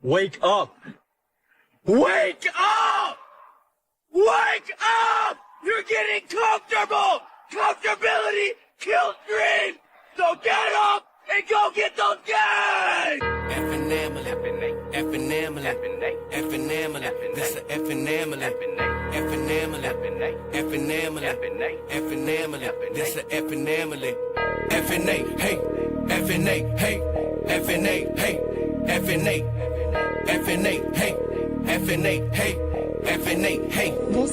Wake up! Wake up! Wake up! You're getting comfortable! Comfortability kills dreams! So get up and go get those guys! Effing Amelie, effing Amelie, effing Amelie, this a effing Amelie, effing Amelie, effing Amelie, effing Amelie, this a effing Amelie, effing A, hey, effing A, hey, effing A, hey, effing A, effing A, hey, effing A, hey, effing A, hey,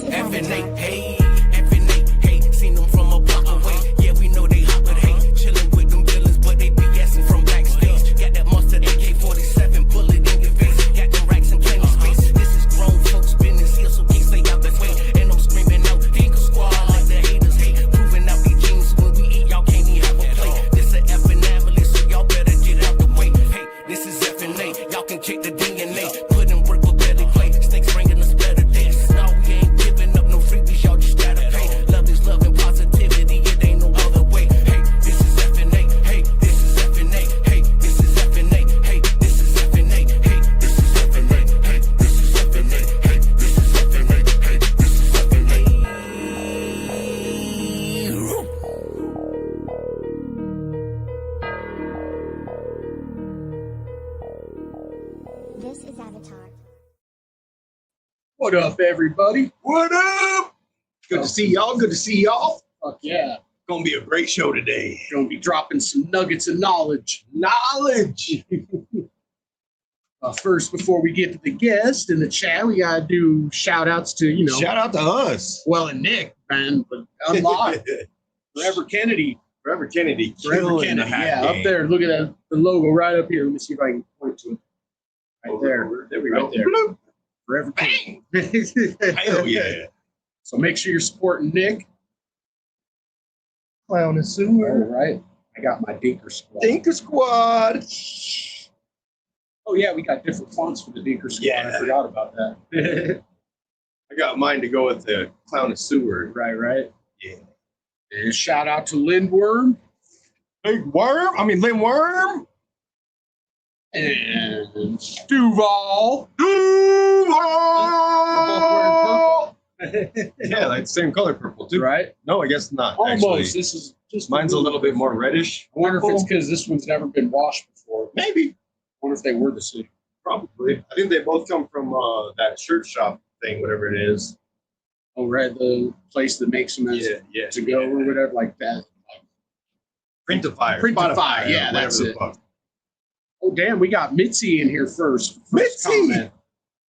effing A, hey, effing A, hey, seen them from a block away, yeah, we know they hot, but hey, chillin' with them villains, but they BSing from backstage, got that monster AK-47 bullet in your face, got them racks in plenty space, this is grown folks business here, so can't stay out that way, and I'm screaming out, Dinker Squad, like the haters hate, proving out these jeans, when we eat, y'all can't even have a plate, this a effing ambulance, so y'all better get out the way, hey, this is effing A, y'all can kick the DNA, put in work with better play, snakes bringing us better days, no, we ain't giving up no freebies, y'all just gotta pay, love is love and positivity, it ain't no other way, hey, this is effing A, hey, this is effing A, hey, this is effing A, hey, this is effing A, hey, this is effing A, hey, this is effing A, hey, this is effing A, hey, this is effing A. This is Avatar. What up, everybody? What up? Good to see y'all. Good to see y'all. Fuck yeah. Gonna be a great show today. Gonna be dropping some nuggets of knowledge. Knowledge. First, before we get to the guest in the chat, we gotta do shout outs to, you know, Shout out to us. well, and Nick, man, but unlocked. Forever Kennedy. Forever Kennedy. Forever killing Kennedy. the hat Yeah, game. up there. Look at that, the logo right up here. Let me see if I can point to it. Right there. There we Right go. there. Bloop. Forever Bang. Kennedy. Hell yeah. So make sure you're supporting Nick. Clown and sewer. All right. I got my Dinker Squad. Dinker Squad. Oh, yeah, we got different fonts for the Dinker Squad. Yeah. I forgot about that. I got mine to go with the Clown and sewer. right. Yeah. And shout out to Lindwyrm Big worm. I mean, Lindwyrm. and Duval. Duval. Yeah, like the same color purple too. Right? No, I guess not. Almost. Actually. This is just Mine's a little bit more reddish. I wonder if it's purple. because this one's never been washed before. I Maybe. wonder if they were the same. Probably. I think they both come from that shirt shop thing, whatever it is. Oh, right. The place that makes them as yeah. to go or whatever, like that. Printify. Printify, Spotify, yeah, whatever that's the it. fuck. Oh, damn. We got Mitzi in here first. Mitzi! Comment.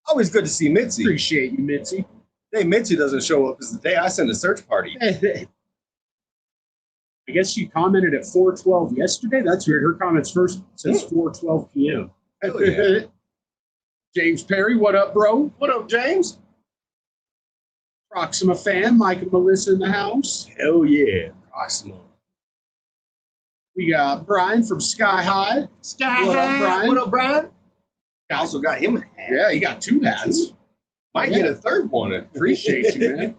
Always good to see Mitzi. Appreciate you, Mitzi. Day Mitzi doesn't show up is the day I send a search party. I guess she commented at 4:12 yesterday. That's weird. Her comments first says 4:12 p.m. Hell yeah. James Perry, what up, bro? What up, James? Proxima fan, Mike and Melissa in the house. Hell yeah. Proxima. We got Brian from Sky High. Sky What up, High. Brian? What up, Brian? I also got him a hat. Yeah, he got two hats. Might Yeah. get a third one. Appreciate you, man.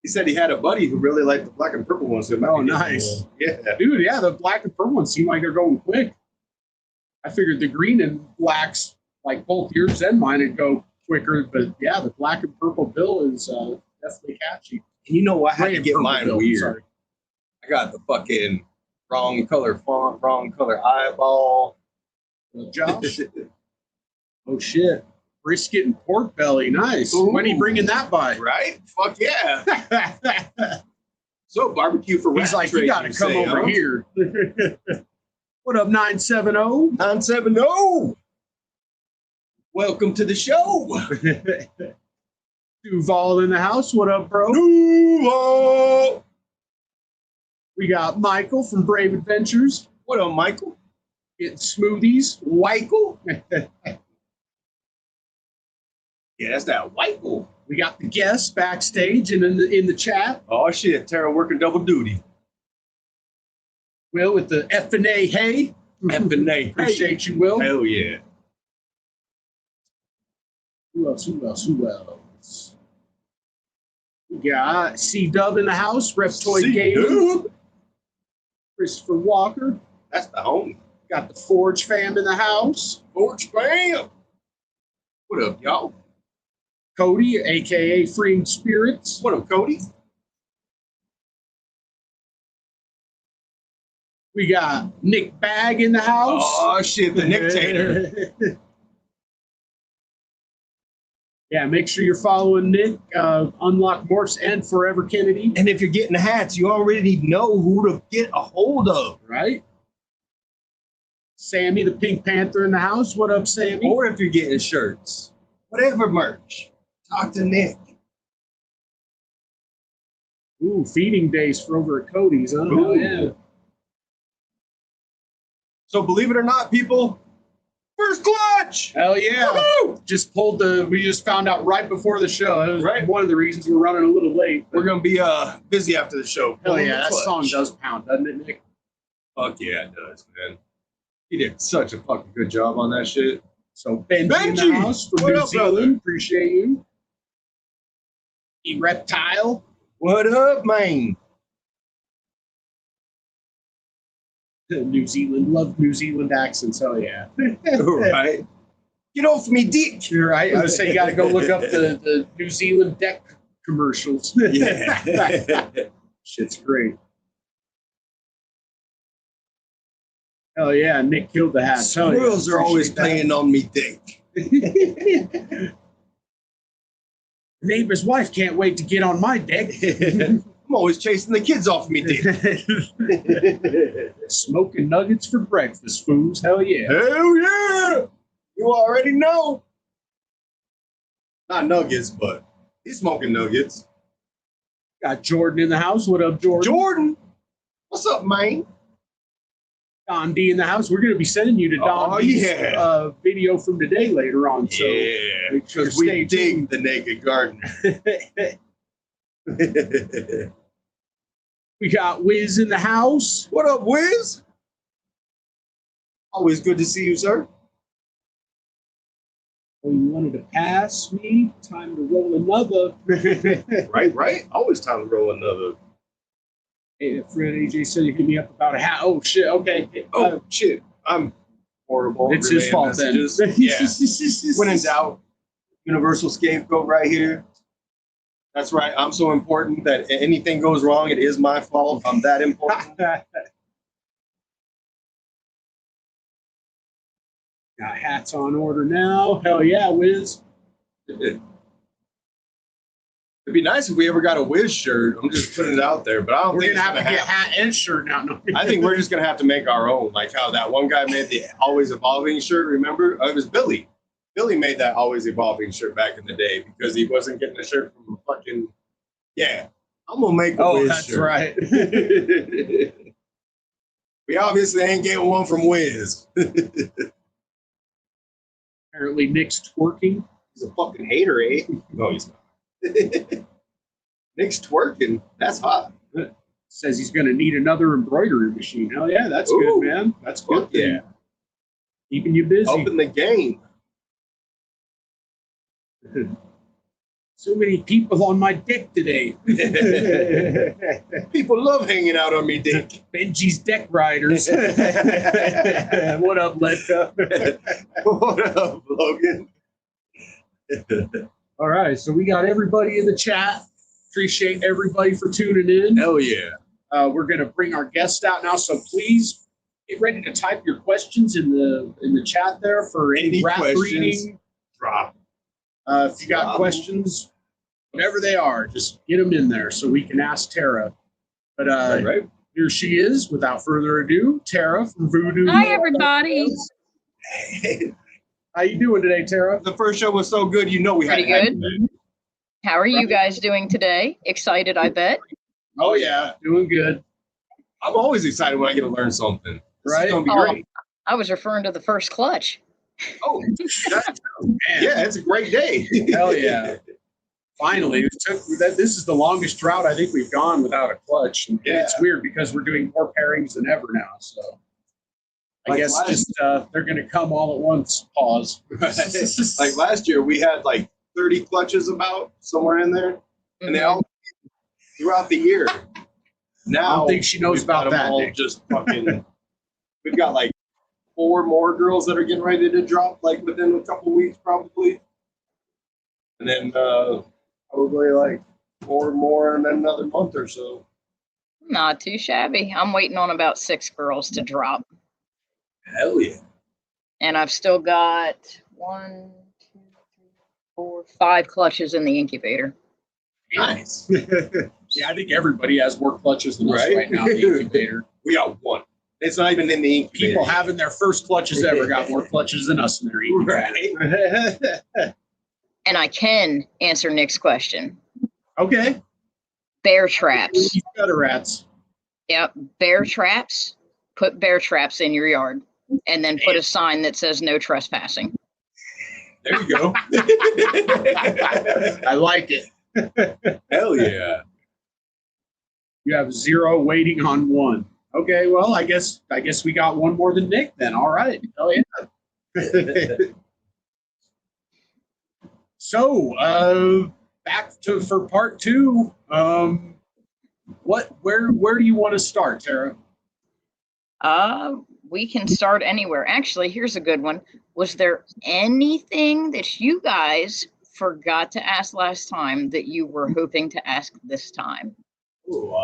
He said he had a buddy who really liked the black and purple ones. So it might Oh, be getting nice. one. Yeah. Dude, yeah, the black and purple ones seem like they're going quick. I figured the green and blacks, like both yours and mine, would go quicker. But yeah, the black and purple bill is definitely catchy. And you know what? I had Gray to and get purple mine bill, weird. sorry. I got the fucking wrong color font, wrong color eyeball. Josh? Oh, shit. Brisket and pork belly. Nice. Ooh. When are you bringing that by? Right? Fuck yeah. So barbecue for He's like, you got to come over here. What up, 970? 970. Welcome to the show. Duval in the house. What up, bro? Duval. We got Michael from Brave Adventures. What up, Michael? Getting smoothies. Michael? Yeah, that's that Michael. We got the guests backstage and in the chat. Oh, shit. Tara working double duty. Will with the F&A. Hey. F&A. Appreciate you, Will. Hell yeah. Who else? We got C-Dub in the house. Reptoid Gaming. C-Dub. Christopher Walker. That's the homie. Got the Forge fam in the house. Forge fam. What up, y'all? Cody, aka Freeing Spirits. What up, Cody? We got Nick Bag in the house. Oh shit, the Nictator. Yeah, make sure you're following Nick, Unlock Morphs, and Forever Kennedy. And if you're getting the hats, you already know who to get a hold of. Right? Sammy, the Pink Panther in the house. What up, Sammy? Or if you're getting shirts, whatever merch, talk to Nick. Ooh, feeding days for over at Cody's. Huh? Ooh. Oh, yeah. So believe it or not, people, first clutch. Hell yeah. Woo-hoo! We just found out right before the show. That was Right. one of the reasons we're running a little late. We're gonna be busy after the show. Hell yeah, that Clutch. song does pound, doesn't it, Nick? Fuck yeah, it does, man. He did such a fucking good job on that shit. So Benji in the Benji! house from What New up, Zealand. brother? Appreciate you. E Reptile. What up, man? New Zealand. Love New Zealand accents. Hell yeah. All right. Get off me, dick. You're right. I would say you got to go look up the New Zealand deck commercials. Yeah. Shit's great. Hell yeah, Nick killed the hat. Hell yeah. Squirrels are always Appreciate playing on me, dick. that. Neighbor's wife can't wait to get on my deck. I'm always chasing the kids off me, dick. Smoking nuggets for breakfast, fools. Hell yeah. Hell yeah! You already know. Not nuggets, but he's smoking nuggets. Got Jordan in the house. What up, Jordan? Jordan, what's up, man? Don D in the house. We're going to be sending you to Don Oh, D's yeah. video from today later on. So Yeah, make sure because to we stay dig tuned. the naked garden. We got Wiz in the house. What up, Wiz? Always good to see you, sir. Oh, you wanted to pass me? Time to roll another. Right. Always time to roll another. Hey, friend AJ said you hit me up about a hat. Oh, shit. Okay. Oh, shit. I'm horrible. It's his relaying fault then. messages. Yeah. When in doubt, universal scapegoat right here. That's right. I'm so important that anything goes wrong, it is my fault. I'm that important. Got hats on order now. Hell yeah, Wiz. It'd be nice if we ever got a Wiz shirt. I'm just putting it out there, but I don't We're think going to it's have to get hat and shirt now. No. I think we're just gonna have to make our own, like how that one guy made the Always Evolving shirt. Remember? It was Billy. Billy made that Always Evolving shirt back in the day because he wasn't getting a shirt from fucking. Yeah, I'm gonna make a Wiz that's shirt. right. We obviously ain't getting one from Wiz. Apparently Nick's twerking. He's a fucking hater, eh? No, he's not. Nick's twerking. That's hot. Says he's going to need another embroidery machine. Hell yeah, that's Ooh. good, man. That's good. Fuck yeah. Keeping you busy. Open the game. So many people on my deck today. People love hanging out on me, dick. Benji's deck riders. What up, Letka? What up, Logan? All right, so we got everybody in the chat. Appreciate everybody for tuning in. Hell yeah. We're going to bring our guest out now, so please get ready to type your questions in the chat there for any rap questions, reading. drop. If you got questions, whatever they are, just get them in there so we can ask Tara. But Right. here she is. Without further ado, Tara from VooDoo. Hi, everybody. How you doing today, Tara? The first show was so good, you know we Pretty had to good. How are you guys doing today? Excited, I bet. Oh yeah, doing good. I'm always excited when I get to learn something. This Right? is gonna be Oh. great. I was referring to the first clutch. Oh, Man, yeah, it's a great day. hell yeah! Finally, this is the longest drought I think we've gone without a clutch, and it's weird because we're doing more pairings than ever now. So I Like guess last- just they're going to come all at once. Pause. Like last year, we had like 30 clutches about somewhere in there, and they all throughout the year. Now I don't think she knows we've got about them that, all Nick. just fucking. We've got like 4 more girls that are getting ready to drop like within a couple weeks, probably. And then probably like 4 more in another month or so. Not too shabby. I'm waiting on about 6 girls to drop. Hell yeah. And I've still got 1, 2, 3, 4, 5 clutches in the incubator. Nice. Yeah, I think everybody has more clutches than us right now in the incubator. We got 1. It's not even in the incubator. People having their first clutches ever got more clutches than us in their incubator. Right. And I can answer Nick's question. Okay. Bear traps. Better rats. Yep, bear traps. Put bear traps in your yard, and then put a sign that says no trespassing. There you go. I like it. Hell yeah. You have 0 waiting on 1. Okay, well, I guess we got 1 more than Nick then. All right. Oh yeah. So, back to for part 2. Where do you want to start, Tara? We can start anywhere. Actually, here's a good one. Was there anything that you guys forgot to ask last time that you were hoping to ask this time? Ooh,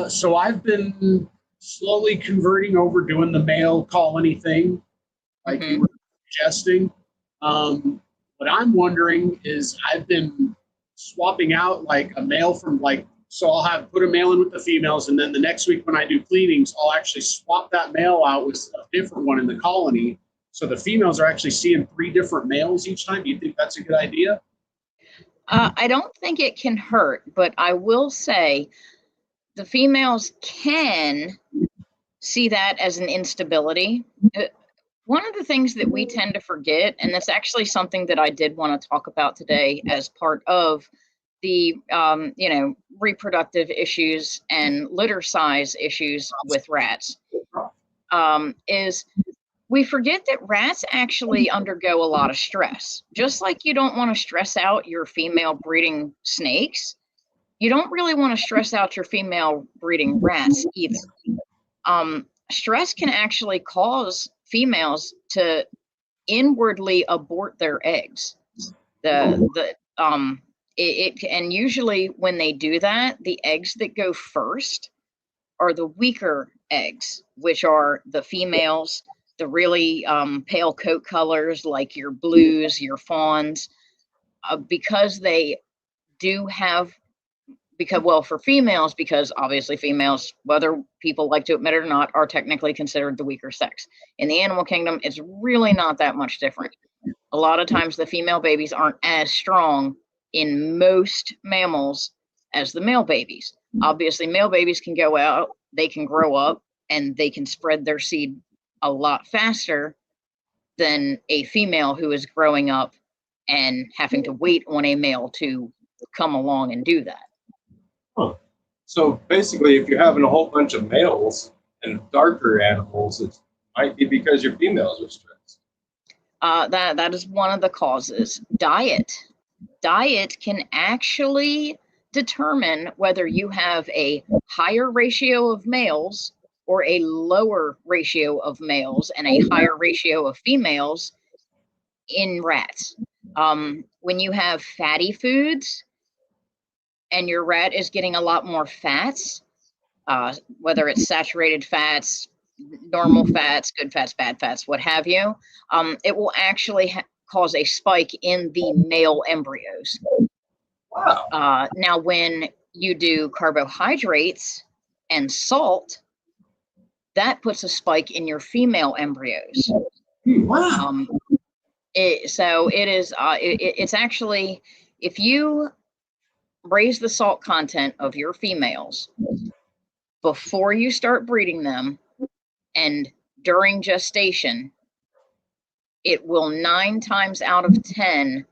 So I've been slowly converting over doing the male colony thing, like you were suggesting. What I'm wondering is I've been swapping out like a male from like, so I'll put a male in with the females, and then the next week when I do cleanings, I'll actually swap that male out with a different one in the colony. So the females are actually seeing 3 different males each time. Do you think that's a good idea? I don't think it can hurt, but I will say the females can see that as an instability. One of the things that we tend to forget, and that's actually something that I did want to talk about today as part of the reproductive issues and litter size issues with rats, is we forget that rats actually undergo a lot of stress. Just like you don't want to stress out your female breeding snakes, you don't really want to stress out your female breeding rats either. Stress can actually cause females to inwardly abort their eggs. And usually when they do that, the eggs that go first are the weaker eggs, which are the females, the really pale coat colors like your blues, your fawns, because they do have, for females, because obviously females, whether people like to admit it or not, are technically considered the weaker sex. In the animal kingdom, it's really not that much different. A lot of times the female babies aren't as strong in most mammals as the male babies. Obviously, male babies can go out, they can grow up, and they can spread their seed a lot faster than a female who is growing up and having to wait on a male to come along and do that. Huh. So basically, if you're having a whole bunch of males and darker animals, it might be because your females are stressed. That is one of the causes. Diet can actually determine whether you have a higher ratio of males or a lower ratio of males and a higher ratio of females in rats. When you have fatty foods and your rat is getting a lot more fats, whether it's saturated fats, normal fats, good fats, bad fats, what have you, it will actually cause a spike in the male embryos. Wow. Now, when you do carbohydrates and salt, that puts a spike in your female embryos. Wow. It's actually, if you raise the salt content of your females before you start breeding them and during gestation, it will 9 times out of 10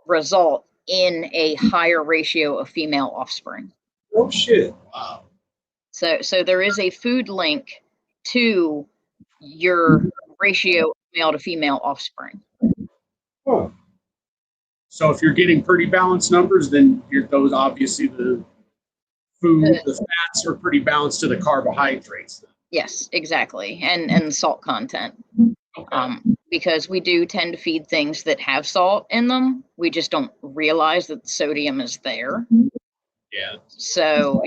result in a higher ratio of female offspring. Oh shit. Wow. So there is a food link to your ratio of male to female offspring. Huh. So if you're getting pretty balanced numbers, then those obviously the food, the fats are pretty balanced to the carbohydrates. Yes, exactly. And salt content. Okay. Because we do tend to feed things that have salt in them. We just don't realize that the sodium is there. Yeah. So,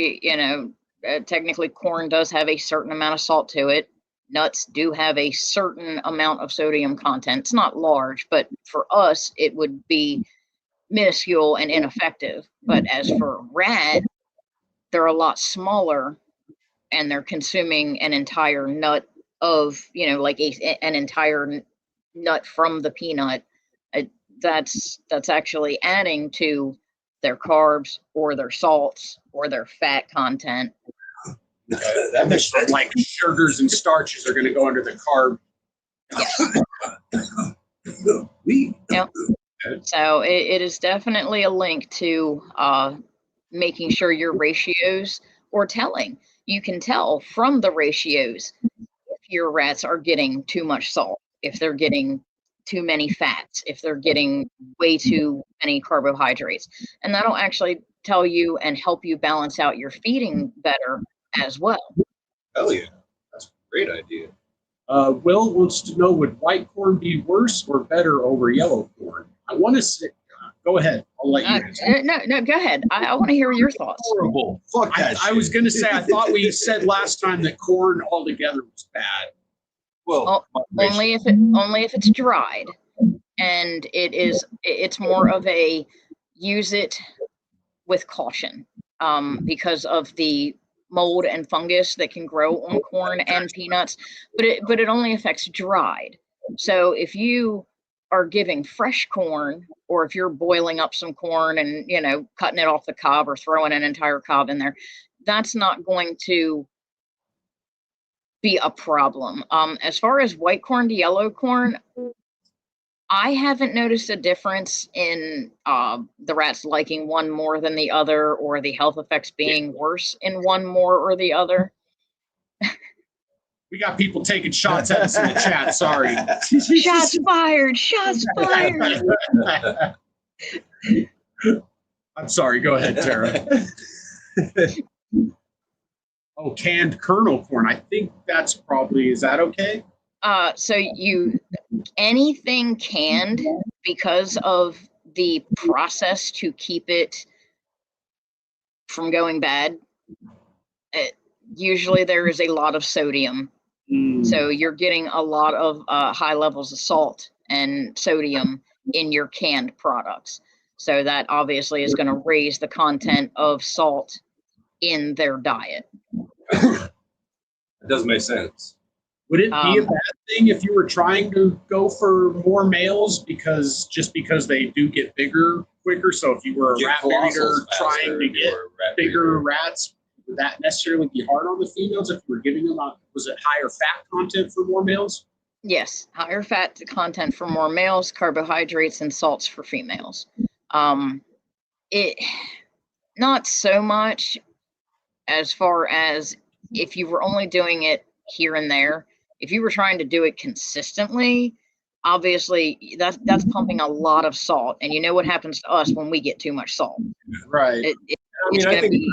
technically corn does have a certain amount of salt to it. Nuts do have a certain amount of sodium content. It's not large, but for us, it would be minuscule and ineffective. But as for rat, they're a lot smaller and they're consuming an entire nut of, like an entire nut from the peanut. That's actually adding to their carbs or their salts or their fat content. That makes sense. Like sugars and starches are going to go under the carb. Yep. So it is definitely a link to making sure your ratios or telling. You can tell from the ratios if your rats are getting too much salt, if they're getting too many fats, if they're getting way too many carbohydrates. And that'll actually tell you and help you balance out your feeding better as well. Hell yeah. That's a great idea. Will wants to know, would white corn be worse or better over yellow corn? I want to say, go ahead. I'll let you answer. No, go ahead. I want to hear your thoughts. Horrible. Fuck that I was going to say, I thought we said last time that corn altogether was bad. Well, only if it's dried, and it's more of a use it with caution, because of the mold and fungus that can grow on corn and peanuts, but it only affects dried. So if you are giving fresh corn, or if you're boiling up some corn and cutting it off the cob or throwing an entire cob in there, that's not going to be a problem. As far as white corn to yellow corn, I haven't noticed a difference in the rats liking one more than the other, or the health effects being worse in one more or the other. We got people taking shots at us in the chat. Sorry. Shots fired! Shots fired! I'm sorry. Go ahead, Tara. Oh, canned kernel corn. I think that's probably, is that okay? So anything canned, because of the process to keep it from going bad, usually there is a lot of sodium. So you're getting a lot of high levels of salt and sodium in your canned products. So that obviously is going to raise the content of salt in their diet. it does make sense. Would it be a bad thing if you were trying to go for more males because they do get bigger quicker? So if you were a rat breeder trying to get bigger rats, would that necessarily be hard on the females if you were giving them was it higher fat content for more males? Yes, higher fat content for more males, carbohydrates and salts for females. It not so much as far as if you were only doing it here and there. If you were trying to do it consistently, obviously that's pumping a lot of salt, and you know what happens to us when we get too much salt. Right. I think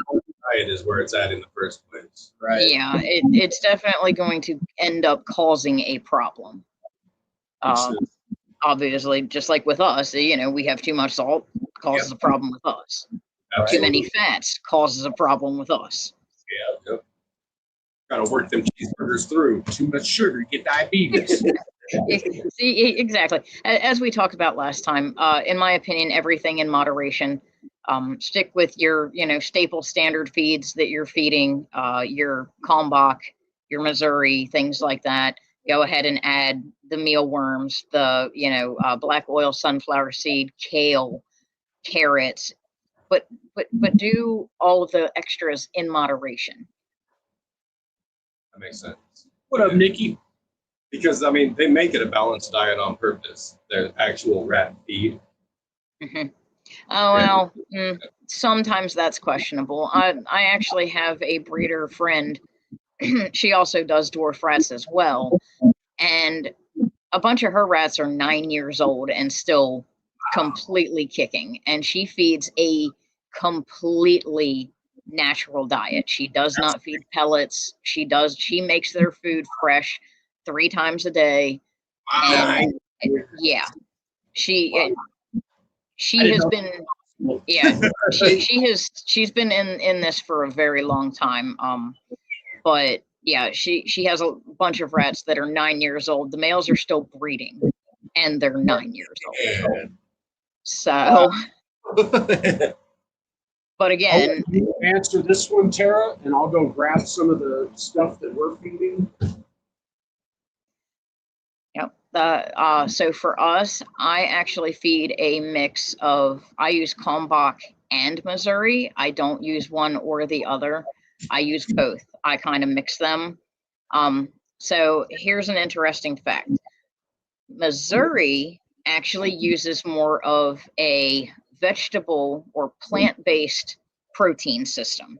diet is where it's at in the first place. Right. Yeah, it's definitely going to end up causing a problem. Obviously, just like with us, we have too much salt, causes a problem with us. Absolutely. Too many fats causes a problem with us. Yeah. Yep. Got to work them cheeseburgers through. Too much sugar, you get diabetes. See, exactly. As we talked about last time, in my opinion, everything in moderation. Stick with your, staple standard feeds that you're feeding, your Kalmbach, your Missouri, things like that. Go ahead and add the mealworms, the, black oil sunflower seed, kale, carrots, but do all of the extras in moderation. That makes sense. What up, Nikki? Because, they make it a balanced diet on purpose. Their actual rat feed. Mm-hmm. Oh, well, sometimes that's questionable. I actually have a breeder friend. She also does dwarf rats as well. And a bunch of her rats are 9 years old and still completely kicking. And she feeds a completely natural diet. She does not feed pellets. She makes their food fresh 3 times a day. And yeah, she has been, yeah, she's been in this for a very long time. But yeah, she has a bunch of rats that are 9 years old. The males are still breeding, and they're 9 years old. So, but again, you answer this one, Tara, and I'll go grab some of the stuff that we're feeding. yep. So for us, I actually feed a mix of, I use Kalmbach and Missouri. I don't use one or the other. I use both. I kind of mix them. So here's an interesting fact. Missouri actually uses more of a vegetable or plant-based protein system.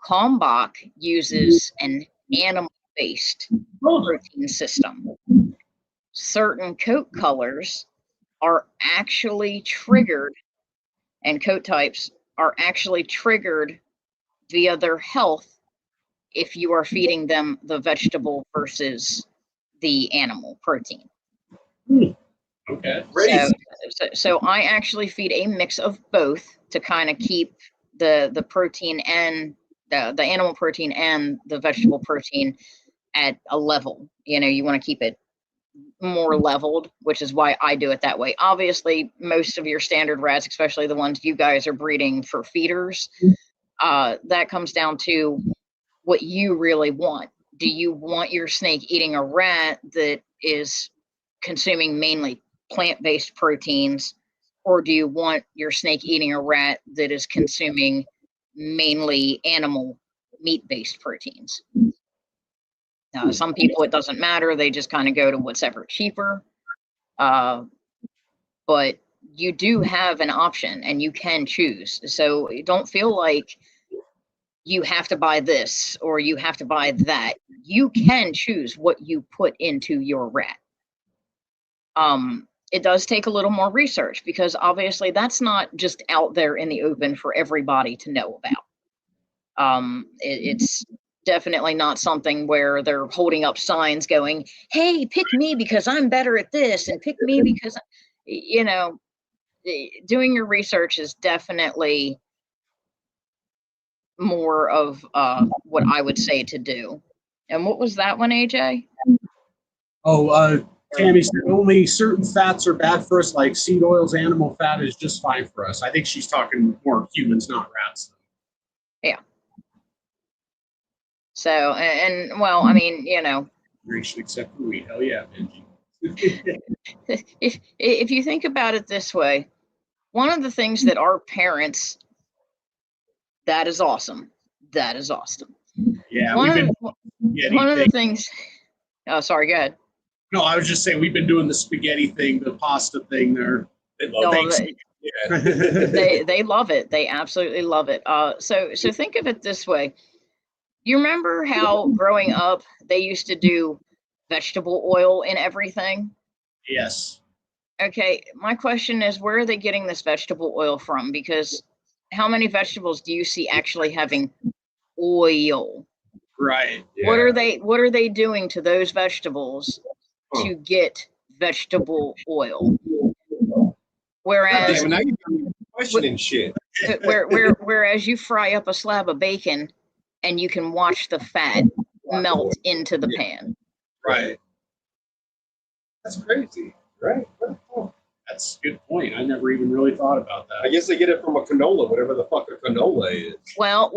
Kalmbach uses an animal-based protein system. Certain coat colors are actually triggered, and coat types are actually triggered via their health if you are feeding them the vegetable versus the animal protein. Okay. So I actually feed a mix of both to kind of keep the protein and the animal protein and the vegetable protein at a level. You know, you want to keep it more leveled, which is why I do it that way. Obviously, most of your standard rats, especially the ones you guys are breeding for feeders, that comes down to what you really want. Do you want your snake eating a rat that is consuming mainly plant-based proteins, or do you want your snake eating a rat that is consuming mainly animal meat-based proteins? Some people, it doesn't matter. They just kind of go to what's ever cheaper. But you do have an option and you can choose. So don't feel like you have to buy this or you have to buy that. You can choose what you put into your rat. It does take a little more research because obviously that's not just out there in the open for everybody to know about. It's definitely not something where they're holding up signs going, hey, pick me because I'm better at this, and pick me because, you know, doing your research is definitely more of what I would say to do. And what was that one, AJ? Tammy said only certain fats are bad for us, like seed oils. Animal fat is just fine for us. I think she's talking more humans, not rats. Yeah. So, and well, I mean, you know, except for wheat. Hell yeah, Benji. if you think about it this way, one of the things that our parents, that is awesome. That is awesome. Yeah. One of the things. Oh, sorry. Go ahead. No, I was just saying we've been doing the spaghetti thing, the pasta thing there. They love it. They absolutely love it. So think of it this way. You remember how growing up they used to do vegetable oil in everything? Yes. Okay, my question is, where are they getting this vegetable oil from? Because how many vegetables do you see actually having oil? Right. Yeah. What are they doing to those vegetables to get vegetable oil? Whereas now you're questioning shit. whereas you fry up a slab of bacon and you can watch the fat melt into the pan. Right. That's crazy. Right. That's a good point. I never even really thought about that. I guess they get it from a canola, whatever the fuck a canola is. Well,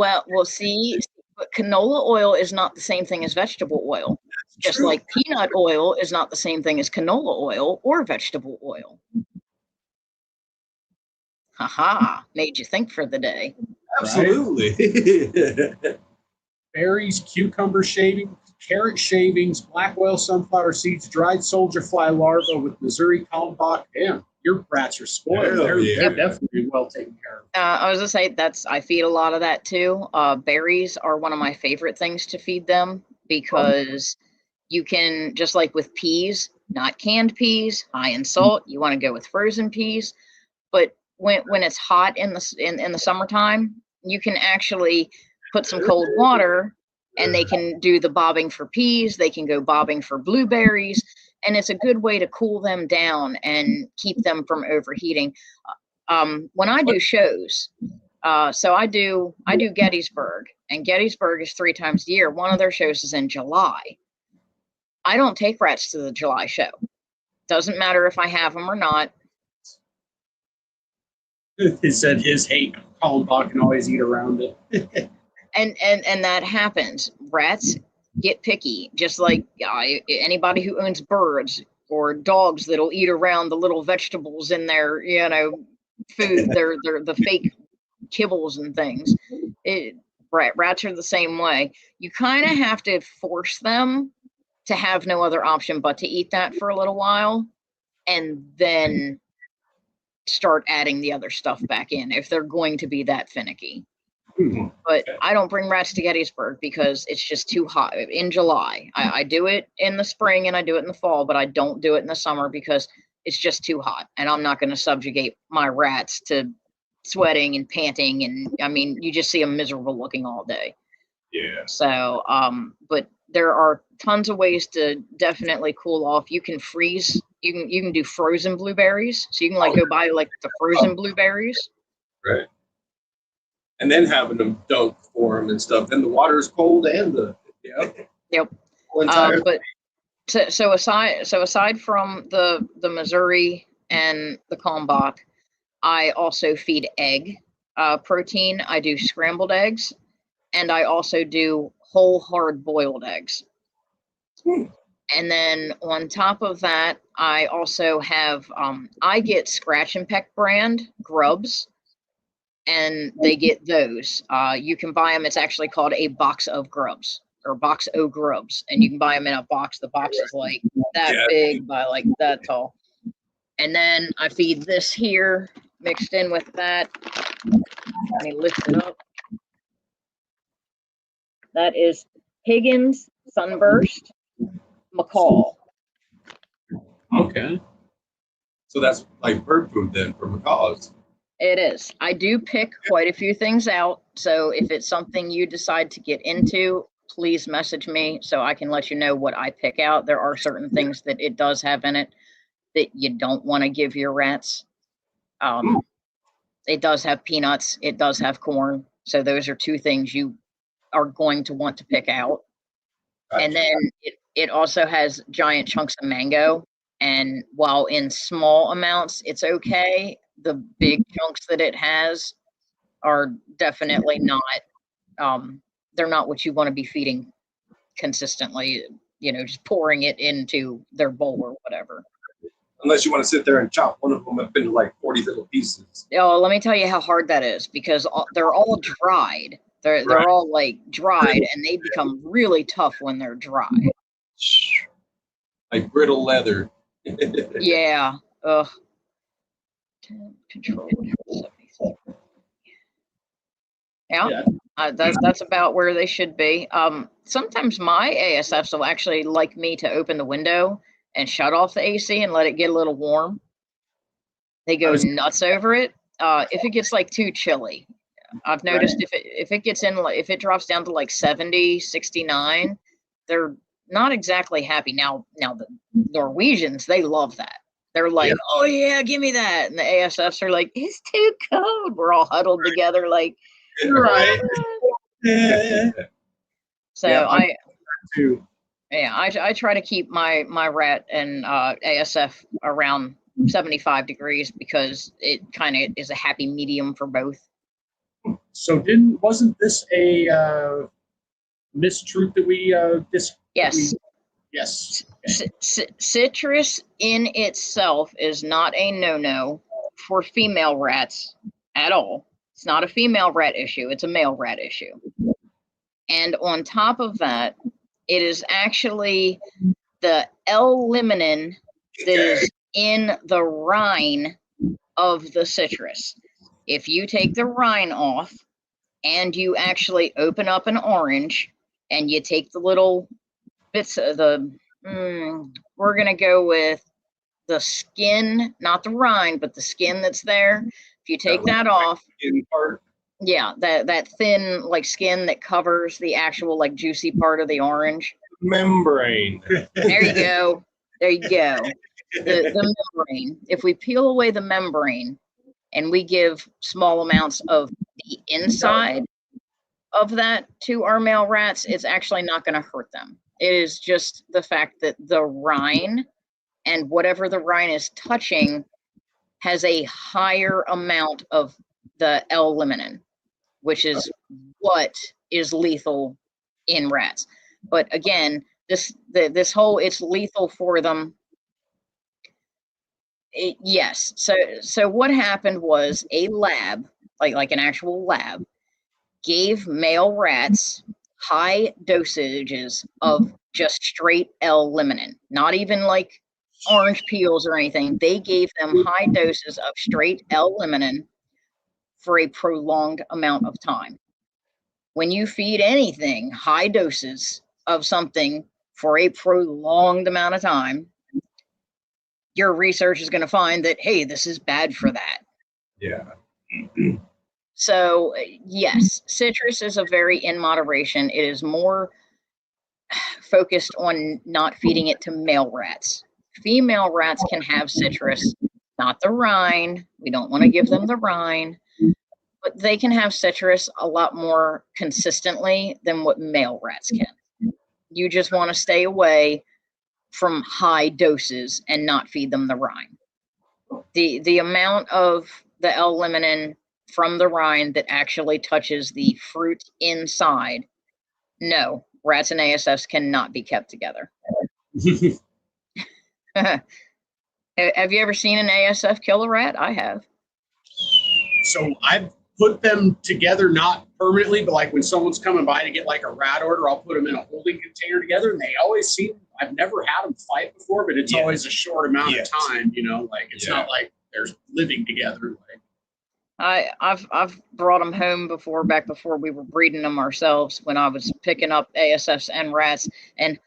see, but canola oil is not the same thing as vegetable oil. Just true. like peanut oil is not the same thing as canola oil or vegetable oil. Haha, made you think for the day. Absolutely. Berries, cucumber shavings, carrot shavings, black oil sunflower seeds, dried soldier fly larvae with Missouri Kalmbach. Damn, your rats are spoiled. They're definitely well taken care of. I was gonna say I feed a lot of that too. Berries are one of my favorite things to feed them because you can, just like with peas, not canned peas, high in salt. You want to go with frozen peas, but when it's hot in the summertime, you can actually put some cold water and they can do the bobbing for peas. They can go bobbing for blueberries. and it's a good way to cool them down and keep them from overheating. When I do shows, so I do Gettysburg, and Gettysburg is 3 times a year. One of their shows is in July. I don't take rats to the July show. Doesn't matter if I have them or not. He said his hate Kalmbach can always eat around it. and that happens. Rats get picky, just like anybody who owns birds or dogs that'll eat around the little vegetables in their, food, they're the fake kibbles and things. Rats are the same way. You kind of have to force them to have no other option but to eat that for a little while, and then start adding the other stuff back in if they're going to be that finicky. But I don't bring rats to Gettysburg because it's just too hot in July. I do it in the spring and I do it in the fall, but I don't do it in the summer because it's just too hot, and I'm not going to subjugate my rats to sweating and panting, and I mean, you just see them miserable looking all day. Yeah. So, but there are tons of ways to definitely cool off. You can freeze. You can do frozen blueberries. So you can go buy the frozen blueberries. Right. And then having them dunk for them and stuff. Then the water is cold and the Yep. But so aside from the Missouri and the Kalmbach, I also feed egg protein. I do scrambled eggs, and I also do whole hard boiled eggs. And then on top of that, I also have, I get Scratch and Peck brand grubs, and they get those. You can buy them. It's actually called a box of grubs or box o grubs, and you can buy them in a box. The box is like that big by like that tall. And then I feed this here mixed in with that. Let me lift it up. That is Higgins Sunburst McCall. Okay. So that's like bird food then for macaws. It is. I do pick quite a few things out. So if it's something you decide to get into, please message me so I can let you know what I pick out. There are certain things that it does have in it that you don't want to give your rats. It does have peanuts. It does have corn. So those are 2 things you are going to want to pick out. And then it also has giant chunks of mango. And while in small amounts, it's okay, the big chunks that it has are definitely not, they're not what you want to be feeding consistently, just pouring it into their bowl or whatever. Unless you want to sit there and chop one of them up into like 40 little pieces. Oh, let me tell you how hard that is, because they're all dried. They're all dried, and they become really tough when they're dry. Like brittle leather. Yeah. Ugh. Control. Yeah. That's about where they should be. Sometimes my ASFs will actually like me to open the window and shut off the AC and let it get a little warm. They go nuts over it. If it gets too chilly, I've noticed if it drops down to 70, 69, they're not exactly happy. Now the Norwegians, they love that. They're like, oh yeah, give me that. And the ASFs are like, it's too cold. We're all huddled together right. So I try to keep my rat and ASF around 75 degrees because it kind of is a happy medium for both. So wasn't this a mistruth that we Yes. Yes. Citrus in itself is not a no-no for female rats at all. It's not a female rat issue. It's a male rat issue. And on top of that, it is actually the L-liminin that is in the rind of the citrus. If you take the rind off and you actually open up an orange and you take the little bits of we're going to go with the skin, not the rind, but the skin that's there. If you take that off, that thin skin that covers the actual juicy part of the orange. Membrane. There you go. There you go. The membrane. If we peel away the membrane and we give small amounts of the inside of that to our male rats, it's actually not going to hurt them. It is just the fact that the rind and whatever the rind is touching has a higher amount of the L-liminin, which is what is lethal in rats. But again, this whole it's lethal for them. Yes. So what happened was a lab, like an actual lab, gave male rats high dosages of just straight L-liminin, not even like orange peels or anything. They gave them high doses of straight L-liminin for a prolonged amount of time. When you feed anything high doses of something for a prolonged amount of time, your research is going to find that, hey, this is bad for that. Yeah. So yes, citrus is a very in moderation. It is more focused on not feeding it to male rats. Female rats can have citrus, not the rind. We don't want to give them the rind, but they can have citrus a lot more consistently than what male rats can. You just want to stay away from high doses and not feed them the rind. The amount of the L-liminin from the rind that actually touches the fruit inside, no, rats and ASFs cannot be kept together. Have you ever seen an ASF kill a rat? I have. So I've put them together, not permanently, but like when someone's coming by to get like a rat order, I'll put them in a holding container together, and they always seem, I've never had them fight before, but it's always a short amount of time, you know, like it's not like they're living together. Like I've brought them home before, back before we were breeding them ourselves, when I was picking up ASFs and rats, and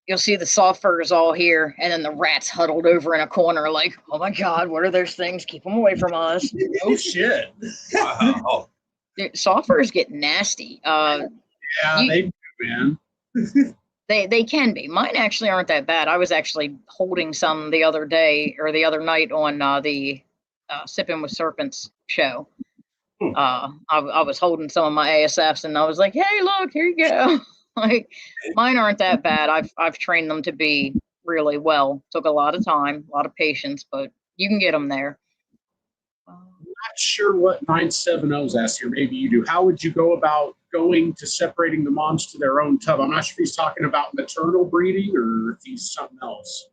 you'll see the soft furs all here, and then the rats huddled over in a corner like, oh my God, what are those things? Keep them away from us. Oh shit. Wow. Dude, soft furs get nasty. They do, man. They can be. Mine actually aren't that bad. I was actually holding some the other day or the other night on the Sipping with Serpents show. I was holding some of my ASFs, and I was like, hey, look, here you go. Like, mine aren't that bad. I've trained them to be really well. Took a lot of time, a lot of patience, but you can get them there. Not sure what 970's asked here. Maybe you do. How would you go about going to separating the moms to their own tub? I'm not sure if he's talking about maternal breeding or if he's something else.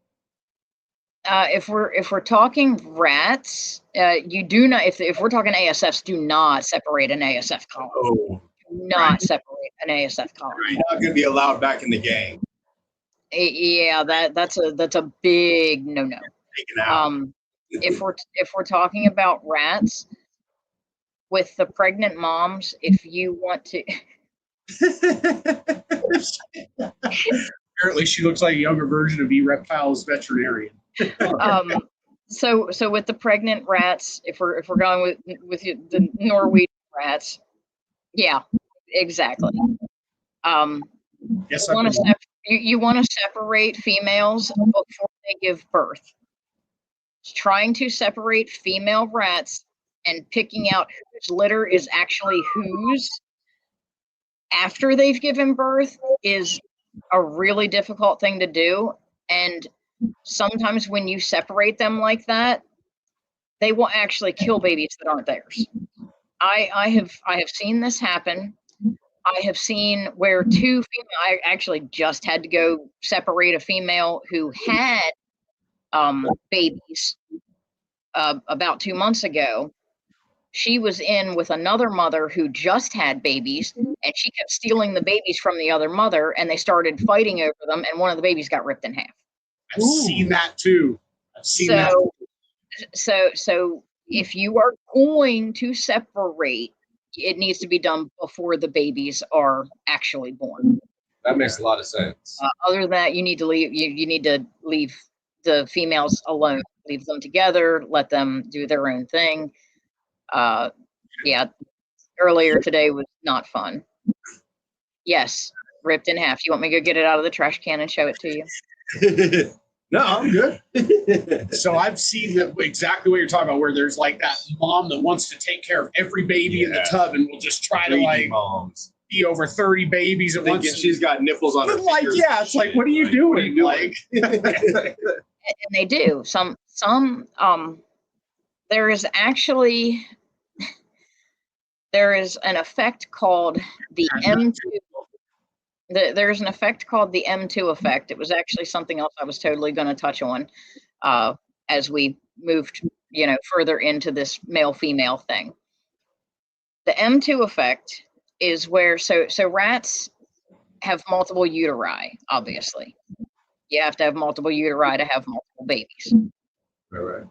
If we're talking rats, you do not. If we're talking ASFs, do not separate an ASF colony. Oh, Do not separate an ASF colony. you're not going to be allowed back in the game. Yeah, that's a big no-no. Taken out. If we're talking about rats with the pregnant moms, if you want to. Apparently, she looks like a younger version of V Reptiles veterinarian. So with the pregnant rats, if we're going with the Norwegian rats, yeah, exactly. Yes, you want to separate females before they give birth. Trying to separate female rats and picking out whose litter is actually whose after they've given birth is a really difficult thing to do. And sometimes when you separate them like that, they will actually kill babies that aren't theirs. I have seen this happen. I have seen where I actually just had to go separate a female who had babies about 2 months ago. She was in with another mother who just had babies, and she kept stealing the babies from the other mother, and they started fighting over them, and one of the babies got ripped in half. I've seen that too. So if you are going to separate, it needs to be done before the babies are actually born. That makes a lot of sense. Other than that, you need to leave. You need to leave the females alone. Leave them together. Let them do their own thing. Yeah. Earlier today was not fun. Yes, ripped in half. You want me to go get it out of the trash can and show it to you? No, I'm good. So I've seen that exactly what you're talking about, where there's like that mom that wants to take care of every baby in the tub and will just try to like moms be over 30 babies at once. thinking she's got nipples on her But like, fingers. yeah, it's like, what are you doing? Like, And they do some there is actually there is an effect called the M2. There's an effect called the M2 effect. It was actually something else I was totally going to touch on as we moved, further into this male-female thing. The M2 effect is where so rats have multiple uteri. Obviously, you have to have multiple uteri to have multiple babies. Right.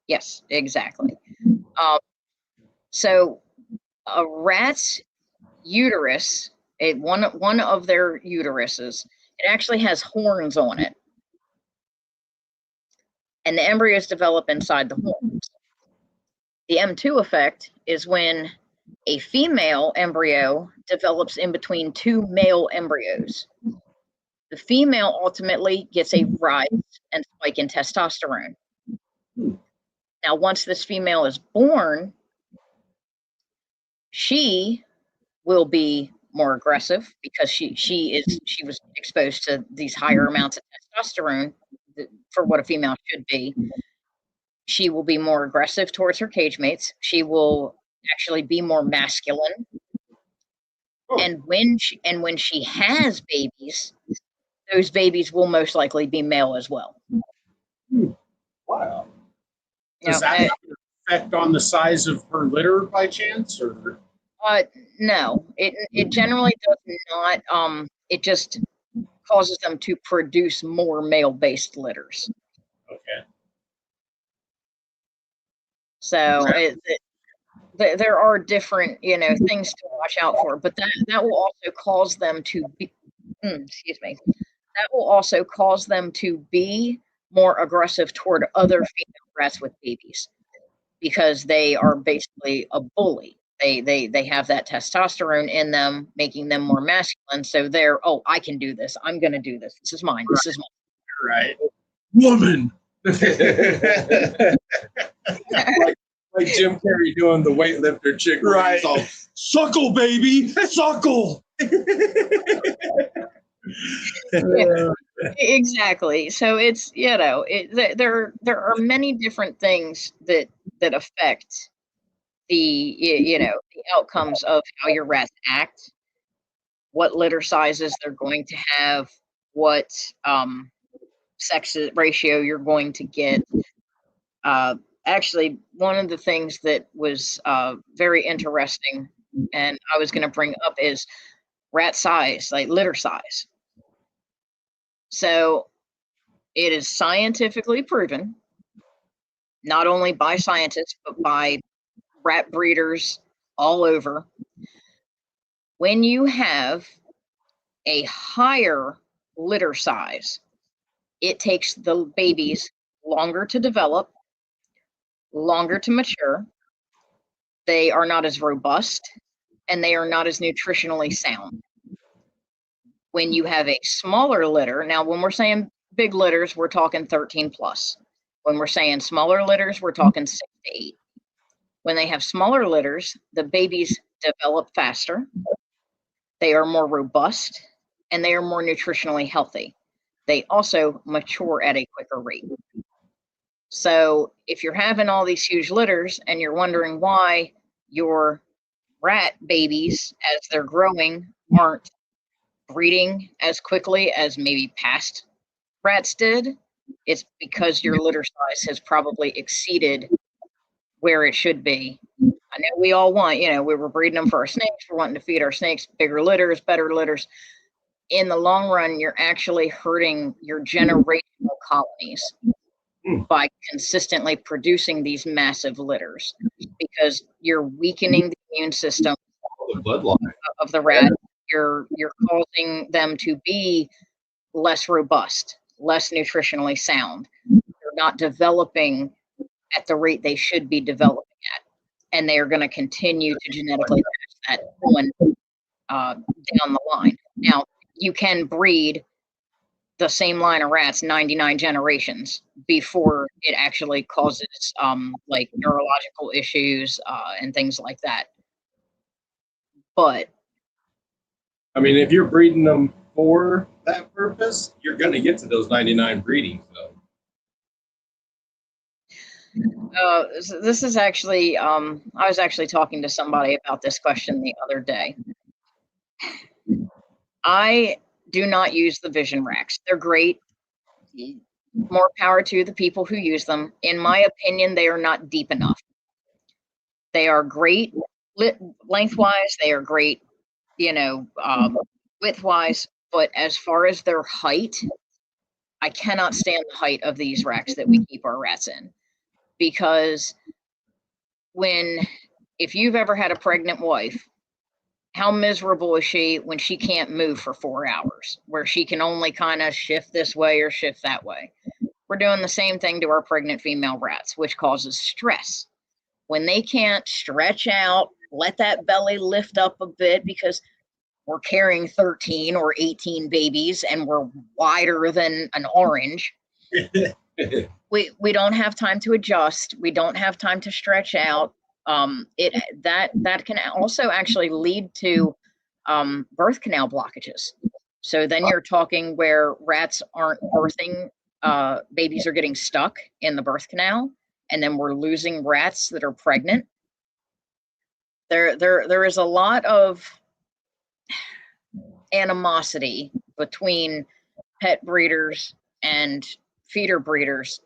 Yes, exactly. So a rat's uterus, one of their uteruses, it actually has horns on it, and the embryos develop inside the horns. The M2 effect is when a female embryo develops in between two male embryos. The female ultimately gets a rise and spike in testosterone. Now, once this female is born, she will be more aggressive because she was exposed to these higher amounts of testosterone for what a female should be. She will be more aggressive towards her cage mates. She will actually be more masculine. And when she has babies, those babies will most likely be male as well. Wow. does that have an effect on the size of her litter by chance, or? No, it generally does not. It just causes them to produce more male-based litters. Okay. So there are different, things to watch out for, but that will also cause them to be, excuse me, that will also cause them to be more aggressive toward other female rats with babies because they are basically a bully. They have that testosterone in them, making them more masculine. So they're, I can do this. I'm going to do this. This is mine. This is mine. Right. Woman. Like Jim Carrey doing the weightlifter chick. Right. He's all, suckle, baby. Suckle. Exactly. So it's, there are many different things that affect the outcomes of how your rats act, what litter sizes they're going to have, what sex ratio you're going to get. Actually, one of the things that was very interesting, and I was going to bring up, is rat size, like litter size. So it is scientifically proven, not only by scientists, but by rat breeders all over. When you have a higher litter size, it takes the babies longer to develop, longer to mature. They are not as robust, and they are not as nutritionally sound. When you have a smaller litter, now when we're saying big litters, we're talking 13 plus. When we're saying smaller litters, we're talking 6 to 8. When they have smaller litters, the babies develop faster, they are more robust, and they are more nutritionally healthy. They also mature at a quicker rate. So if you're having all these huge litters and you're wondering why your rat babies, as they're growing, aren't breeding as quickly as maybe past rats did, it's because your litter size has probably exceeded where it should be. I know we all want, we were breeding them for our snakes. We're wanting to feed our snakes bigger litters, better litters. In the long run, you're actually hurting your generational colonies by consistently producing these massive litters because you're weakening the immune system of the rat. You're causing them to be less robust, less nutritionally sound. They're not developing at the rate they should be developing at, and they are going to continue to genetically pass that on down the line. Now, you can breed the same line of rats 99 generations before it actually causes like neurological issues and things like that. But I mean, if you're breeding them for that purpose, you're going to get to those 99 breedings, though. this is actually, I was actually talking to somebody about this question the other day. I do not use the vision racks. They're great. More power to the people who use them. In my opinion, they are not deep enough. They are great lengthwise. They are great, you know, widthwise. But as far as their height, I cannot stand the height of these racks that we keep our rats in. Because if you've ever had a pregnant wife, how miserable is she when she can't move for 4 hours, where she can only kind of shift this way or shift that way? We're doing the same thing to our pregnant female rats, which causes stress. When they can't stretch out, let that belly lift up a bit, because we're carrying 13 or 18 babies and we're wider than an orange. We don't have time to adjust. We don't have time to stretch out. That can also actually lead to birth canal blockages. So then you're talking where rats aren't birthing, babies are getting stuck in the birth canal, and then we're losing rats that are pregnant. There is a lot of animosity between pet breeders and feeder breeders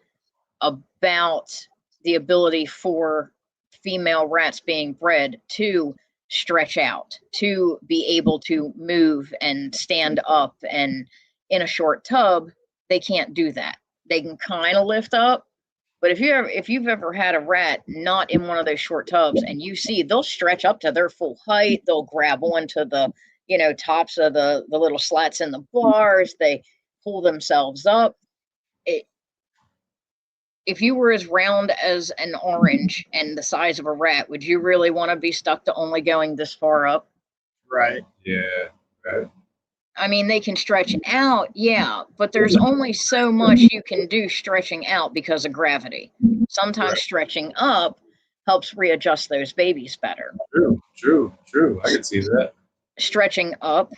about the ability for female rats being bred to stretch out, to be able to move and stand up. And in a short tub, they can't do that. They can kind of lift up, but if you've ever had a rat not in one of those short tubs, and you see they'll stretch up to their full height, they'll grab onto the, you know, tops of the little slats in the bars, they pull themselves up. If you were as round as an orange and the size of a rat, would you really want to be stuck to only going this far up? Right. Yeah. Right. I mean, they can stretch out, yeah, but there's only so much you can do stretching out because of gravity. Sometimes stretching up helps readjust those babies better. True. I can see that. Stretching up,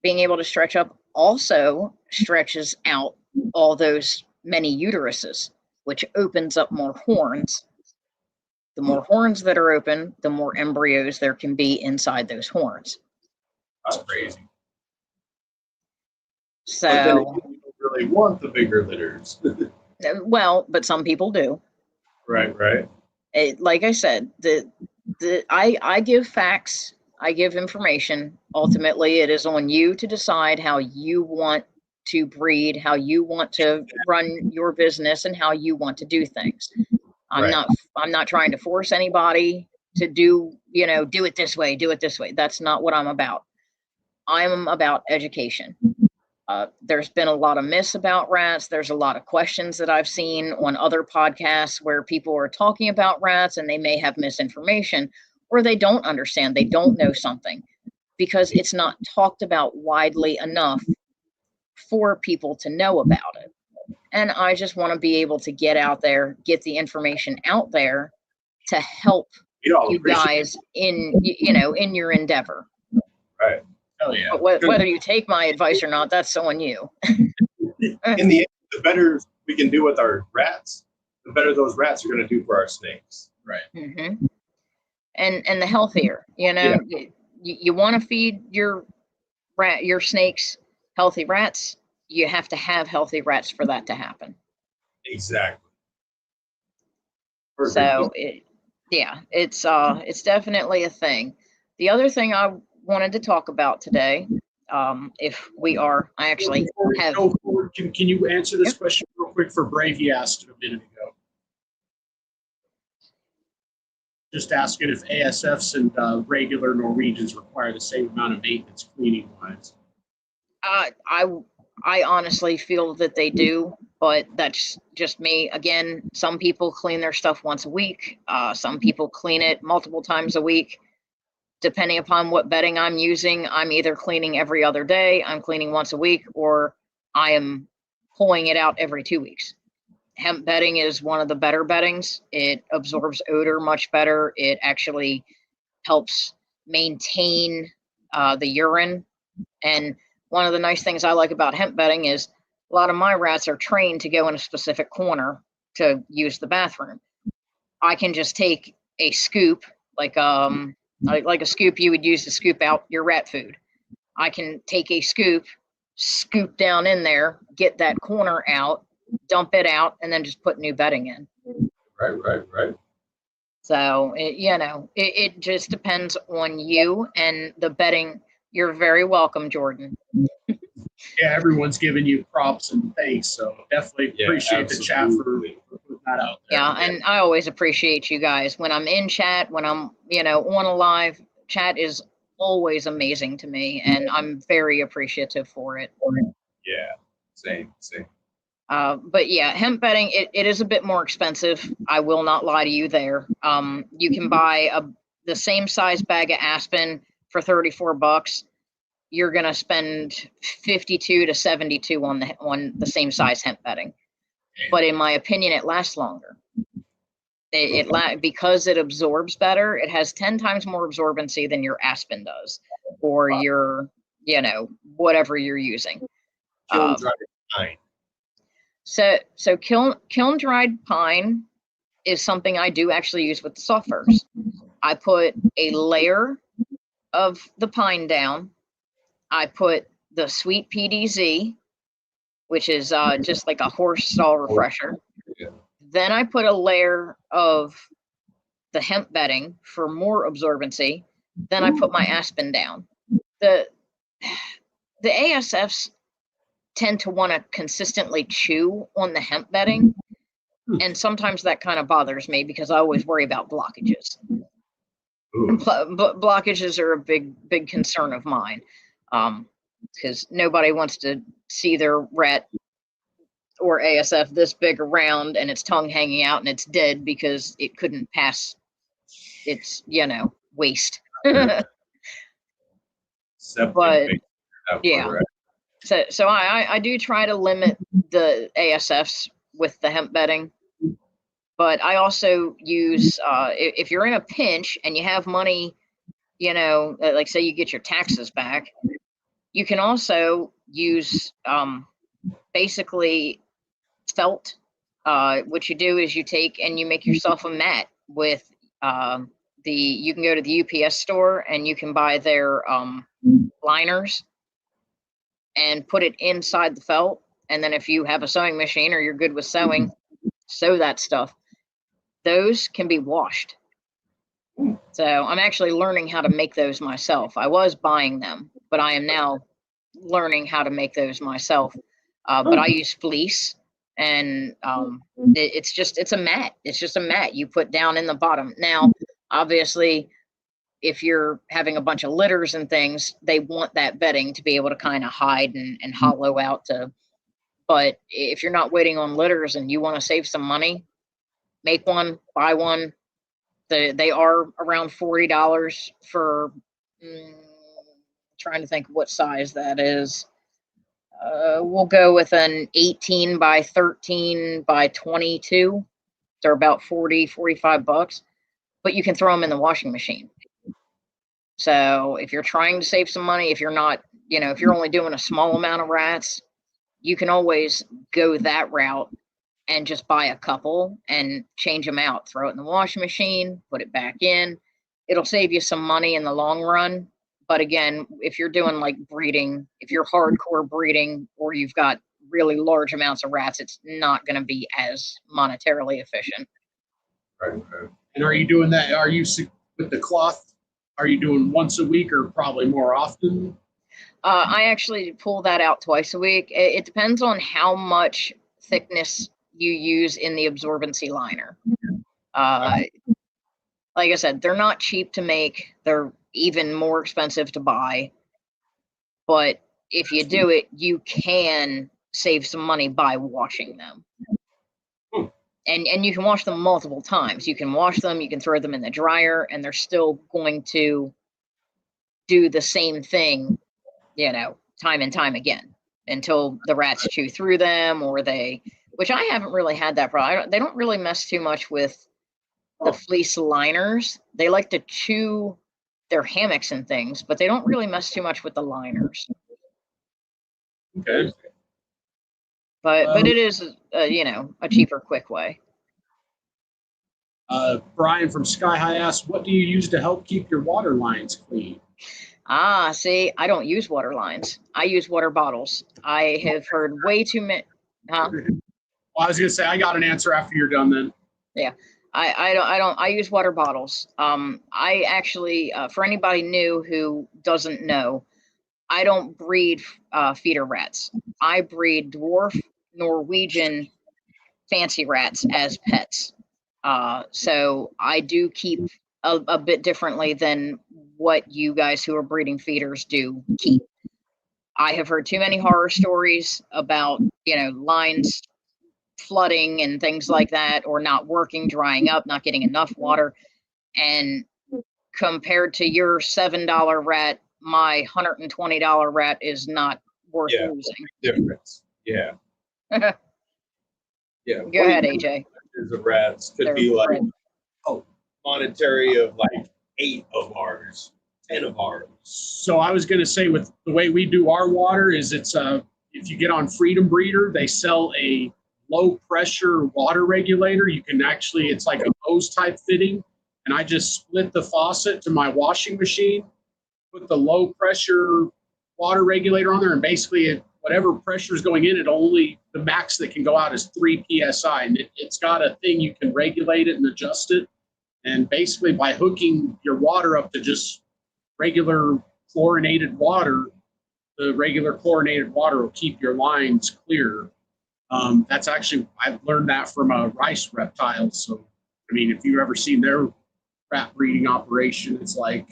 being able to stretch up, also stretches out all those many uteruses, which opens up more horns. The more horns that are open, the more embryos there can be inside those horns. That's crazy. So, but then you don't really want the bigger litters. well, but some people do. Right. Like I said, I give facts, I give information. Ultimately, it is on you to decide how you want to breed, how you want to run your business, and how you want to do things. I'm not trying to force anybody to do it this way, do it this way. That's not what I'm about. I'm about education. There's been a lot of myths about rats. There's a lot of questions that I've seen on other podcasts where people are talking about rats and they may have misinformation, or they don't understand, they don't know something, because it's not talked about widely enough for people to know about it. And I just want to be able to get out there, get the information out there to help you guys in your endeavor. Right. Hell yeah. But whether you take my advice or not, that's on you. In the end, the better we can do with our rats, the better those rats are going to do for our snakes. Right. Mm-hmm. And the healthier, you want to feed your snakes healthy rats, you have to have healthy rats for that to happen. Exactly. So it's definitely a thing. The other thing I wanted to talk about today, I actually have. Can you answer this question real quick for Brave? He asked it a minute ago. Just asking if ASFs and regular Norwegians require the same amount of maintenance cleaning wise. I honestly feel that they do, but that's just me. Again, some people clean their stuff once a week. Some people clean it multiple times a week. Depending upon what bedding I'm using, I'm either cleaning every other day, I'm cleaning once a week, or I am pulling it out every 2 weeks. Hemp bedding is one of the better beddings. It absorbs odor much better. It actually helps maintain the urine. And one of the nice things I like about hemp bedding is a lot of my rats are trained to go in a specific corner to use the bathroom. I can just take a scoop, like a scoop you would use to scoop out your rat food. I can take a scoop down in there, get that corner out, dump it out, and then just put new bedding in. Right. So, it just depends on you and the bedding. You're very welcome, Jordan. Yeah, everyone's giving you props and thanks, so definitely appreciate the chat for putting that out there. Yeah, and I always appreciate you guys. When I'm in chat, when I'm, on a live, chat is always amazing to me, and I'm very appreciative for it. Yeah, same. But yeah, hemp bedding, it is a bit more expensive. I will not lie to you there. You can buy the same size bag of Aspen for $34. You're gonna spend 52 to 72 on the same size hemp bedding. But in my opinion, it lasts longer. Because it absorbs better. It has 10 times more absorbency than your Aspen does, or your, whatever you're using. Kiln dried pine. So kiln dried pine is something I do actually use with the soft furs. I put a layer of the pine down. I put the sweet PDZ, which is just like a horse stall refresher. Yeah. Then I put a layer of the hemp bedding for more absorbency. Then I put my Aspen down. The ASFs tend to want to consistently chew on the hemp bedding. And sometimes that kind of bothers me because I always worry about blockages. Blockages are a big concern of mine. Because nobody wants to see their rat or ASF this big around and its tongue hanging out and it's dead because it couldn't pass its, waste. But yeah, so I do try to limit the ASFs with the hemp bedding, but I also use, if you're in a pinch and you have money, like say you get your taxes back, you can also use basically felt. What you do is you take and you make yourself a mat with you can go to the UPS store and you can buy their liners and put it inside the felt. And then if you have a sewing machine or you're good with sewing, sew that stuff. Those can be washed. So I'm actually learning how to make those myself. I was buying them, but I am now learning how to make those myself. But I use fleece, and it's a mat. It's just a mat you put down in the bottom. Now, obviously, if you're having a bunch of litters and things, they want that bedding to be able to kind of hide and hollow out to. But if you're not waiting on litters and you want to save some money, make one, buy one. They are around $40 for, trying to think what size that is. We'll go with an 18 by 13 by 22. They're about $45, but you can throw them in the washing machine. So if you're trying to save some money, if you're not, if you're only doing a small amount of rats, you can always go that route and just buy a couple and change them out, throw it in the washing machine, put it back in. It'll save you some money in the long run. But again, if you're doing like breeding, if you're hardcore breeding or you've got really large amounts of rats, it's not going to be as monetarily efficient. Right. And are you doing that? Are you with the cloth? Are you doing once a week or probably more often? I actually pull that out twice a week. It depends on how much thickness you use in the absorbency liner. Like I said, they're not cheap to make. They're even more expensive to buy. But if you do it, you can save some money by washing them. And you can wash them multiple times. You can wash them, you can throw them in the dryer, and they're still going to do the same thing, time and time again. until the rats chew through them, or which I haven't really had that problem. They don't really mess too much with the fleece liners. They like to chew their hammocks and things, but they don't really mess too much with the liners. Okay. But it is, you know, a cheaper, quick way. Brian from Sky High asked, what do you use to help keep your water lines clean? Ah, see, I don't use water lines. I use water bottles. I have heard way too many. Huh? Well, I was gonna say I got an answer after you're done then. Yeah, I use water bottles. I actually, for anybody new who doesn't know, I don't breed feeder rats. I breed dwarf Norwegian fancy rats as pets. So I do keep a bit differently than what you guys who are breeding feeders do keep. I have heard too many horror stories about, you know, lines flooding and things like that, or not working, drying up, not getting enough water. And compared to your $7 rat, my $120 rat is not worth losing. Difference. Yeah. Yeah. Go ahead, AJ. Of rats could be like monetary of like 8 of ours, 10 of ours. So I was going to say, with the way we do our water is it's if you get on Freedom Breeder, they sell a low pressure water regulator. You can actually, it's like a hose type fitting, and I just split the faucet to my washing machine, put the low pressure water regulator on there, and basically whatever pressure is going in, the max that can go out is 3 psi, and it's got a thing you can regulate it and adjust it. And basically, by hooking your water up to just regular chlorinated water, the regular chlorinated water will keep your lines clear. That's actually, I've learned that from Rice Reptiles. So, I mean, if you've ever seen their rat breeding operation, it's like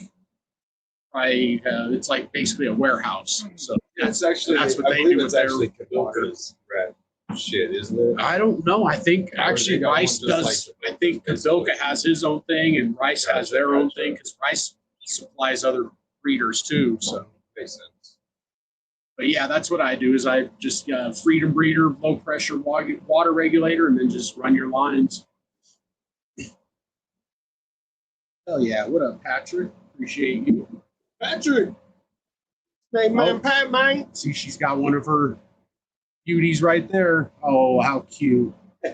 basically a warehouse. So that's what they do with their Kabilka's rat shit, isn't it? I don't know. I think actually Rice does. I think Kabilka has his own thing, and Rice has their own thing, because Rice supplies other breeders too. So makes sense. But yeah, that's what I do. Is I just Freedom Breeder, low pressure water regulator, and then just run your lines. Hell yeah! What up, Patrick? Appreciate you, Patrick. Hey man, Pat, man. See, she's got one of her beauties right there. Oh, how cute! I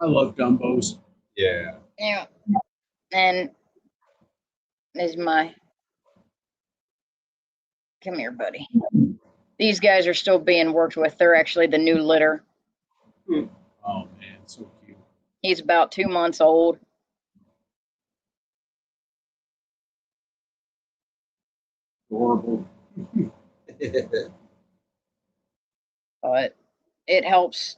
love Dumbos. Yeah. Yeah. And is come here, buddy. These guys are still being worked with. They're actually the new litter. Oh man, so cute. He's about 2 months old. Adorable. But it helps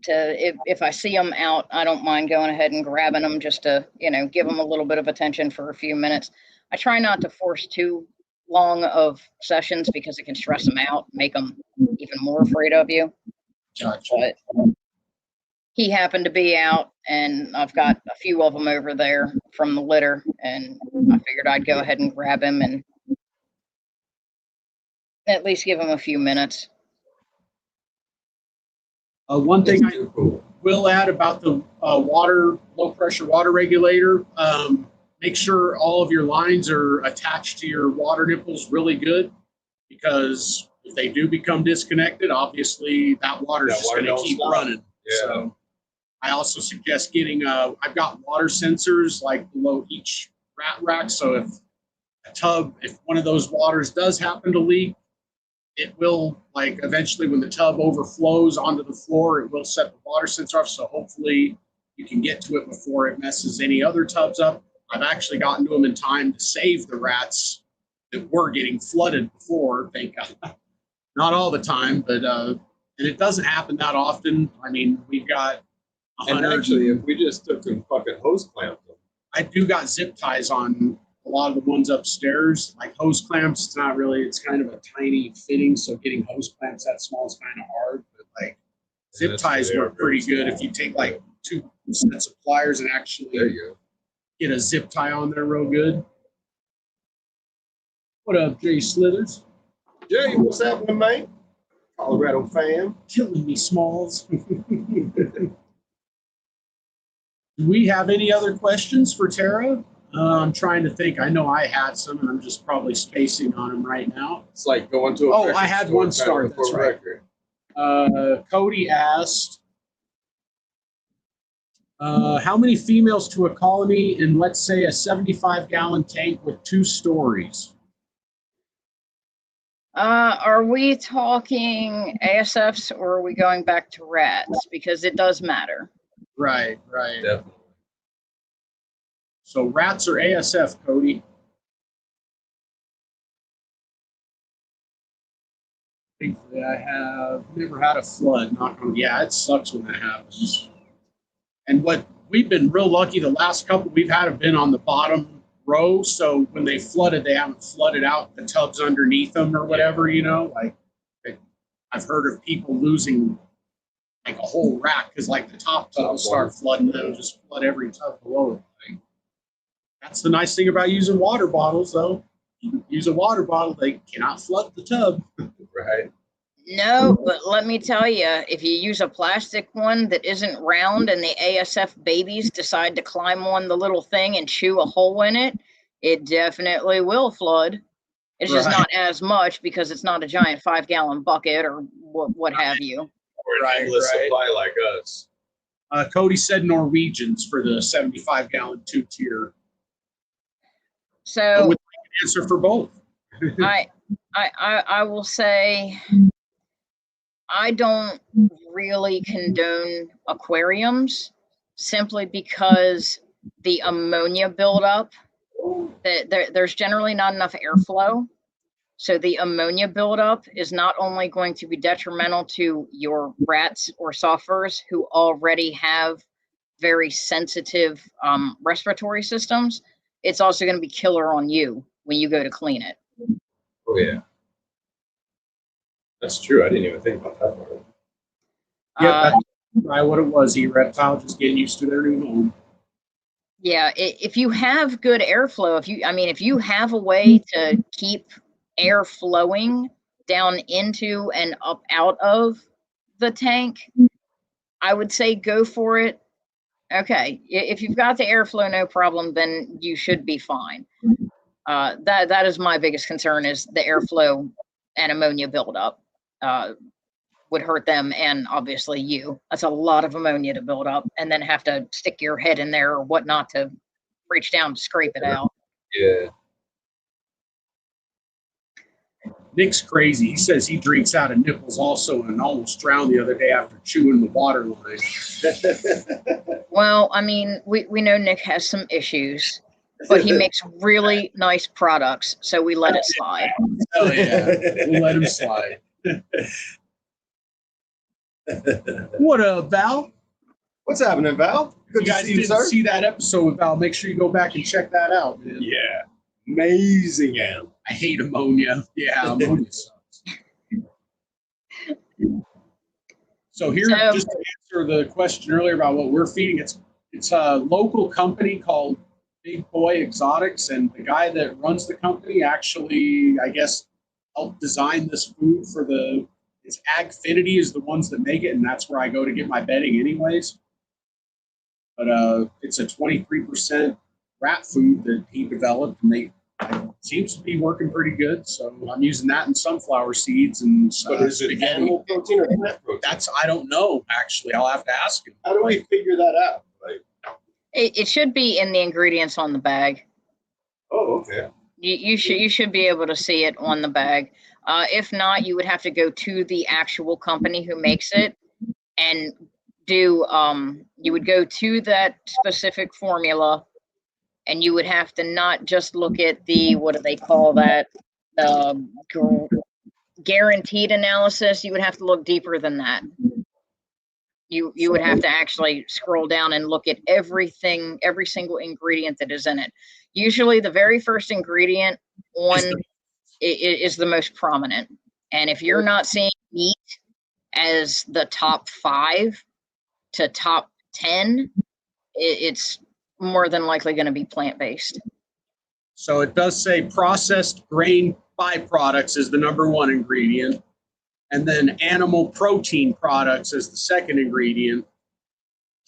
to, if I see them out, I don't mind going ahead and grabbing them just to, you know, give them a little bit of attention for a few minutes. I try not to force too long of sessions because it can stress them out, make them even more afraid of you. Gotcha. But he happened to be out, and I've got a few of them over there from the litter, and I figured I'd go ahead and grab him and at least give him a few minutes. One thing I will add about the low pressure water regulator, make sure all of your lines are attached to your water nipples really good, because if they do become disconnected, obviously that water is just going to keep running. Yeah. So I also suggest getting, I've got water sensors like below each rat rack. So if one of those waters does happen to leak, it will, like, eventually when the tub overflows onto the floor, it will set the water sensor off. So hopefully you can get to it before it messes any other tubs up. I've actually gotten to them in time to save the rats that were getting flooded before, thank God. Not all the time, but and it doesn't happen that often. I mean, we've got 100. And actually, if we just took and fucking hose clamped them. I do got zip ties on a lot of the ones upstairs. Like hose clamps, it's not really, it's kind of a tiny fitting, so getting hose clamps that small is kind of hard, but like zip ties work pretty good if you take like 2 sets of pliers and actually get a zip tie on there real good. What up, Jay Slithers? Jay, what's happening, man? Colorado fam. Killing me, Smalls. Do we have any other questions for Tara? I'm trying to think. I know I had some, and I'm just probably spacing on them right now. It's like going to a Oh, record I had store one and start. trying to That's record a right. record. Cody asked, how many females to a colony in, let's say, a 75-gallon tank with 2 stories? Are we talking ASFs or are we going back to rats? Because it does matter. Right. Definitely. So rats or ASF, Cody? Thankfully, I have never had a flood. Knock on. Yeah, it sucks when that happens. And what we've been real lucky. The last couple we've had have been on the bottom row. So when they flooded, they haven't flooded out the tubs underneath them or whatever. You know, like I've heard of people losing like a whole rack because like the top tub will start flooding, then it'll just flood every tub below it. Like, that's the nice thing about using water bottles, though. You use a water bottle, they cannot flood the tub. Right. No, but let me tell you, if you use a plastic one that isn't round and the ASF babies decide to climb on the little thing and chew a hole in it, it definitely will flood. It's just not as much because it's not a giant 5-gallon bucket or what have you. Or an endless supply like us. Cody said Norwegians for the 75-gallon 2-tier. So I would like an answer for both. I will say I don't really condone aquariums simply because the ammonia buildup, there's generally not enough airflow. So the ammonia buildup is not only going to be detrimental to your rats or softers who already have very sensitive respiratory systems, it's also going to be killer on you when you go to clean it. Oh, yeah. That's true. I didn't even think about that part. Yeah, that's probably what it was. Reptile just getting used to their new home. Yeah, if you have good airflow, if you have a way to keep air flowing down into and up out of the tank, I would say go for it. Okay, if you've got the airflow, no problem, then you should be fine. That is my biggest concern is the airflow and ammonia buildup. Would hurt them and obviously you. That's a lot of ammonia to build up and then have to stick your head in there or whatnot to reach down to scrape it out. Yeah. Nick's crazy. He says he drinks out of nipples also and almost drowned the other day after chewing the water line. Well, I mean, we know Nick has some issues, but he makes really nice products, so we let it slide. Oh, yeah. We'll let him slide. What up, Val? What's happening, Val? Good You to guys see you, didn't sir. see that episode with Val. Make sure you go back and check that out, man. Yeah. Amazing animal. I hate ammonia. Yeah, ammonia sucks. So here, just to answer the question earlier about what we're feeding, it's a local company called Big Boy Exotics, and the guy that runs the company actually, I guess, helped design this food for it's Agfinity is the ones that make it, and that's where I go to get my bedding anyways. But it's a 23% rat food that he developed, and it seems to be working pretty good. So I'm using that in sunflower seeds and But is it spaghetti. animal protein or plant protein? I don't know, actually. I'll have to ask him. How do we figure that out? Like, It should be in the ingredients on the bag. oh, okay. You should be able to see it on the bag. If not, you would have to go to the actual company who makes it and do you would go to that specific formula and you would have to not just look at the what do they call that guaranteed analysis. You would have to look deeper than that. You would have to actually scroll down and look at everything, every single ingredient that is in it. Usually the very first ingredient is the most prominent. And if you're not seeing meat as the top 5 to top 10, it's more than likely going to be plant-based. So it does say processed grain byproducts is the #1 ingredient, and then animal protein products is the second ingredient,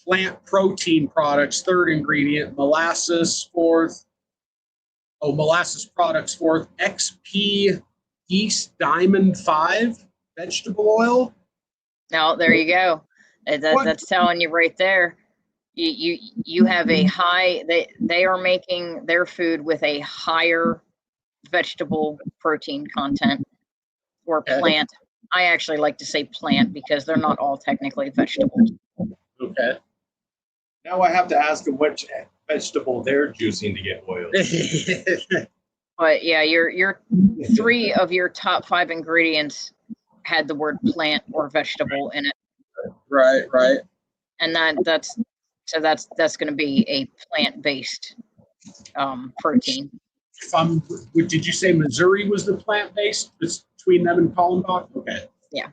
plant protein products third ingredient, molasses fourth, molasses products fourth, XP yeast diamond 5 vegetable oil. Now there you go. That's telling you right there. You have a high. They are making their food with a higher vegetable protein content or plant. I actually like to say plant because they're not all technically vegetables. Okay. Now I have to ask them which vegetable they're juicing to get oil. But yeah, your 3 of your top 5 ingredients had the word plant or vegetable in it. Right. And that's going to be a plant-based protein. Did you say Missouri was the plant-based between them and Kallenbach? Okay. Yeah.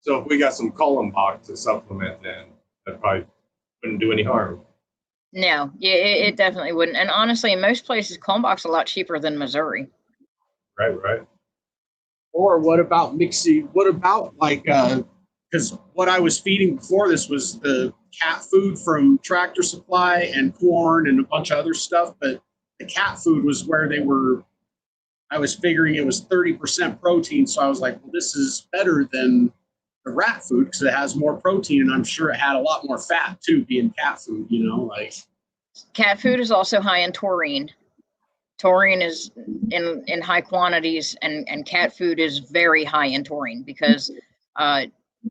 So if we got some Kallenbach to supplement, then that probably wouldn't do any harm. No, yeah, it definitely wouldn't. And honestly, in most places, Kallenbach's a lot cheaper than Missouri. Right. Or what about mixing? What about like, because what I was feeding before this was the cat food from Tractor Supply and corn and a bunch of other stuff. But the cat food was where I was figuring it was 30% protein. So I was like, well, this is better than the rat food because it has more protein. And I'm sure it had a lot more fat too, being cat food, like. Cat food is also high in taurine. Taurine is in high quantities, and cat food is very high in taurine because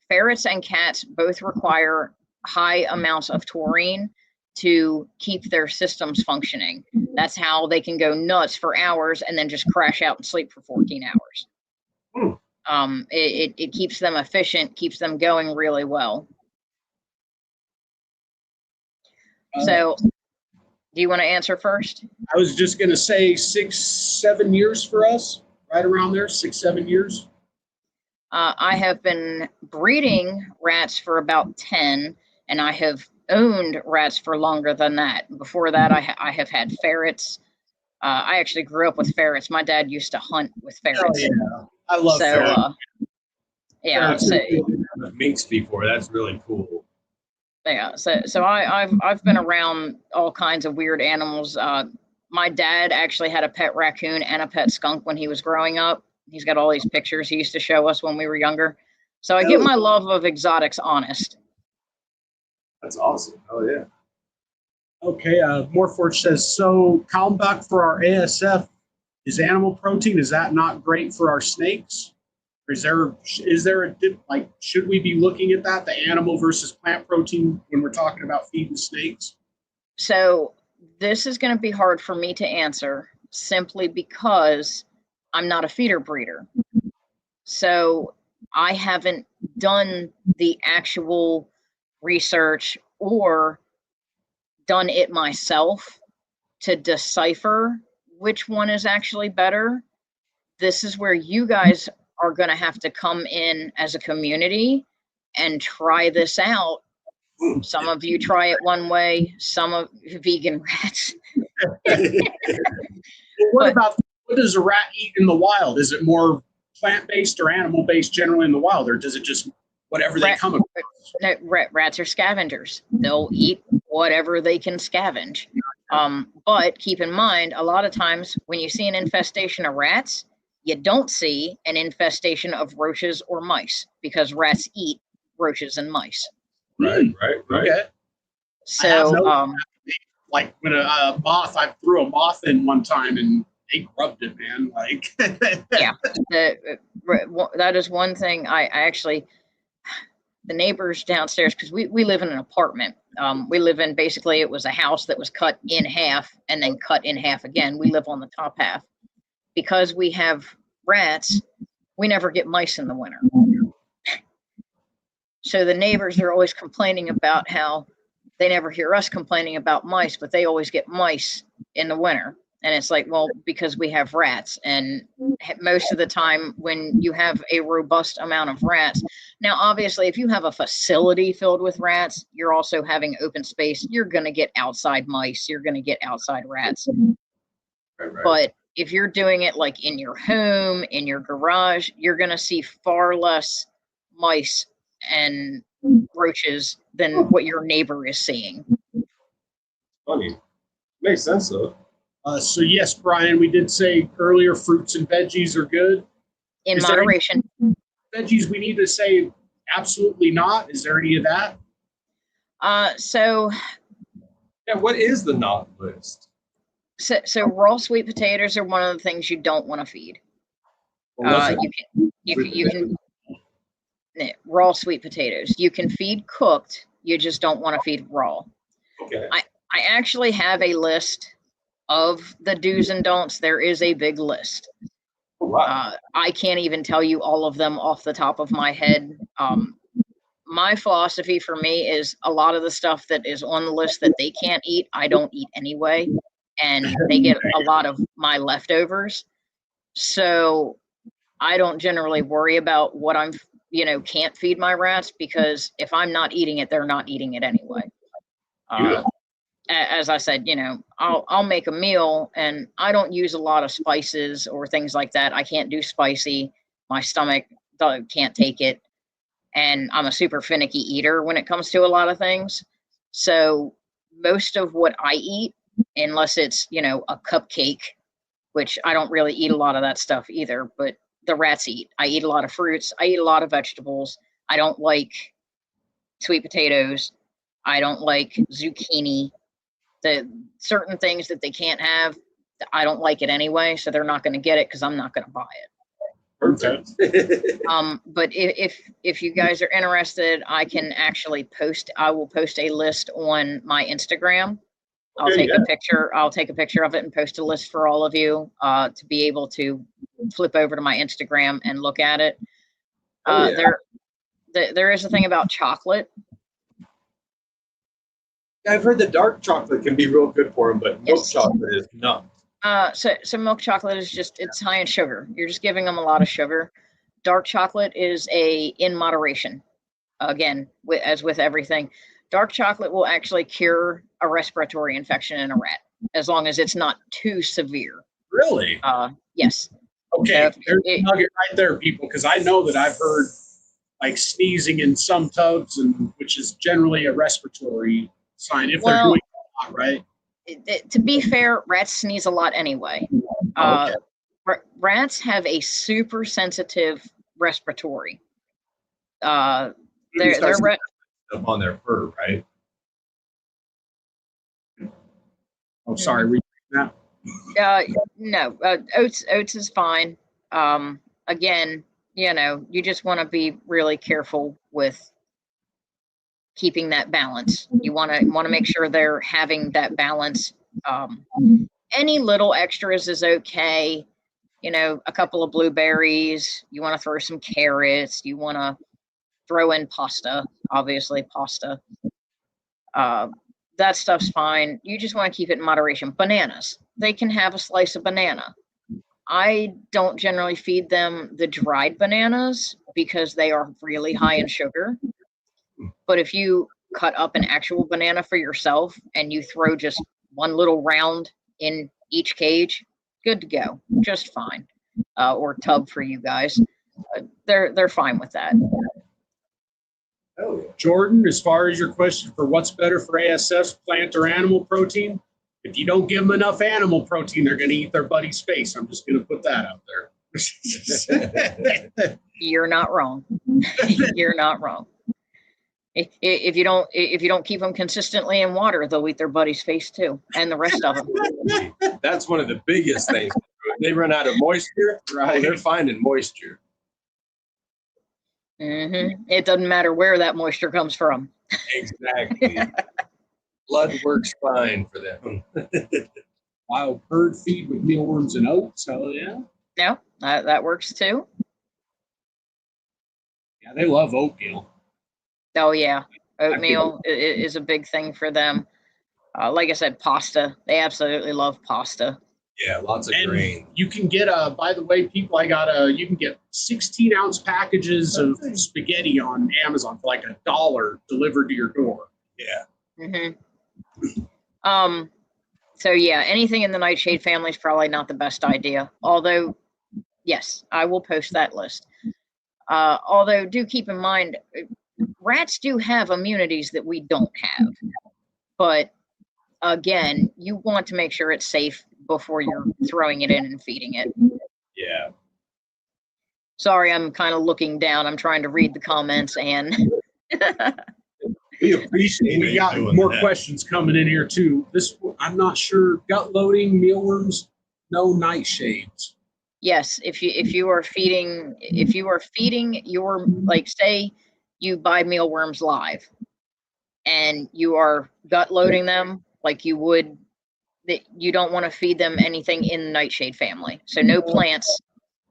ferrets and cats both require high amounts of taurine to keep their systems functioning. That's how they can go nuts for hours and then just crash out and sleep for 14 hours. It keeps them efficient, keeps them going really well. So do you want to answer first? I was just going to say 6-7 years for us, right around there, 6-7 years. I have been breeding rats for about 10, and I have owned rats for longer than that. Before that, I have had ferrets. I actually grew up with ferrets. My dad used to hunt with ferrets. Oh, yeah. I love ferrets. Yeah. Minks before. That's really cool. Yeah, so I've been around all kinds of weird animals. My dad actually had a pet raccoon and a pet skunk when he was growing up. He's got all these pictures he used to show us when we were younger. So I get my love of exotics honest. That's awesome. Oh yeah. Okay, Morphforge says, so Kallenbach for our ASF is animal protein. Is that not great for our snakes? Or is there a dip, like, should we be looking at that, the animal versus plant protein when we're talking about feeding snakes? So this is going to be hard for me to answer simply because I'm not a feeder breeder. So I haven't done the actual research or done it myself to decipher which one is actually better. This is where you guys are going to have to come in as a community and try this out. Some of you try it one way, some of vegan rats. What does a rat eat in the wild? Is it more plant-based or animal-based generally in the wild, or does it just whatever they come across? No, rats are scavengers. They'll eat whatever they can scavenge. But keep in mind, a lot of times when you see an infestation of rats, you don't see an infestation of roaches or mice because rats eat roaches and mice. Right. Okay. So, like when a moth, I threw a moth in one time and they grubbed it, man. Like, yeah, that is one thing. I actually, the neighbors downstairs, because we live in an apartment. We live in, basically, it was a house that was cut in half and then cut in half again. We live on the top half. Because we have rats, we never get mice in the winter. So the neighbors are always complaining about how they never hear us complaining about mice, but they always get mice in the winter. And it's like, well, because we have rats, and most of the time when you have a robust amount of rats, now obviously if you have a facility filled with rats, you're also having open space, you're going to get outside mice, you're going to get outside rats. Right. But if you're doing it like in your home, in your garage, you're going to see far less mice and roaches than what your neighbor is seeing. Funny. Makes sense though. So yes, Brian, we did say earlier fruits and veggies are good. In Is there moderation. Veggies we need to say absolutely not. Is there any of that? So Yeah, what is the not list? So raw sweet potatoes are one of the things you don't want to feed. Well, You can raw sweet potatoes. You can feed cooked. You just don't want to feed raw. okay. I actually have a list of the do's and don'ts. There is a big list. Oh, wow. I can't even tell you all of them off the top of my head. My philosophy for me is a lot of the stuff that is on the list that they can't eat, I don't eat anyway. And they get a lot of my leftovers. So I don't generally worry about what I'm, can't feed my rats, because if I'm not eating it, they're not eating it anyway. As I said, I'll make a meal and I don't use a lot of spices or things like that. I can't do spicy. My stomach can't take it. And I'm a super finicky eater when it comes to a lot of things. So most of what I eat, unless it's, a cupcake, which I don't really eat a lot of that stuff either, but the rats eat. I eat a lot of fruits. I eat a lot of vegetables. I don't like sweet potatoes. I don't like zucchini. The certain things that they can't have, I don't like it anyway, so they're not going to get it because I'm not going to buy it. Perfect. But if you guys are interested, I can actually I will post a list on my Instagram. I'll take a picture of it and post a list for all of you to be able to flip over to my Instagram and look at it. There is a thing about chocolate. I've heard that dark chocolate can be real good for them, but milk chocolate is not. So milk chocolate is it's high in sugar. You're just giving them a lot of sugar. Dark chocolate is in moderation. Again, as with everything, dark chocolate will actually cure a respiratory infection in a rat, as long as it's not too severe. Really? Yes. Okay, there's a nugget right there, people, because I know that I've heard like sneezing in some tubs, and which is generally a respiratory sign if they're doing a lot, right? To be fair, rats sneeze a lot anyway. Okay. Rats have a super sensitive respiratory. They're Up on their fur, right? Oh, sorry. Read that. No, oats is fine. Again, you just want to be really careful with keeping that balance. You want to make sure they're having that balance. Any little extras is okay. A couple of blueberries. You want to throw some carrots. You want to throw in pasta, obviously pasta. That stuff's fine. You just want to keep it in moderation. Bananas. They can have a slice of banana. I don't generally feed them the dried bananas because they are really high in sugar. But if you cut up an actual banana for yourself and you throw just one little round in each cage, good to go, just fine. Or tub for you guys, they're fine with that. Oh, Jordan, as far as your question for what's better for ASFs, plant or animal protein, if you don't give them enough animal protein, they're going to eat their buddy's face. I'm just going to put that out there. You're not wrong. You're not wrong. If you don't keep them consistently in water, they'll eat their buddy's face too, and the rest of them. that's one of the biggest things. They run out of moisture, right? They're finding moisture. It doesn't matter where that moisture comes from. Exactly. Blood works fine for them. Wild bird feed with mealworms and oats. Hell yeah. No, that works too. Yeah, they love oatmeal. Oh yeah, oatmeal is a big thing for them. Like I said, pasta. They absolutely love pasta. Yeah, lots of And grain. you can get by the way, people, you can get 16-ounce packages of spaghetti on Amazon for like $1 delivered to your door. Yeah. So yeah, anything in the nightshade family is probably not the best idea. Although, yes, I will post that list. Although, do keep in mind, rats do have immunities that we don't have. But again, you want to make sure it's safe before you're throwing it in and feeding it. Yeah. Sorry, I'm kind of looking down. I'm trying to read the comments, and We appreciate we got doing more that. questions coming in here too. This, I'm not sure. Gut loading, mealworms, no nightshades. yes, if you are feeding your, like, say you buy mealworms live and you are gut loading them like you would, that you don't want to feed them anything in the nightshade family. So no plants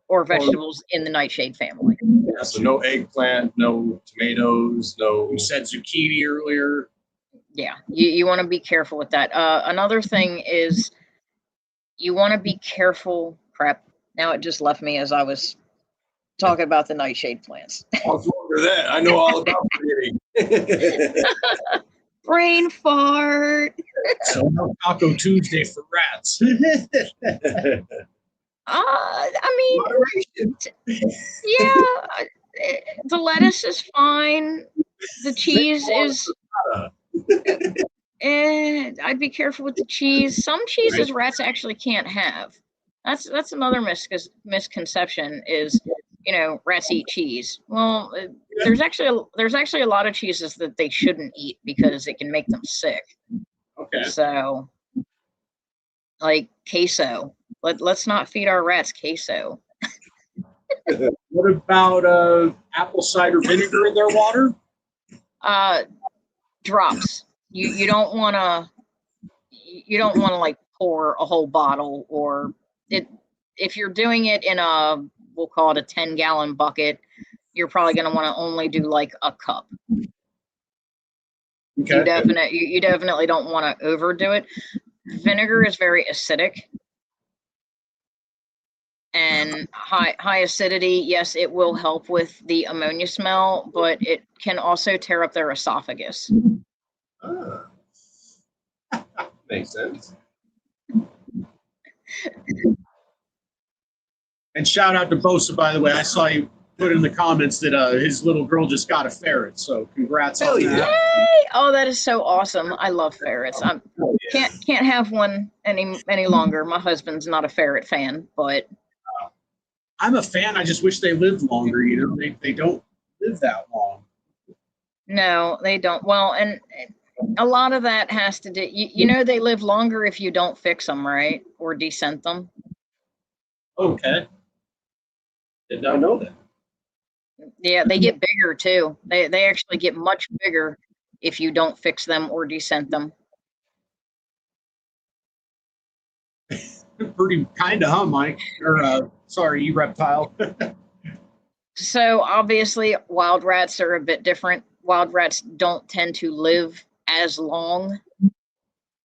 or vegetables in the nightshade family. Yeah, so no eggplant, no tomatoes, no. You said zucchini earlier. Yeah, you want to be careful with that. Another thing is you want to be careful. Crap. Now it just left me as I was talking about the nightshade plants. I'll for that. I know all about forgetting. Brain fart. So no Taco Tuesday for rats. I mean, yeah, the lettuce is fine. The cheese is. I'd be careful with the cheese. Some cheeses rats actually can't have. That's another misconception is, rats eat cheese. Well, there's actually a lot of cheeses that they shouldn't eat because it can make them sick. Okay. So, like queso. Let's not feed our rats queso. What about apple cider vinegar in their water? Drops. You don't want to like pour a whole bottle, or if you're doing it in we'll call it a 10-gallon bucket, you're probably going to want to only do like a cup. Okay. You definitely don't want to overdo it. Vinegar is very acidic. And high acidity, yes, it will help with the ammonia smell, but it can also tear up their esophagus. Makes sense. And shout out to Bosa, by the way. I saw you put in the comments that his little girl just got a ferret. So congrats on that. Yay! Oh, that is so awesome. I love ferrets. Can't have one any longer. My husband's not a ferret fan, but I'm a fan. I just wish they lived longer. They don't live that long. no, they don't. Well, and a lot of that has to do. They live longer if you don't fix them, right, or descent them. Okay. Did not know that. Yeah, they get bigger too. They actually get much bigger if you don't fix them or descent them. Pretty kind of, huh, Mike? Or sorry, you reptile. So obviously, wild rats are a bit different. Wild rats don't tend to live as long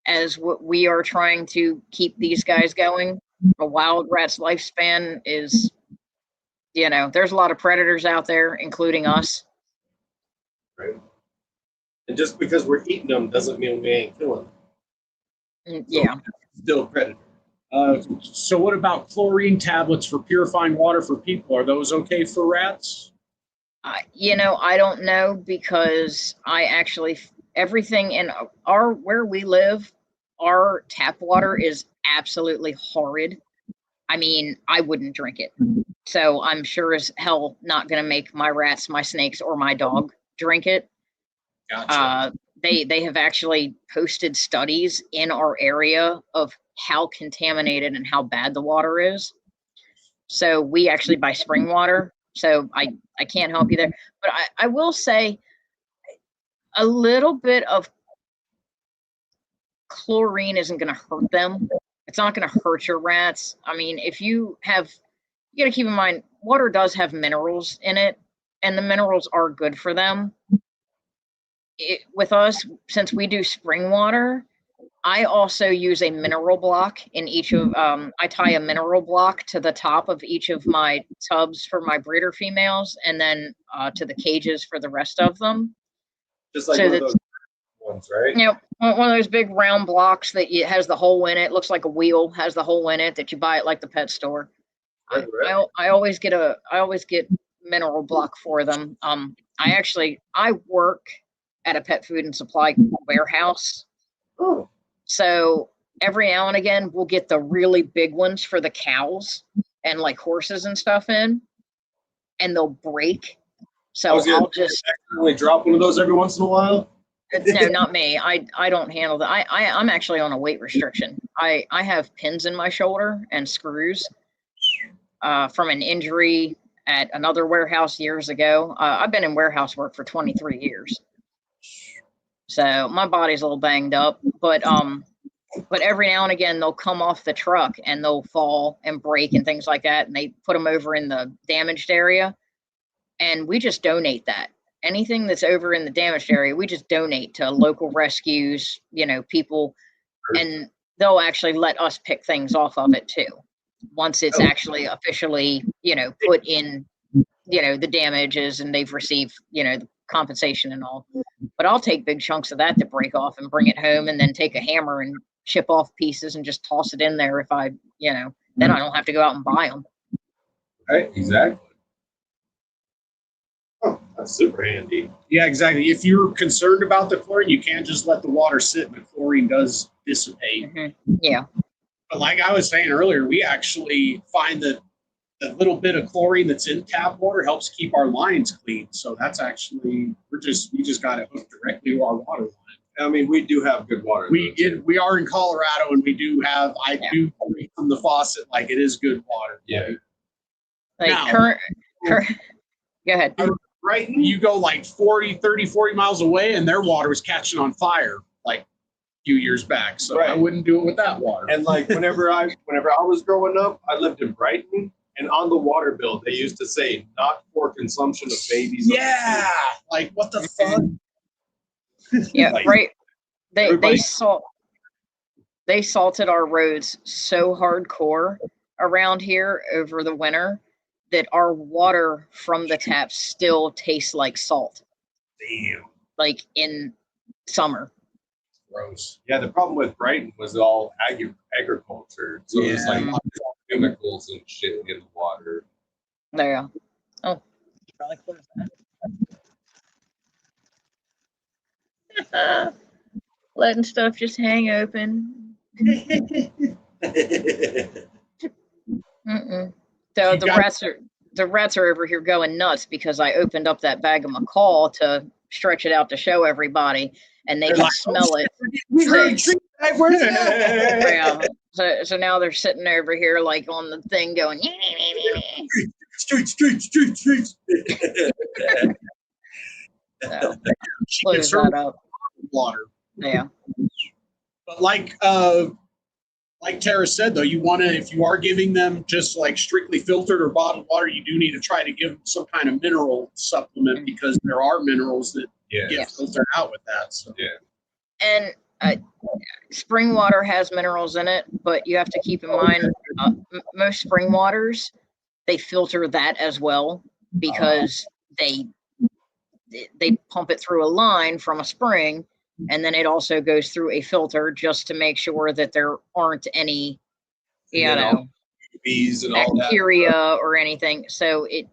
as what we are trying to keep these guys going. A wild rat's lifespan is, there's a lot of predators out there, including us. Right. And just because we're eating them doesn't mean we ain't killing them. Yeah. Still a predator. So what about chlorine tablets for purifying water for people? Are those okay for rats? I don't know, because everything in where we live, our tap water is absolutely horrid. I mean, I wouldn't drink it. So I'm sure as hell not going to make my rats, my snakes, or my dog drink it. Gotcha. They have actually posted studies in our area of how contaminated and how bad the water is. So we actually buy spring water. So I can't help you there. But I will say a little bit of chlorine isn't going to hurt them. It's not going to hurt your rats. I mean, you got to keep in mind, water does have minerals in it, and the minerals are good for them. With us, since we do spring water, I also use a mineral block in each of, I tie a mineral block to the top of each of my tubs for my breeder females, and then to the cages for the rest of them. Just like So one of that- those ones, right? You know, one of those big round blocks that has the hole in it, looks like a wheel, has the hole in it that you buy at like the pet store. Right. I always get mineral block for them. I work at a pet food and supply warehouse. Oh, So every now and again, we'll get the really big ones for the cows and like horses and stuff in, and they'll break. So I'll just accidentally drop one of those every once in a while. no, not me. I don't handle that. I'm actually on a weight restriction. I have pins in my shoulder and screws from an injury at another warehouse years ago. I've been in warehouse work for 23 years. So my body's a little banged up, but every now and again they'll come off the truck and they'll fall and break and things like that, and they put them over in the damaged area, and we just donate that. Anything that's over in the damaged area, we just donate to local rescues, people, and they'll actually let us pick things off of it too. Once it's actually officially, put in, the damages and they've received, the compensation and all. But I'll take big chunks of that to break off and bring it home, and then take a hammer and chip off pieces and just toss it in there if I, then I don't have to go out and buy them. Right, exactly. Oh, that's super handy. Yeah, exactly. If you're concerned about the chlorine, you can't just let the water sit and the chlorine does dissipate. Mm-hmm. Yeah. But like I was saying earlier, we actually find that the little bit of chlorine that's in tap water helps keep our lines clean. So that's actually, we just got it hooked directly to our water line. I mean, we do have good water. We are in Colorado, and we do have, I do drink from the faucet like it is good water. Yeah. Like Now- current, go ahead. Right? You go like 30, 40 miles away, and their water was catching on fire like a few years back. So I Right. wouldn't do it with that water. And like whenever I was growing up, I lived in Brighton, and on the water bill they used to say not for consumption of babies. Yeah, like what the fuck? Yeah, Like, right. They everybody- salted our roads so hardcore around here over the winter that our water from the taps still tastes like salt, Damn, like in summer. gross. Yeah, the problem with Brighton was all agriculture, so it's like lots of chemicals and shit in the water. There. Oh, probably close that. Letting stuff just hang open. Mm-mm. So the rats are over here going nuts because I opened up that bag of macaw to stretch it out to show everybody, and they can smell it. We heard tree bag, where's that? Yeah. So now they're sitting over here like on the thing going. Streets. So, She close gets her that up. water. Yeah. But like Tara said, though, you want to, if you are giving them just like strictly filtered or bottled water, you do need to try to give them some kind of mineral supplement, because there are minerals that get filtered out with that. So. And spring water has minerals in it, but you have to keep in mind most spring waters, they filter that as well, because they pump it through a line from a spring, and then it also goes through a filter just to make sure that there aren't any, bees and all bacteria or anything. So it,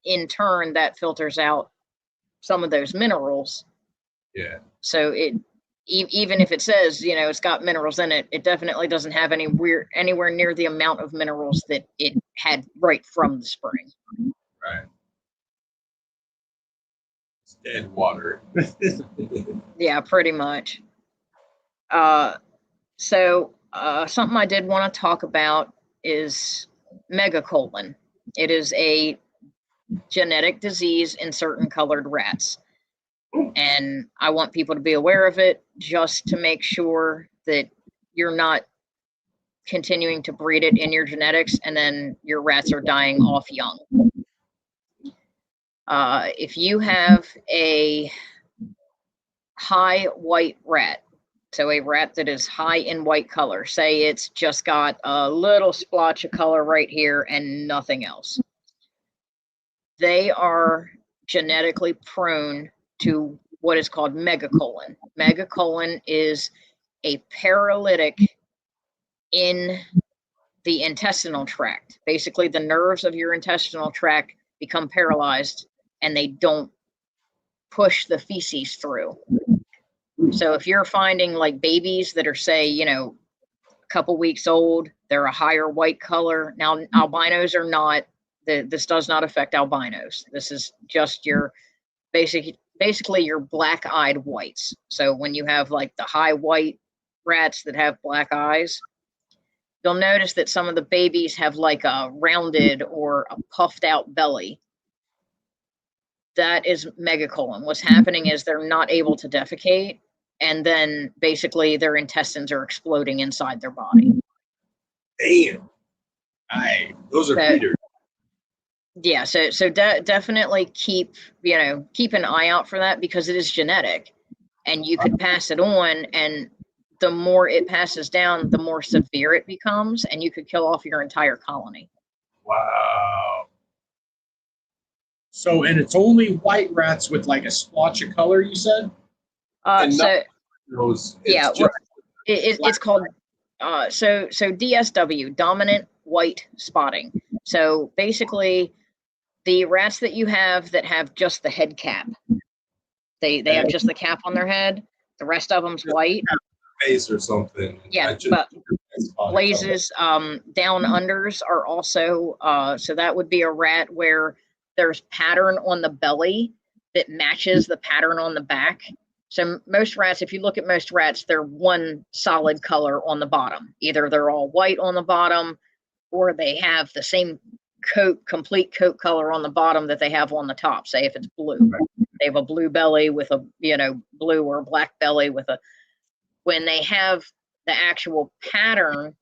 in turn, that filters out some of those minerals. Yeah. So it, even if it says, it's got minerals in it, it definitely doesn't have anywhere near the amount of minerals that it had right from the spring. Right. It's dead water. Yeah, pretty much. So something I did want to talk about is megacolon. It is a genetic disease in certain colored rats. And I want people to be aware of it, just to make sure that you're not continuing to breed it in your genetics and then your rats are dying off young. If you have a high white rat, So a rat that is high in white color, say it's just got a little splotch of color right here and nothing else. They are genetically prone to what is called megacolon. Megacolon is a paralytic in the intestinal tract. Basically, the nerves of your intestinal tract become paralyzed and they don't push the feces through. So if you're finding like babies that are, say, you know, a couple weeks old, they're a higher white color. Now, albinos are not, this does not affect albinos. This is just your basically your black-eyed whites. So when you have like the high white rats that have black eyes, you'll notice that some of the babies have like a rounded or a puffed out belly. That is megacolon. What's happening is they're not able to defecate, and then basically their intestines are exploding inside their body. Damn. Those are feeders. Yeah, so definitely keep an eye out for that, because it is genetic, and you could pass it on, and the more it passes down, the more severe it becomes, and you could kill off your entire colony. Wow. So, and it's only white rats with like a splotch of color, you said? It's called so DSW, dominant white spotting. So basically, the rats that you have that have just the head cap, they have just the cap on their head. The rest of them's white. Face or something. Yeah, but blazes, down unders are also, so that would be a rat where there's pattern on the belly that matches the pattern on the back. So most rats, if you look at most rats, they're one solid color on the bottom. Either they're all white on the bottom, or they have the same coat, complete coat color on the bottom that they have on the top. Say if it's blue, they have a blue belly with a, blue or black belly with a, when they have the actual pattern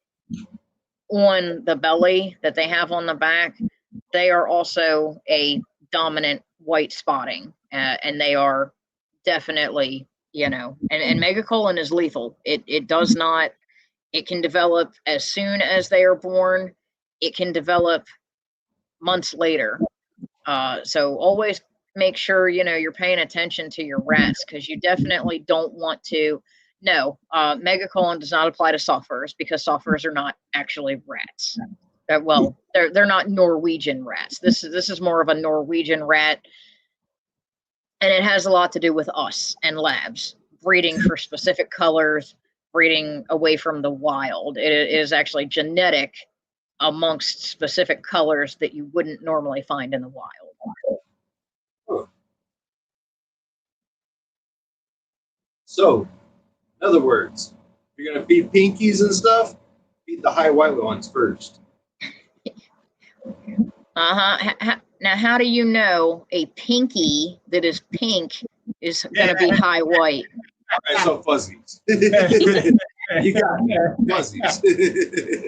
on the belly that they have on the back, they are also a dominant white spotting, and they are definitely, and megacolon is lethal. It does not, it can develop as soon as they are born. It can develop months later. So always make sure, you're paying attention to your rats, because you definitely don't want to. No, megacolon does not apply to soft furs, because soft furs are not actually rats. They're not Norwegian rats. This is more of a Norwegian rat, and it has a lot to do with us and labs breeding for specific colors, breeding away from the wild. It is actually genetic amongst specific colors that you wouldn't normally find in the wild. Huh. So, in other words, if you're gonna feed pinkies and stuff, feed the high white ones first. Now, how do you know a pinky that is pink is going to be high white? All right, so fuzzies. You got fuzzies.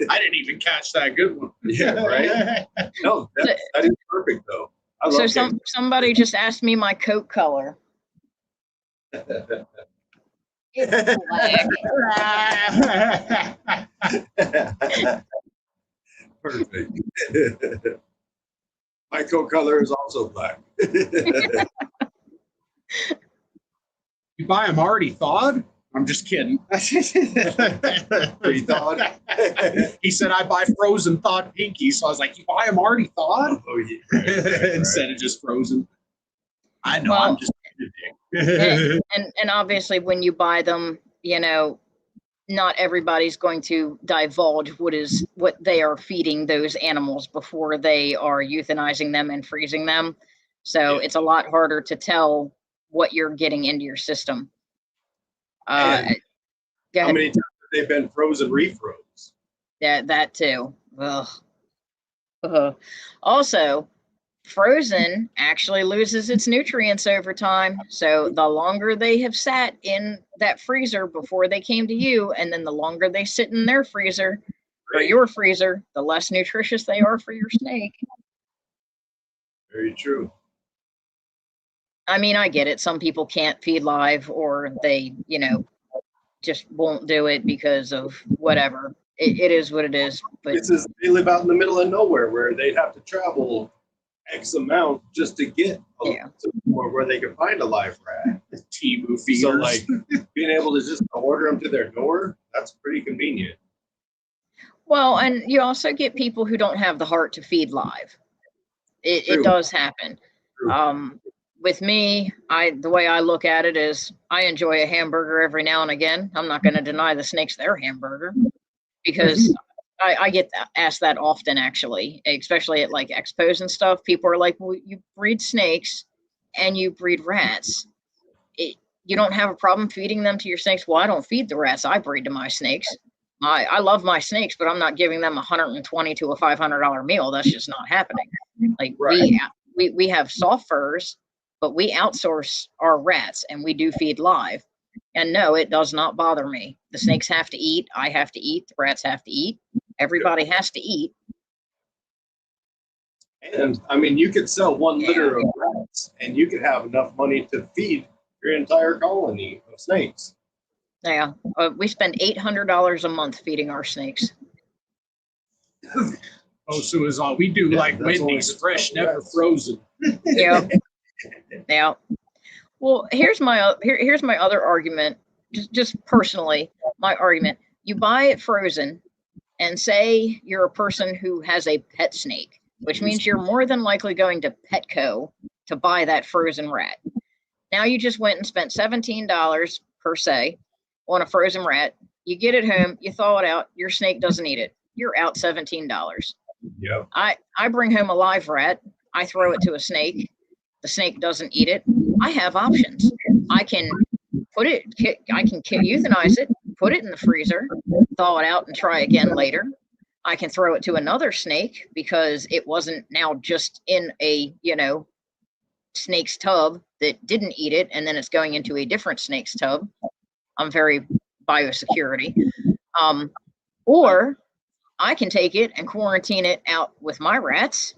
I didn't even catch that good one. Yeah, right? No, that is perfect, though. I love somebody just asked me my coat color. It's black. Perfect. My coat color is also black. You buy them already thawed? I'm just kidding. Pretty thawed. He said I buy frozen thawed pinkies, so I was like, you buy them already thawed? Oh yeah. Right. Instead of just frozen. I know, well, I'm just kidding. and obviously when you buy them, not everybody's going to divulge what they are feeding those animals before they are euthanizing them and freezing them. So it's a lot harder to tell what you're getting into your system. Go ahead. How many times have they been frozen refroze? Yeah, that too. Ugh. Also, frozen actually loses its nutrients over time. So the longer they have sat in that freezer before they came to you, and then the longer they sit in their freezer or your freezer, the less nutritious they are for your snake. Very true. I mean, I get it. Some people can't feed live, or they, just won't do it because of whatever. It is what it is. But They live out in the middle of nowhere where they'd have to travel X amount just to get to where they can find a live rat. Timu feeders. So like being able to just order them to their door, that's pretty convenient. Well, and you also get people who don't have the heart to feed live. It does happen. With me, the way I look at it is I enjoy a hamburger every now and again. I'm not going to deny the snakes their hamburger because I get asked that often, actually, especially at like expos and stuff. People are like, well, you breed snakes and you breed rats. You don't have a problem feeding them to your snakes? Well, I don't feed the rats. I breed to my snakes. I love my snakes, but I'm not giving them $120 to a $500 meal. That's just not happening. Like we have soft furs, but we outsource our rats and we do feed live. And no, it does not bother me. The snakes have to eat. I have to eat. The rats have to eat. Everybody has to eat. And I mean, you could sell one litter of rats and you could have enough money to feed your entire colony of snakes. Yeah, we spend $800 a month feeding our snakes. Oh, so is all we do, like Wendy's, fresh, never frozen. Yeah. Yeah. Well, here's my other argument. Just personally, my argument. You buy it frozen, and say you're a person who has a pet snake, which means you're more than likely going to Petco to buy that frozen rat. Now you just went and spent $17 per se on a frozen rat. You get it home, you thaw it out, your snake doesn't eat it. You're out $17. Yeah. I bring home a live rat, I throw it to a snake, the snake doesn't eat it. I have options. I can euthanize it, put it in the freezer, thaw it out and try again later. I can throw it to another snake because it wasn't now just in a, snake's tub that didn't eat it, and then it's going into a different snake's tub. I'm very biosecurity. Or I can take it and quarantine it out with my rats,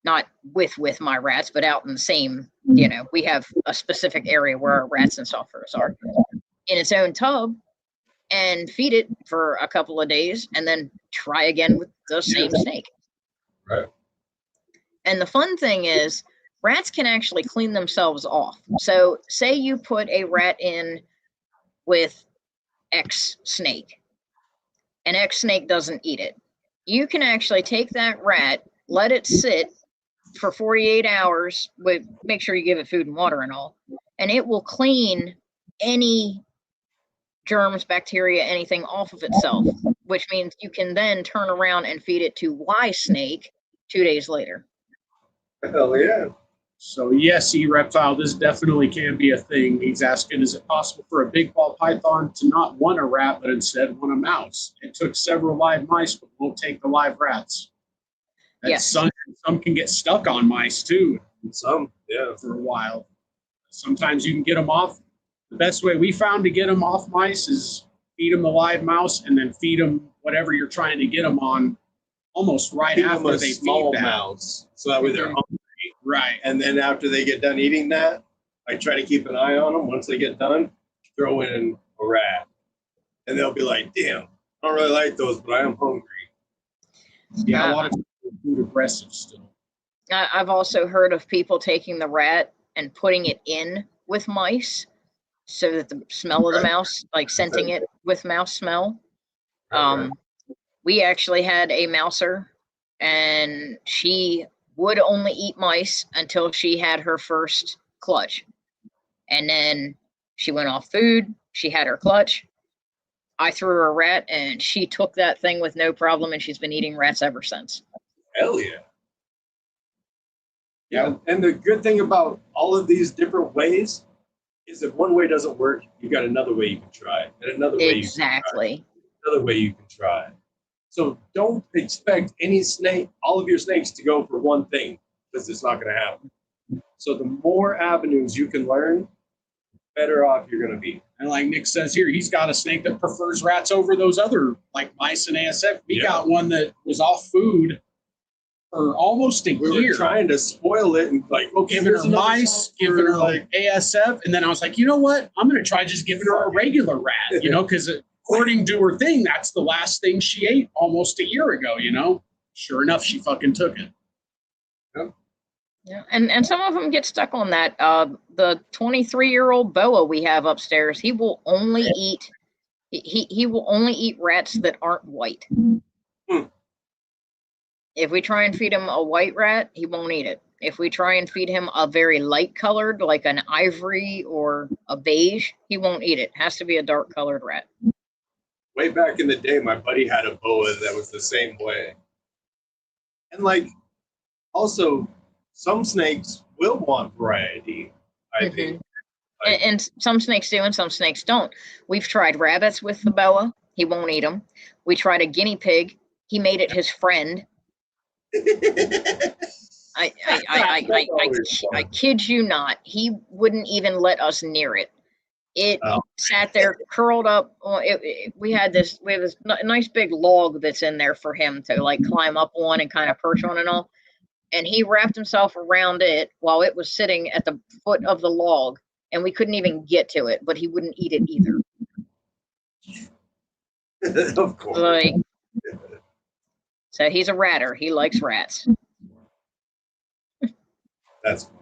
not with my rats, but out in the same, we have a specific area where our rats and soft furs are, in its own tub, and feed it for a couple of days and then try again with the same snake. Right. And the fun thing is rats can actually clean themselves off. So say you put a rat in with X snake and X snake doesn't eat it. You can actually take that rat, let it sit for 48 hours, make sure you give it food and water and all, and it will clean any germs, bacteria, anything off of itself, which means you can then turn around and feed it to Y snake 2 days later. Hell yeah. So yes, reptile, this definitely can be a thing. He's asking, is it possible for a big ball python to not want a rat, but instead want a mouse? It took several live mice, but won't take the live rats. Yes. Some can get stuck on mice too. Some, yeah. For a while. Sometimes you can get them off. The best way we found to get them off mice is feed them the live mouse and then feed them whatever you're trying to get them on almost right after they feed that mouse. So that way they're hungry. Right. And then after they get done eating that, I try to keep an eye on them. Once they get done, throw in a rat. And they'll be like, damn, I don't really like those, but I am hungry. Yeah, a lot of people are food aggressive still. I've also heard of people taking the rat and putting it in with mice so that the smell of the mouse, like scenting it with mouse smell. We actually had a mouser, and she would only eat mice until she had her first clutch. And then she went off food. She had her clutch. I threw her a rat, and she took that thing with no problem, and she's been eating rats ever since. Hell yeah. Yeah, and the good thing about all of these different ways is if one way doesn't work, you got another way you can try, and another way another way you can try. So don't expect all of your snakes to go for one thing, because it's not going to happen. So the more avenues you can learn, better off you're going to be. And like Nick says here, he's got a snake that prefers rats over those other, like mice and ASF. We got one that was off food, for almost a We year. were trying to spoil it and like, okay, Giving here's her another mice, shot giving for, her like ASF, and then I was like, you know what? I'm gonna try just giving her a regular rat, you know, because according to her thing, that's the last thing she ate almost a year ago, you know. Sure enough, she fucking took it. Yeah, and some of them get stuck on that. The 23-year-old boa we have upstairs, he will only eat he will only eat rats that aren't white. If we try and feed him a white rat, he won't eat it. If we try and feed him a very light colored, like an ivory or a beige, he won't eat it. Has to be a dark colored rat. Way back in the day, my buddy had a boa that was the same way. And like, also, some snakes will want variety, I think. Like, And some snakes do and some snakes don't. We've tried rabbits with the boa. He won't eat them. We tried a guinea pig. He made it his friend. I kid you not. He wouldn't even let us near it. It sat there curled up. We have this nice big log that's in there for him to like climb up on and kind of perch on and all. And he wrapped himself around it while it was sitting at the foot of the log, and we couldn't even get to it, but he wouldn't eat it either. of course. Like, so he's a ratter. He likes rats. That's fun.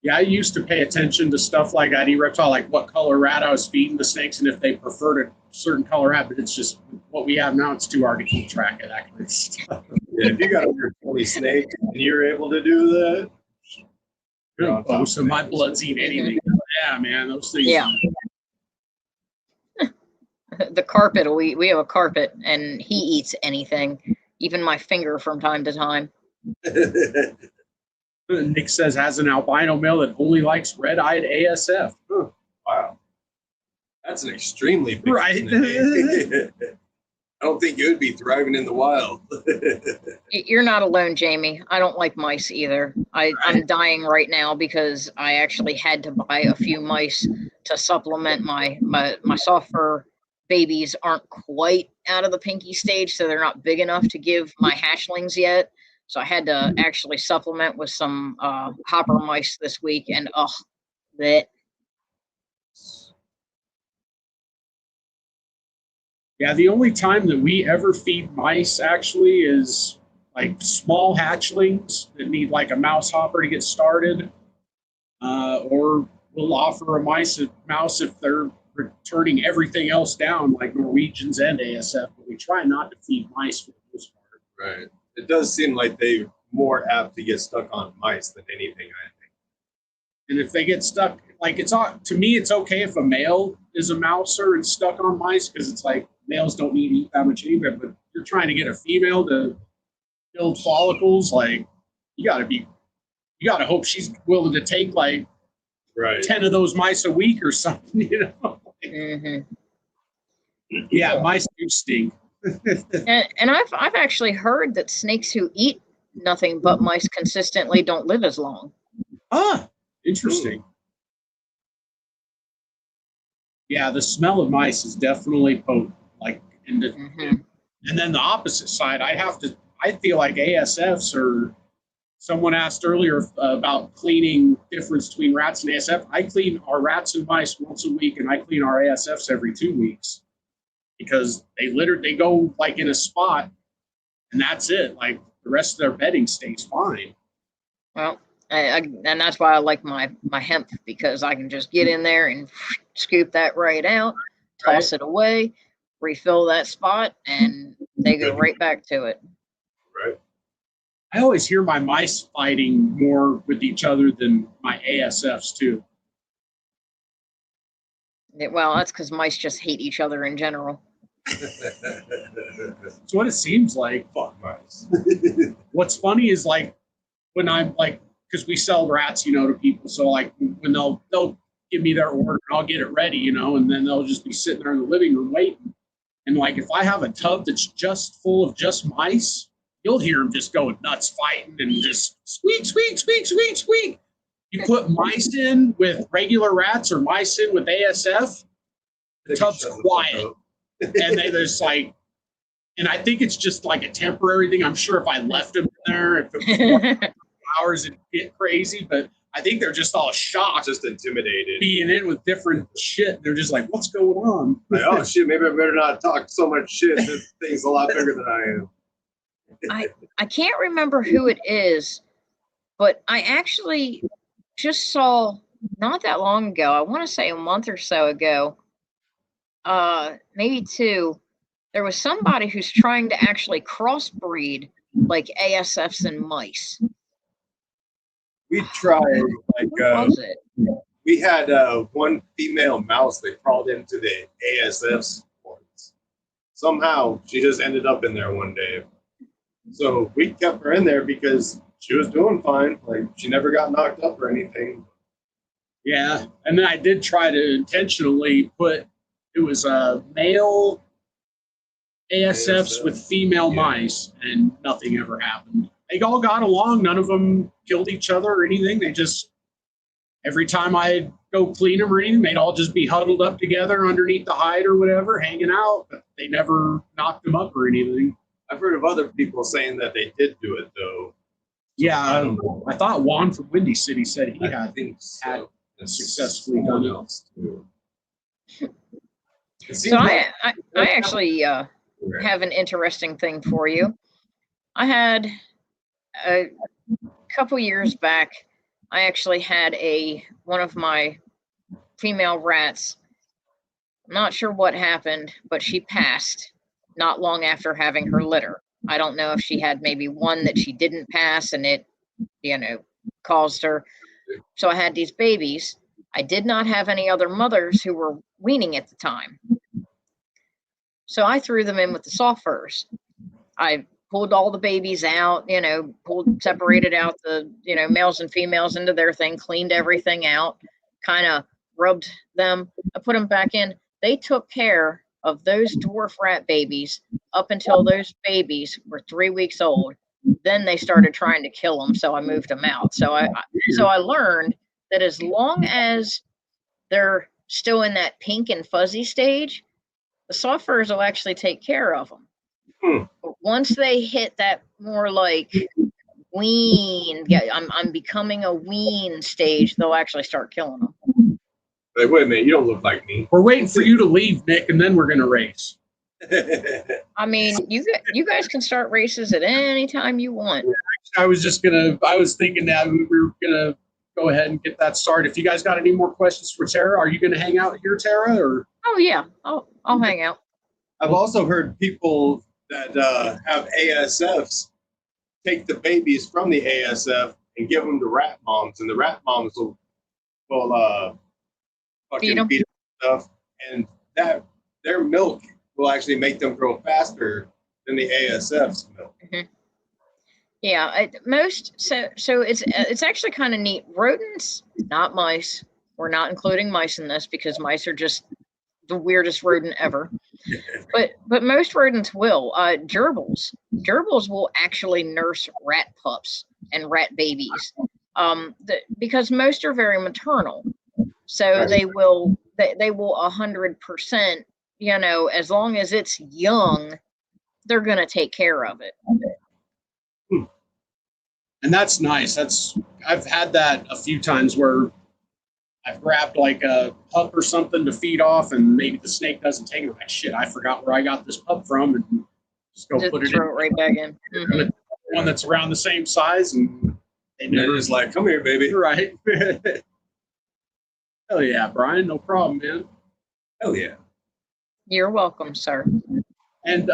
Yeah, I used to pay attention to stuff like ID Reptile, like what color rat I was feeding the snakes and if they preferred a certain color rat, but it's just what we have now. It's too hard to keep track of that kind of stuff. Yeah, if you got over 20 snakes and you're able to do that. Oh, so my blood's eating anything. Yeah, man, those things. Yeah. The carpet, we have a carpet, and he eats anything, even my finger from time to time. Nick says has an albino male that only likes red-eyed ASF. Huh. Wow. That's an extremely big Right. snake. I don't think it would be thriving in the wild. You're not alone, Jamie. I don't like mice either. I'm dying right now because I actually had to buy a few mice to supplement my soft fur babies. Aren't quite out of the pinky stage, so they're not big enough to give my hatchlings yet. So I had to actually supplement with some hopper mice this week, and that. Yeah, the only time that we ever feed mice actually is like small hatchlings that need like a mouse hopper to get started, or we'll offer a mouse if they're turning everything else down, like Norwegians and ASF. But we try not to feed mice for the most part. Right. It does seem like they're more apt to get stuck on mice than anything, I think. And if they get stuck, like to me, it's okay if a male is a mouser and stuck on mice because it's like males don't need to eat that much anyway. But you're trying to get a female to build follicles, like you got to hope she's willing to take like 10 of those mice a week or something, you know. Yeah, mice do stink. and I've actually heard that snakes who eat nothing but mice consistently don't live as long. Interesting. Yeah, the smell of mice is definitely potent. Like, and then the opposite side, I feel like ASFs are. Someone asked earlier about cleaning difference between rats and ASF. I clean our rats and mice once a week, and I clean our ASFs every 2 weeks because they go like in a spot, and that's it. Like the rest of their bedding stays fine. Well, and that's why I like my hemp, because I can just get in there and scoop that right out, toss it away, refill that spot, and they go right back to it. Right. I always hear my mice fighting more with each other than my ASFs too. Well, that's because mice just hate each other in general. That's what it seems like. Fuck mice. What's funny is like when I'm like, because we sell rats, you know, to people. So like when they'll give me their order, I'll get it ready, you know, and then they'll just be sitting there in the living room waiting. And like if I have a tub that's just full of just mice, you'll hear them just going nuts fighting and just squeak, squeak, squeak, squeak, squeak. You put mice in with regular rats or mice in with ASF, the tub's quiet. And they just like, and I think it's just like a temporary thing. I'm sure if I left them there, if it was hours, it'd get crazy. But I think they're just all shocked, just intimidated, being in with different shit. They're just like, "What's going on?" Like, oh shit, maybe I better not talk so much shit. This thing's a lot bigger than I am. I can't remember who it is, but I actually just saw not that long ago. I want to say a month or so ago, maybe 2. There was somebody who's trying to actually crossbreed like ASFs and mice. We tried, like, What was it? we had one female mouse that crawled into the ASF's once. Somehow she just ended up in there one day. So we kept her in there because she was doing fine. Like, she never got knocked up or anything. Yeah, and then I did try to intentionally put, it was a male ASFs with female mice, and nothing ever happened. They all got along. None of them killed each other or anything. They just, every time I'd go clean them or anything, they'd all just be huddled up together underneath the hide or whatever, hanging out. But they never knocked them up or anything. I've heard of other people saying that they did do it, though. Yeah, I thought Juan from Windy City said he had successfully done it. So I actually have an interesting thing for you. I had a couple years back, I actually had one of my female rats. I'm not sure what happened, but she passed not long after having her litter. I don't know if she had maybe one that she didn't pass and it, caused her. So I had these babies. I did not have any other mothers who were weaning at the time. So I threw them in with the soft furs. I pulled all the babies out, separated out the, males and females into their thing, cleaned everything out, kind of rubbed them. I put them back in. They took care of those dwarf rat babies up until those babies were 3 weeks old. Then they started trying to kill them, so I moved them out. So I learned that as long as they're still in that pink and fuzzy stage, the soft furs will actually take care of them. But once they hit that more like wean, I'm becoming a wean stage, they'll actually start killing them. Like, wait a minute, you don't look like me. We're waiting for you to leave, Nick, and then we're going to race. I mean, you guys can start races at any time you want. I was thinking that we were going to go ahead and get that started. If you guys got any more questions for Tara, are you going to hang out here, Tara? Or? Oh, yeah, I'll hang out. I've also heard people that have ASFs take the babies from the ASF and give them to rat moms, and the rat moms will fucking feed them stuff, and that their milk will actually make them grow faster than the ASF's milk. Mm-hmm. Yeah, so it's actually kind of neat. Rodents, not mice. We're not including mice in this because mice are just the weirdest rodent ever. But most rodents will. Gerbils will actually nurse rat pups and rat babies, because most are very maternal. So they will 100%. As long as it's young, they're gonna take care of it. And that's nice. I've had that a few times where I've grabbed like a pup or something to feed off, and maybe the snake doesn't take it. Like, shit, I forgot where I got this pup from, and just put it throw it right back in. Mm-hmm. One that's around the same size, and they're just like, come here, baby. Right. Hell yeah, Brian. No problem, man. Hell yeah. You're welcome, sir. And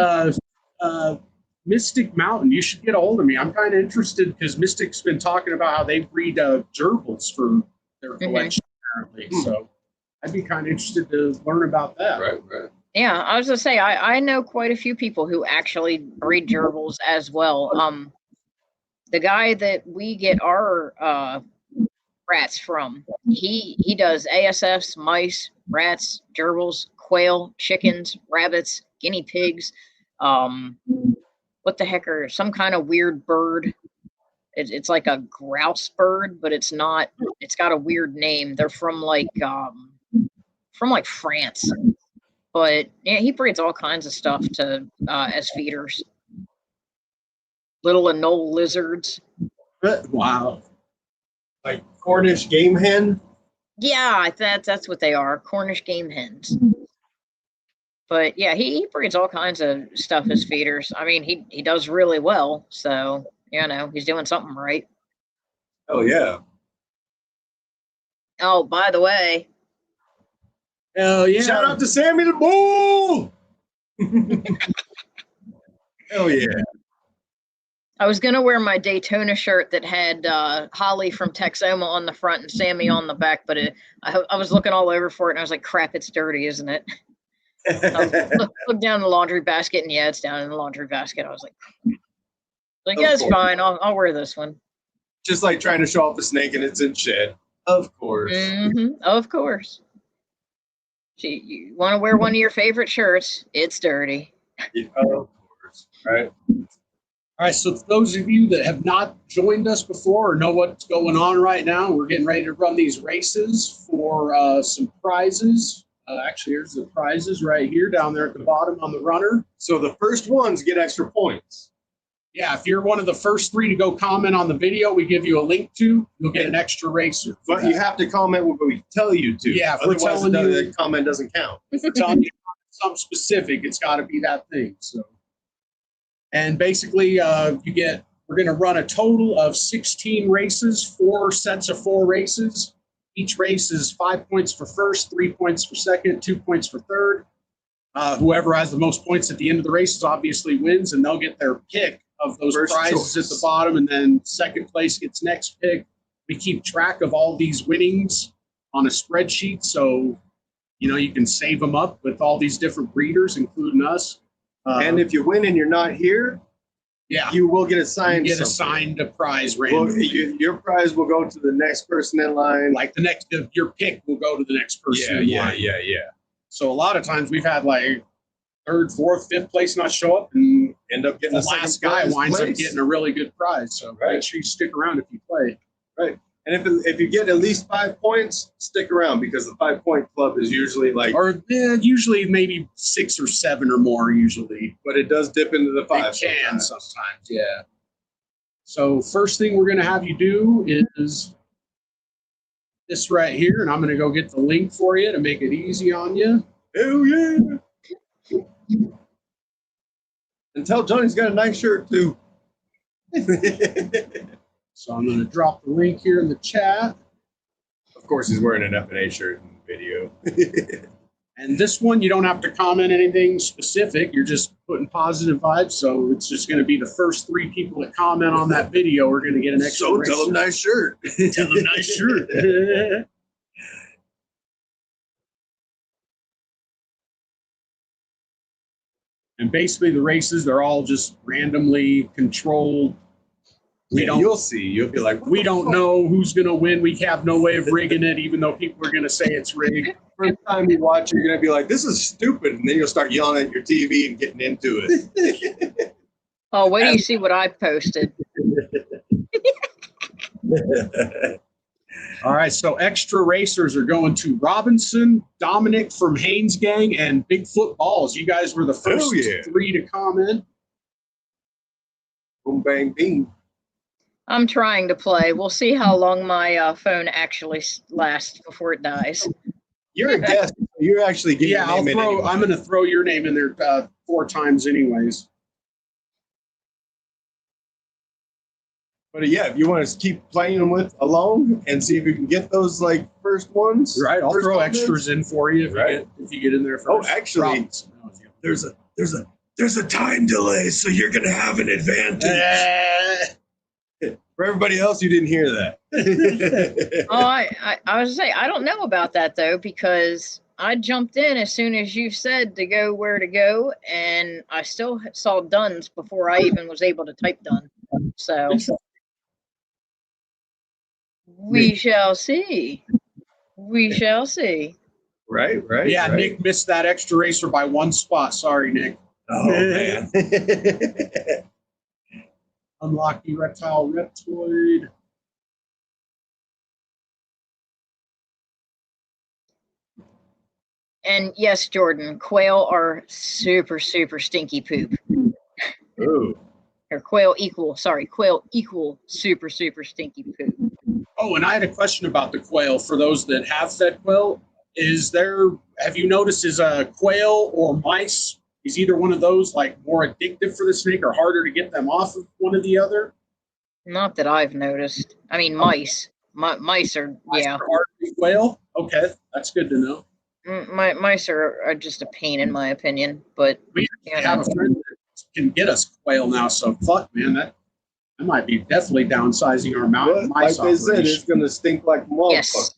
Mystic Mountain, you should get a hold of me. I'm kind of interested because Mystic's been talking about how they breed gerbils for their collection, apparently. So I'd be kind of interested to learn about that. Right. Yeah, I was gonna say I know quite a few people who actually breed gerbils as well. The guy that we get our rats from, he does ASFs, mice, rats, gerbils, quail, chickens, rabbits, guinea pigs. What the heck are some kind of weird bird? It's like a grouse bird, but it's not. It's got a weird name. They're from like France. But yeah, he breeds all kinds of stuff to as feeders. Little anole lizards. Wow. Like Cornish game hen. Yeah, that's what they are. Cornish game hens. But yeah, he breeds all kinds of stuff as feeders. I mean, he does really well. So, you know, he's doing something right. Oh yeah. Oh, by the way. Hell yeah. Shout out to Sammy the Bull. Hell yeah. I was gonna wear my Daytona shirt that had Holly from Texoma on the front and Sammy on the back, but I was looking all over for it and I was like, crap, it's dirty, isn't it? Look down the laundry basket and yeah, it's down in the laundry basket. I was like yeah, it's fine. I'll wear this one. Just like trying to show off the snake and it's in shed. Of course. Mm-hmm. Of course. You want to wear one of your favorite shirts? It's dirty. Yeah, of course. Right. All right, so for those of you that have not joined us before or know what's going on right now, we're getting ready to run these races for some prizes. Actually, here's the prizes right here down there at the bottom on the runner. So the first ones get extra points. Yeah, if you're one of the first 3 to go comment on the video we give you a link to, you'll get an extra racer. But you have to comment what we tell you to. Yeah, if we're otherwise telling you, the comment doesn't count. if we're telling you something specific, it's got to be that thing. So, and basically, we're going to run a total of 16 races, 4 sets of 4 races. Each race is 5 points for first, 3 points for second, 2 points for third. Whoever has the most points at the end of the races obviously wins, and they'll get their pick of those First prizes choice at the bottom, and then second place gets next pick. We keep track of all these winnings on a spreadsheet, so you know you can save them up with all these different breeders, including us. And if you win and you're not here, yeah, you will get assigned. you get something. assigned a prize Well, randomly. your prize will go to the next person in line. Like your pick will go to the next person in line. Yeah. So a lot of times we've had like 3rd, 4th, 5th place not show up, and End up getting the last guy winds up place. getting a really good prize. So Right. make sure you stick around if you play. Right. And if you get at least 5 points, stick around because the 5 point club is usually like, Or usually maybe 6 or 7 or more usually. but it does dip into the It 5 can sometimes, yeah. So first thing we're going to have you do is this right here, and I'm going to go get the link for you to make it easy on you. Hell yeah. And tell Johnny's got a nice shirt too. So I'm going to drop the link here in the chat. Of course, he's wearing an F&A shirt in the video. And this one, you don't have to comment anything specific. You're just putting positive vibes. So it's just going to be the first 3 people that comment on that video are going to get an extra So racer. tell him nice shirt. Tell them nice shirt. And basically the races, they're all just randomly controlled. You'll see. You'll be like, We don't know who's going to win. We have no way of rigging it, even though people are going to say it's rigged. First time you watch, you're gonna be like, "This is stupid," and then you'll start yelling at your TV and getting into it. Oh, wait till you see what I posted. All right, so extra racers are going to Robinson, Dominic from Haynes Gang, and Bigfoot Balls. You guys were the first yeah. 3 to comment. Boom, bang, bing. I'm trying to play. We'll see how long my phone actually lasts before it dies. You're a guest. You're actually getting Yeah, your name in anyway. I'm going to throw your name in there 4 times anyways. But yeah, if you want to keep playing them with alone and see if you can get those like first ones, Right, I'll first throw comments. extras in for you Right. if you get in there first. Oh, actually, Robinson. there's a time delay, so you're gonna have an advantage. For everybody else, you didn't hear that. Oh, I was gonna say I don't know about that though, because I jumped in as soon as you said to go where to go, and I still saw Duns before I even was able to type done. So we shall see. We shall see. Right. Yeah, right. Nick missed that extra racer by 1 spot. Sorry, Nick. Oh man. Unlucky reptile reptoid. And yes, Jordan, quail are super, super stinky poop. Ooh. Or quail equal super, super stinky poop. Oh, and I had a question about the quail for those that have fed quail. Have you noticed, is a quail or mice, is either one of those like more addictive for the snake or harder to get them off of one or the other? Not that I've noticed. I mean, mice. Mice are, Mice yeah. are harder than quail? Okay, that's good to know. Mice are just a pain in my opinion, but We have a friend that can get us quail now, so fuck, man, that might be definitely downsizing our mountain mice Like they said, operation. it's gonna stink like a motherfucker. yes.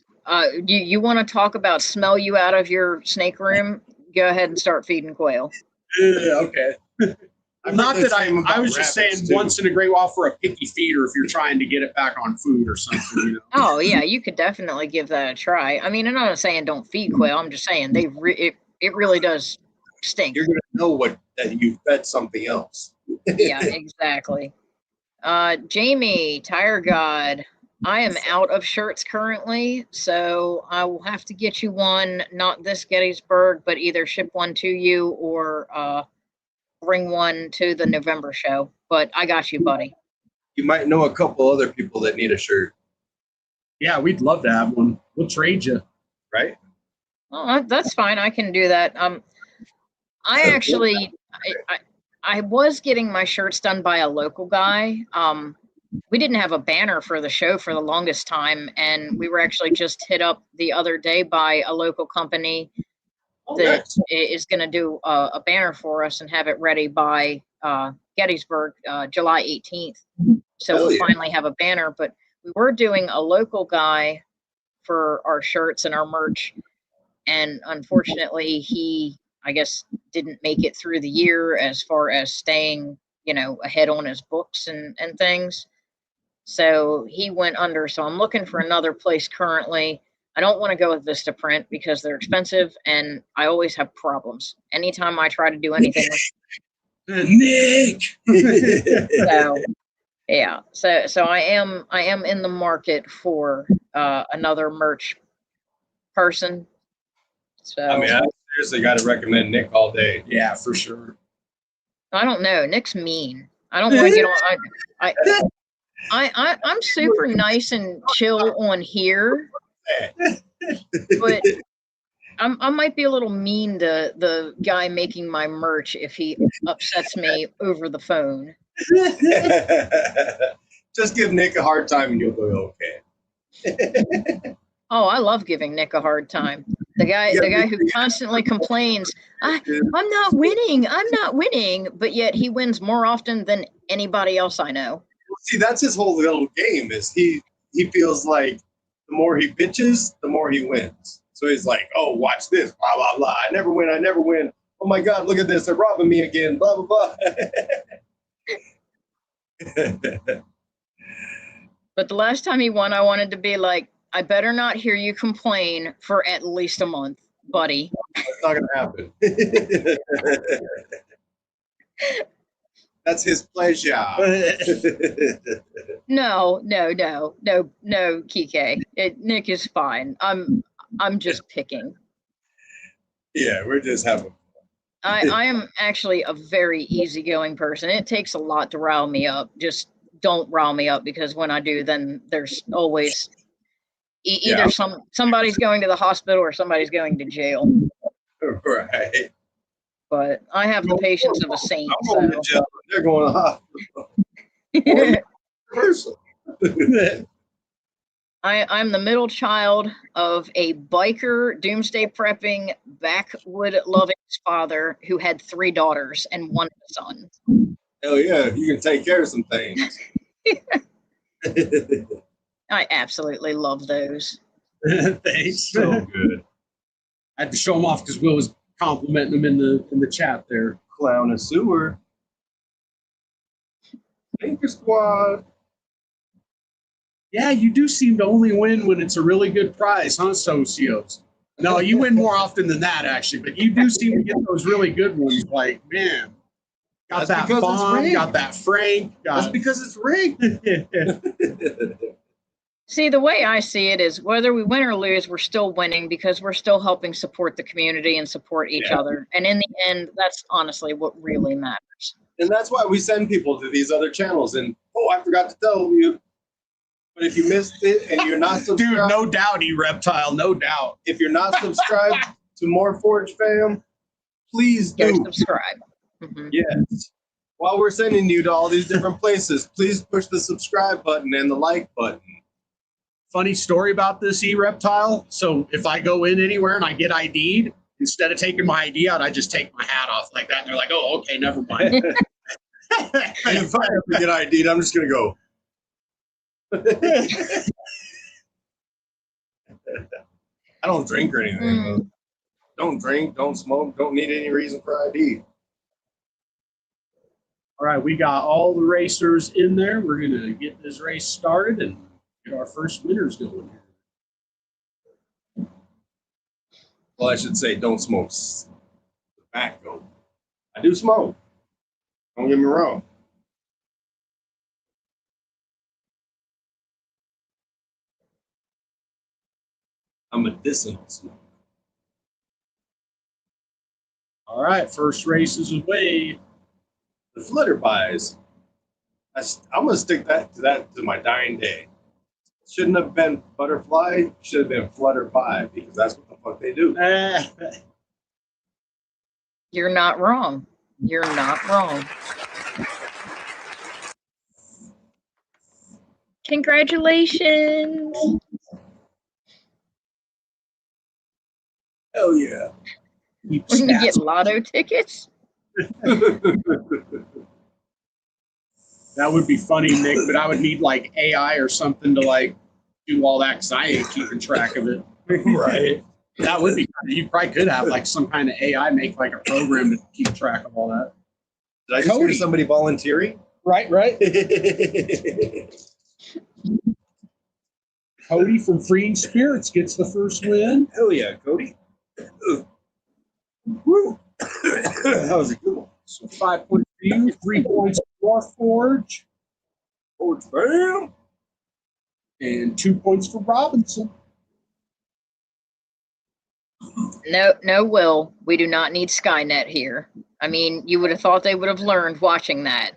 You want to talk about smell you out of your snake room? Go ahead and start feeding quail. Okay. Not that I was just saying too. once in a great while for a picky feeder if you're trying to get it back on food or something, you know. Oh yeah, you could definitely give that a try. I mean, I'm not saying don't feed quail. I'm just saying it really does stink. You're gonna know that you fed something else. Yeah, exactly. Jamie, Tire God, I am out of shirts currently, so I will have to get you one, not this Gettysburg, but either ship one to you or bring one to the November show. But I got you, buddy. You might know a couple other people that need a shirt, Yeah, we'd love to have one. We'll trade you. right? Oh, that's fine. I can do that. I actually, I was getting my shirts done by a local guy. We didn't have a banner for the show for the longest time, and we were actually just hit up the other day by a local company that nice. is going to do a banner for us and have it ready by Gettysburg, July 18th. So Hell we'll yeah. finally have a banner, but we were doing a local guy for our shirts and our merch. And unfortunately, he, I guess, didn't make it through the year as far as staying, ahead on his books and things. So he went under. So I'm looking for another place currently. I don't want to go with Vis Pythons because they're expensive and I always have problems. Anytime I try to do anything with Nick. so yeah. So I am in the market for another merch person. So I mean, I seriously got to recommend Nick all day. Yeah, for sure. I don't know. Nick's mean. I don't want to get on. I'm super nice and chill on here, but I might be a little mean to the guy making my merch if he upsets me over the phone. Just give Nick a hard time and you'll be okay. Oh, I love giving Nick a hard time. The guy who constantly complains, I'm not winning, but yet he wins more often than anybody else I know. See, that's his whole little game. Is he feels like the more he bitches, the more he wins. So he's like, oh, watch this, blah blah blah. I never win. Oh my God, look at this, they're robbing me again. Blah blah blah. But the last time he won, I wanted to be like, I better not hear you complain for at least a month, buddy. That's not gonna happen. That's his pleasure. No, Kike. Nick is fine. I'm just picking. Yeah, we're just having. I am actually a very easygoing person. It takes a lot to rile me up. Just don't rile me up because when I do, then there's always either somebody's going to the hospital or somebody's going to jail. Right. But I have the patience of a saint. I'm going to jail. They're going to the hospital. I'm the middle child of a biker, doomsday prepping, backwood loving father who had 3 daughters and 1 son. Hell yeah, you can take care of some things. I absolutely love those. Thanks. So good. I had to show him off because Will was complimenting him in the chat there. Clown and sewer. Anchor Squad. Yeah, you do seem to only win when it's a really good prize, huh, Socios? No, you win more often than that, actually, but you do seem to get those really good ones. Like, man, got That's that because it's Bond, rigged. got that Frank. That's because it's rigged. See, the way I see it is whether we win or lose, we're still winning because we're still helping support the community and support each other. And in the end, that's honestly what really matters. And that's why we send people to these other channels. And, oh, I forgot to tell you. But if you missed it and you're not subscribed. Dude, no doubt, E-Reptile, no doubt. If you're not subscribed to Morphforge fam, please do. Go subscribe. Mm-hmm. Yes. While we're sending you to all these different places, please push the subscribe button and the like button. Funny story about this E-Reptile. So if I go in anywhere and I get ID'd, instead of taking my ID out, I just take my hat off like that. And they're like, oh, okay, never mind. And if I ever get ID'd, I'm just going to go. I don't drink or anything. Don't drink, don't smoke, don't need any reason for ID. All right, we got all the racers in there. We're going to get this race started and get our first winners going here. Well, I should say don't smoke tobacco. I do smoke. Don't get me wrong. I'm medicinal smoker. All right, first race is away. The flutterpies. I'm gonna stick that to my dying day. Shouldn't have been butterfly. Should have been flutterpie because that's what the fuck they do. You're not wrong. You're not wrong. Congratulations. Hell yeah. We're going to get lotto tickets? That would be funny, Nick, but I would need like AI or something to like do all that because I ain't keeping track of it. Right. That would be funny. You probably could have like some kind of AI make like a program to keep track of all that. Did I just hear somebody volunteering? Right. Cody from Freeing Spirits gets the first win. Hell yeah, Cody. Woo. That was a good one. So 5 points for you, 3 points for Forge. Forge, bam. And 2 points for Robinson. No, Will. We do not need Skynet here. I mean, you would have thought they would have learned watching that.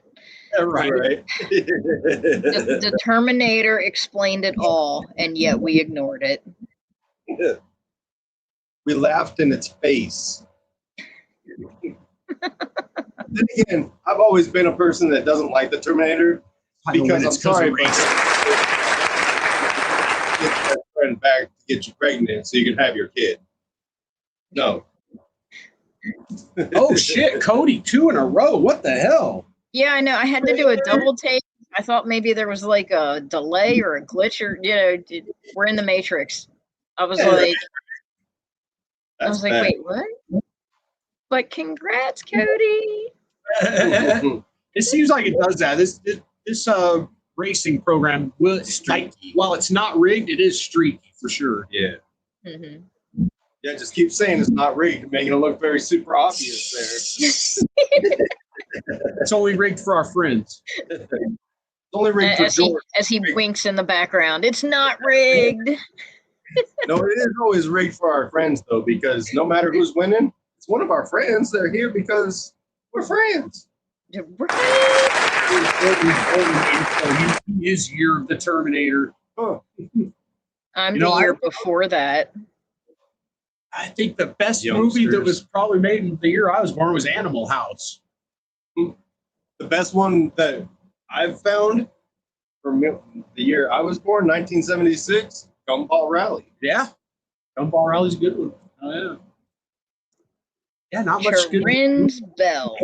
Yeah, right. The Terminator explained it all, and yet we ignored it. Yeah. We laughed in its face. Then again, I've always been a person that doesn't like the Terminator because I'm sorry, but get that friend back to get you pregnant so you can have your kid. No. Oh shit, Cody, 2 in a row. What the hell? Yeah, I know. I had to do a double take. I thought maybe there was like a delay or a glitch or, we're in the Matrix. I was like, wait, what? But congrats, Cody. It seems like it does that. This racing program will while it's not rigged, it is streaky for sure. Yeah. Mm-hmm. Yeah, just keep saying it's not rigged, making it look very super obvious there. It's only rigged for our friends. It's only rigged for George. As he winks in the background, it's not rigged. No, it is always rigged for our friends, though, because no matter who's winning, it's one of our friends. They're here because we're friends. He is Year of the Terminator. Huh. I'm the year before that. I think the best movie that was probably made in the year I was born was Animal House. The best one that I've found from the year I was born, 1976, Gumball Rally. Yeah. Gumball Rally's a good one. Oh, yeah. Yeah, not much good. Charin's Bell.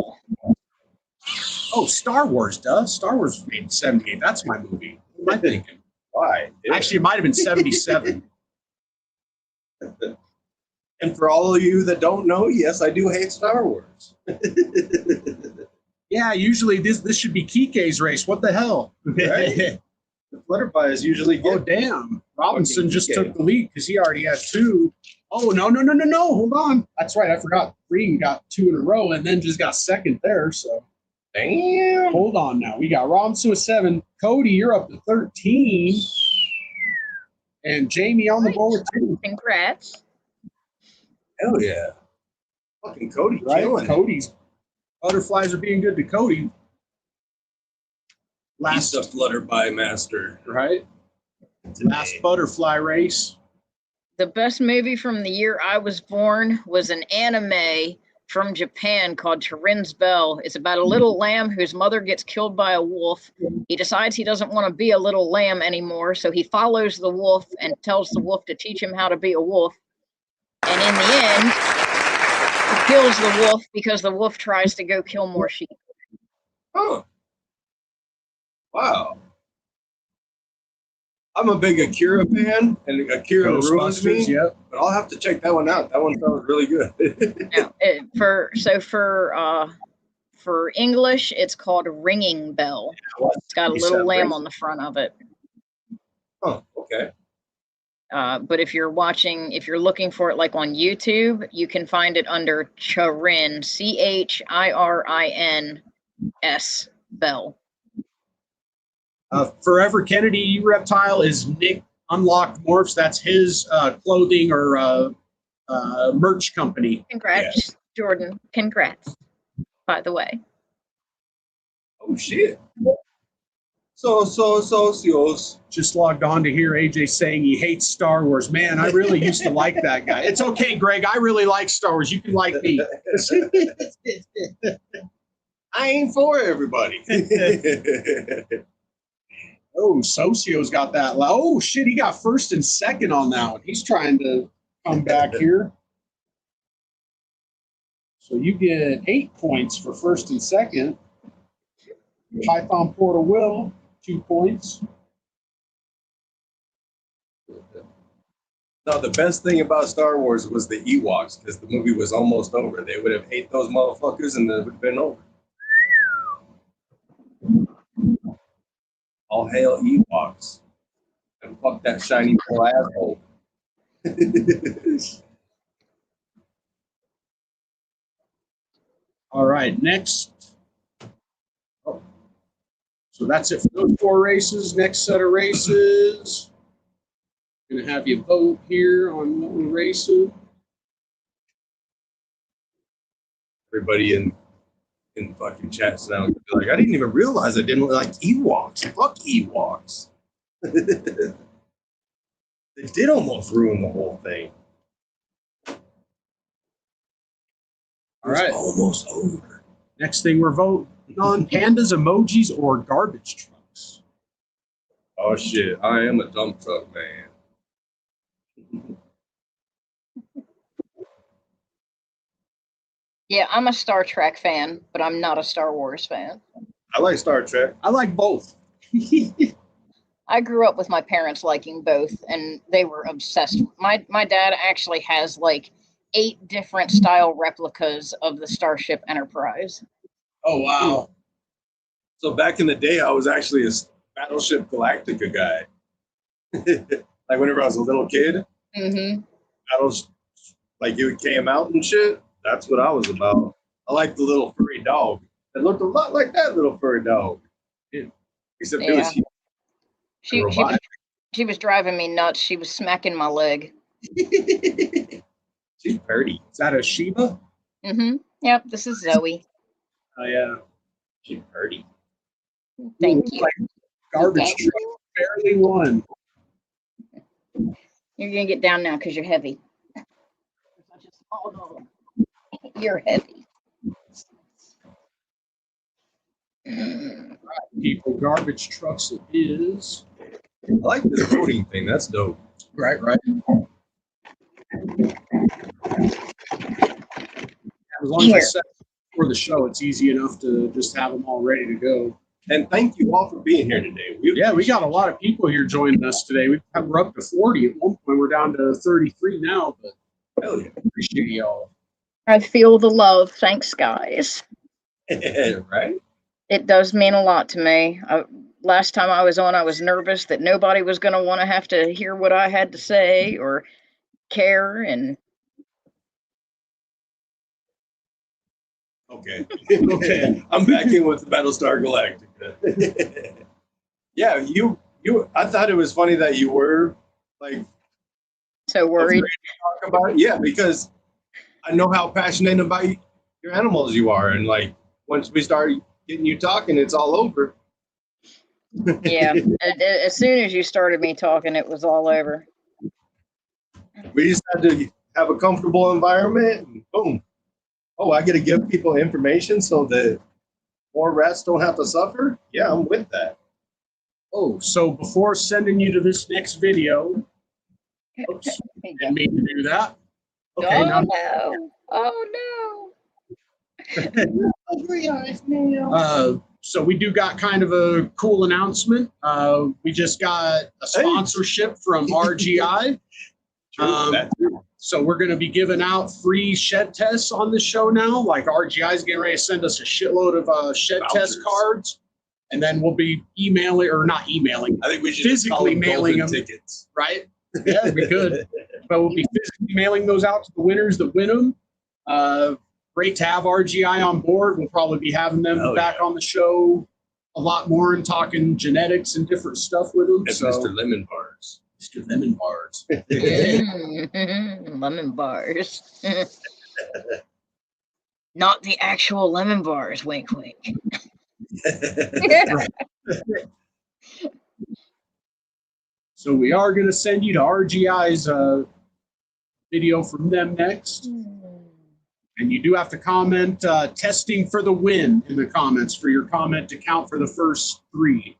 Oh, Star Wars does. Star Wars was made in 78. That's my movie. What am I thinking? Why? Actually, it might have been 77. And for all of you that don't know, yes, I do hate Star Wars. Yeah, usually this should be Kike's race. What the hell? Right? The flutterpie is usually good. Oh, damn. Robinson just took the lead because he already had 2. Oh, no. Hold on. That's right. I forgot. Green got 2 in a row and then just got second there. So, damn. Hold on now. We got Robinson with 7. Cody, you're up to 13. And Jamie on the board too. Congrats. Hell yeah. Fucking Cody Right? killing it. Cody's butterflies are being good to Cody. Last Last, flutterby master. right? Last butterfly race. The best movie from the year I was born was an anime from Japan called Turin's Bell. It's about a little lamb whose mother gets killed by a wolf. He decides he doesn't want to be a little lamb anymore, so he follows the wolf and tells the wolf to teach him how to be a wolf. And in the end, he kills the wolf because the wolf tries to go kill more sheep. Huh. Wow. I'm a big Akira fan, and Akira ruins me. Yep. But I'll have to check that one out. That one sounds really good. Now, for English, it's called Ringing Bell. It's got a little lamb on the front of it. Oh, okay. But if you're looking for it like on YouTube, you can find it under Chirin, CHIRINS Bell. Forever Kennedy Reptile is Nick Unlocked Morphs. That's his clothing or merch company. Congrats, Jordan. Congrats, by the way. Oh, shit. Socios. Just logged on to hear AJ saying he hates Star Wars. Man, I really used to like that guy. It's okay, Greg. I really like Star Wars. You can like me. I ain't for everybody. Oh, Socio's got that. Oh, shit. He got first and second on that one. He's trying to come back here. So you get 8 points for first and second. Python Portal Will, 2 points. No, the best thing about Star Wars was the Ewoks, because the movie was almost over. They would have ate those motherfuckers and it would have been over. All hail Ewoks. And fuck that shiny little asshole. All right, next. Oh. So that's it for those 4 races. Next set of races. Going to have you vote here on what we're racing. Everybody in fucking chats now be like, I didn't even realize I didn't like Ewoks. Fuck Ewoks. They did almost ruin the whole thing. All right. Almost over. Next thing we're voting on, pandas, emojis, or garbage trucks. Oh shit, I am a dump truck man. Yeah, I'm a Star Trek fan, but I'm not a Star Wars fan. I like Star Trek. I like both. I grew up with my parents liking both, and they were obsessed. My dad actually has like 8 different style replicas of the Starship Enterprise. Oh, wow. So back in the day, I was actually a Battleship Galactica guy. Like whenever I was a little kid, battles like it came out and shit. That's what I was about. I like the little furry dog. It looked a lot like that little furry dog. Yeah. Except it was she was driving me nuts. She was smacking my leg. She's pretty. Is that a Sheba? Yep, this is Zoe. Oh, yeah. She's pretty. Thank you. Like garbage truck barely won. You're going to get down now because you're heavy. You're heavy. People, garbage trucks it is. I like this voting thing. That's dope. Right. As long as I set for the show, it's easy enough to just have them all ready to go. And thank you all for being here today. We got a lot of people here joining us today. We're up to 40 at one point. We're down to 33 now, but hell yeah. Appreciate y'all. I feel the love. Thanks, guys. Right? It does mean a lot to me. Last time I was on, I was nervous that nobody was going to want to have to hear what I had to say or care. And okay. I'm back in with Battlestar Galactica. Yeah, you. I thought it was funny that you were like So worried. talk about it. Yeah, because I know how passionate about your animals you are, and like once we start getting you talking, it's all over. Yeah. As soon as you started me talking, it was all over. We just had to have a comfortable environment, and boom. Oh, I get to give people information so that more rats don't have to suffer. Yeah, I'm with that. Oh, so before sending you to this next video, oops, didn't mean to do that. Okay, Oh now, no! Oh no! So we do got kind of a cool announcement. We just got a sponsorship from RGI. So we're going to be giving out free shed tests on the show now. Like RGI is getting ready to send us a shitload of shed test cards, and then we'll be emailing or not emailing. I think we should physically mailing them tickets, right? Yeah, we could, but we'll be physically mailing those out to the winners that win them. Great to have RGI on board. We'll probably be having them back on the show a lot more and talking genetics and different stuff with them. It's so, Mr. Lemon Bars. Mr. Lemon Bars. Lemon bars. Not the actual lemon bars, wink wink. So we are going to send you to RGI's video from them next. And you do have to comment testing for the win in the comments for your comment to count for the first 3.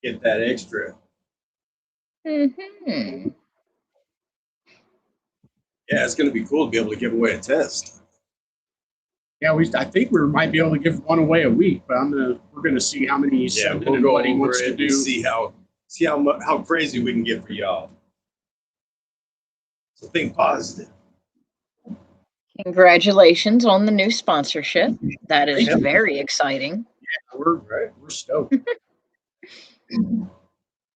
Get that extra. Mm-hmm. Yeah, it's going to be cool to be able to give away a test. Yeah, I think we might be able to give one away a week, but we're gonna see how many he's sending and what he wants to do. See how crazy we can get for y'all. So think positive. Congratulations on the new sponsorship. That is very exciting. Yeah, we're stoked.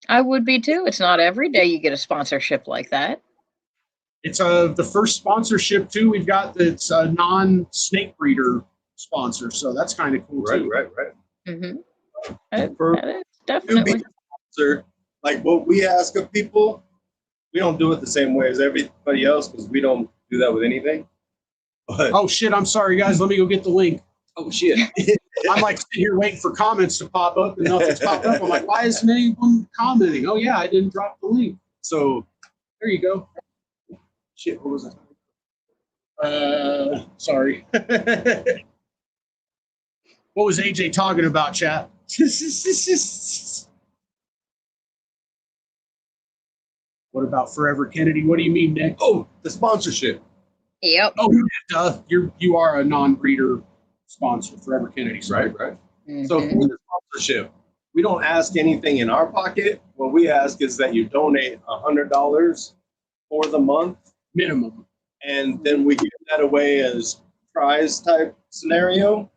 I would be too. It's not every day you get a sponsorship like that. It's the first sponsorship too we've got that's a non-snake breeder sponsor, so that's kind of cool too. Right. Mm-hmm. That is definitely. Sponsor, like what we ask of people, we don't do it the same way as everybody else because we don't do that with anything. But, oh shit! I'm sorry, guys. Let me go get the link. Oh shit! I'm like sitting here waiting for comments to pop up, and nothing's popped up. I'm like, why isn't anyone commenting? Oh yeah, I didn't drop the link. So there you go. Shit, what was that? Sorry. What was AJ talking about, chat? What about Forever Kennedy? What do you mean, Nick? Oh, the sponsorship. Yep. Oh, you are a non-breeder sponsor, Forever Kennedy. Right. Mm-hmm. So for the sponsorship, we don't ask anything in our pocket. What we ask is that you donate $100 for the month minimum, and then we give that away as prize type scenario,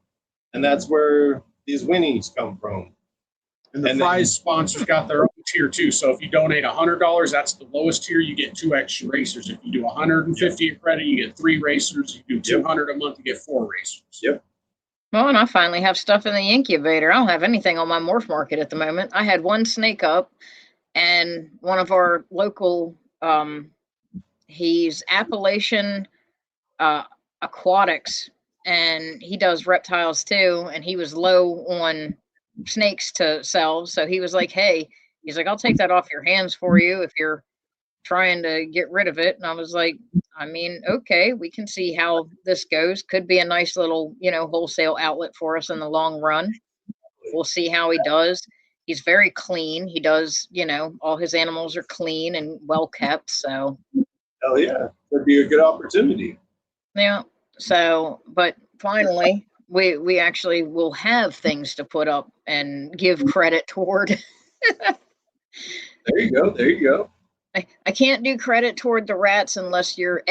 and that's where these winnings come from. And the prize sponsors got their own tier too. So if you donate $100, that's the lowest tier. You get 2 extra racers. If you do 150 a credit, you get 3 racers. You do 200 a month, you get 4 racers. Yep. Well, and I finally have stuff in the incubator. I don't have anything on my morph market at the moment. I had 1 snake up, and one of our local, he's Appalachian Aquatics, and he does reptiles too. And he was low on snakes to sell, so he was like, hey, he's like, I'll take that off your hands for you if you're trying to get rid of it. And I was like, I mean, okay, we can see how this goes. Could be a nice little, wholesale outlet for us in the long run. We'll see how he does. He's very clean. He does, all his animals are clean and well kept. So hell yeah, that'd be a good opportunity. Yeah. So, but finally, we actually will have things to put up and give credit toward. There you go. I can't do credit toward the rats unless you're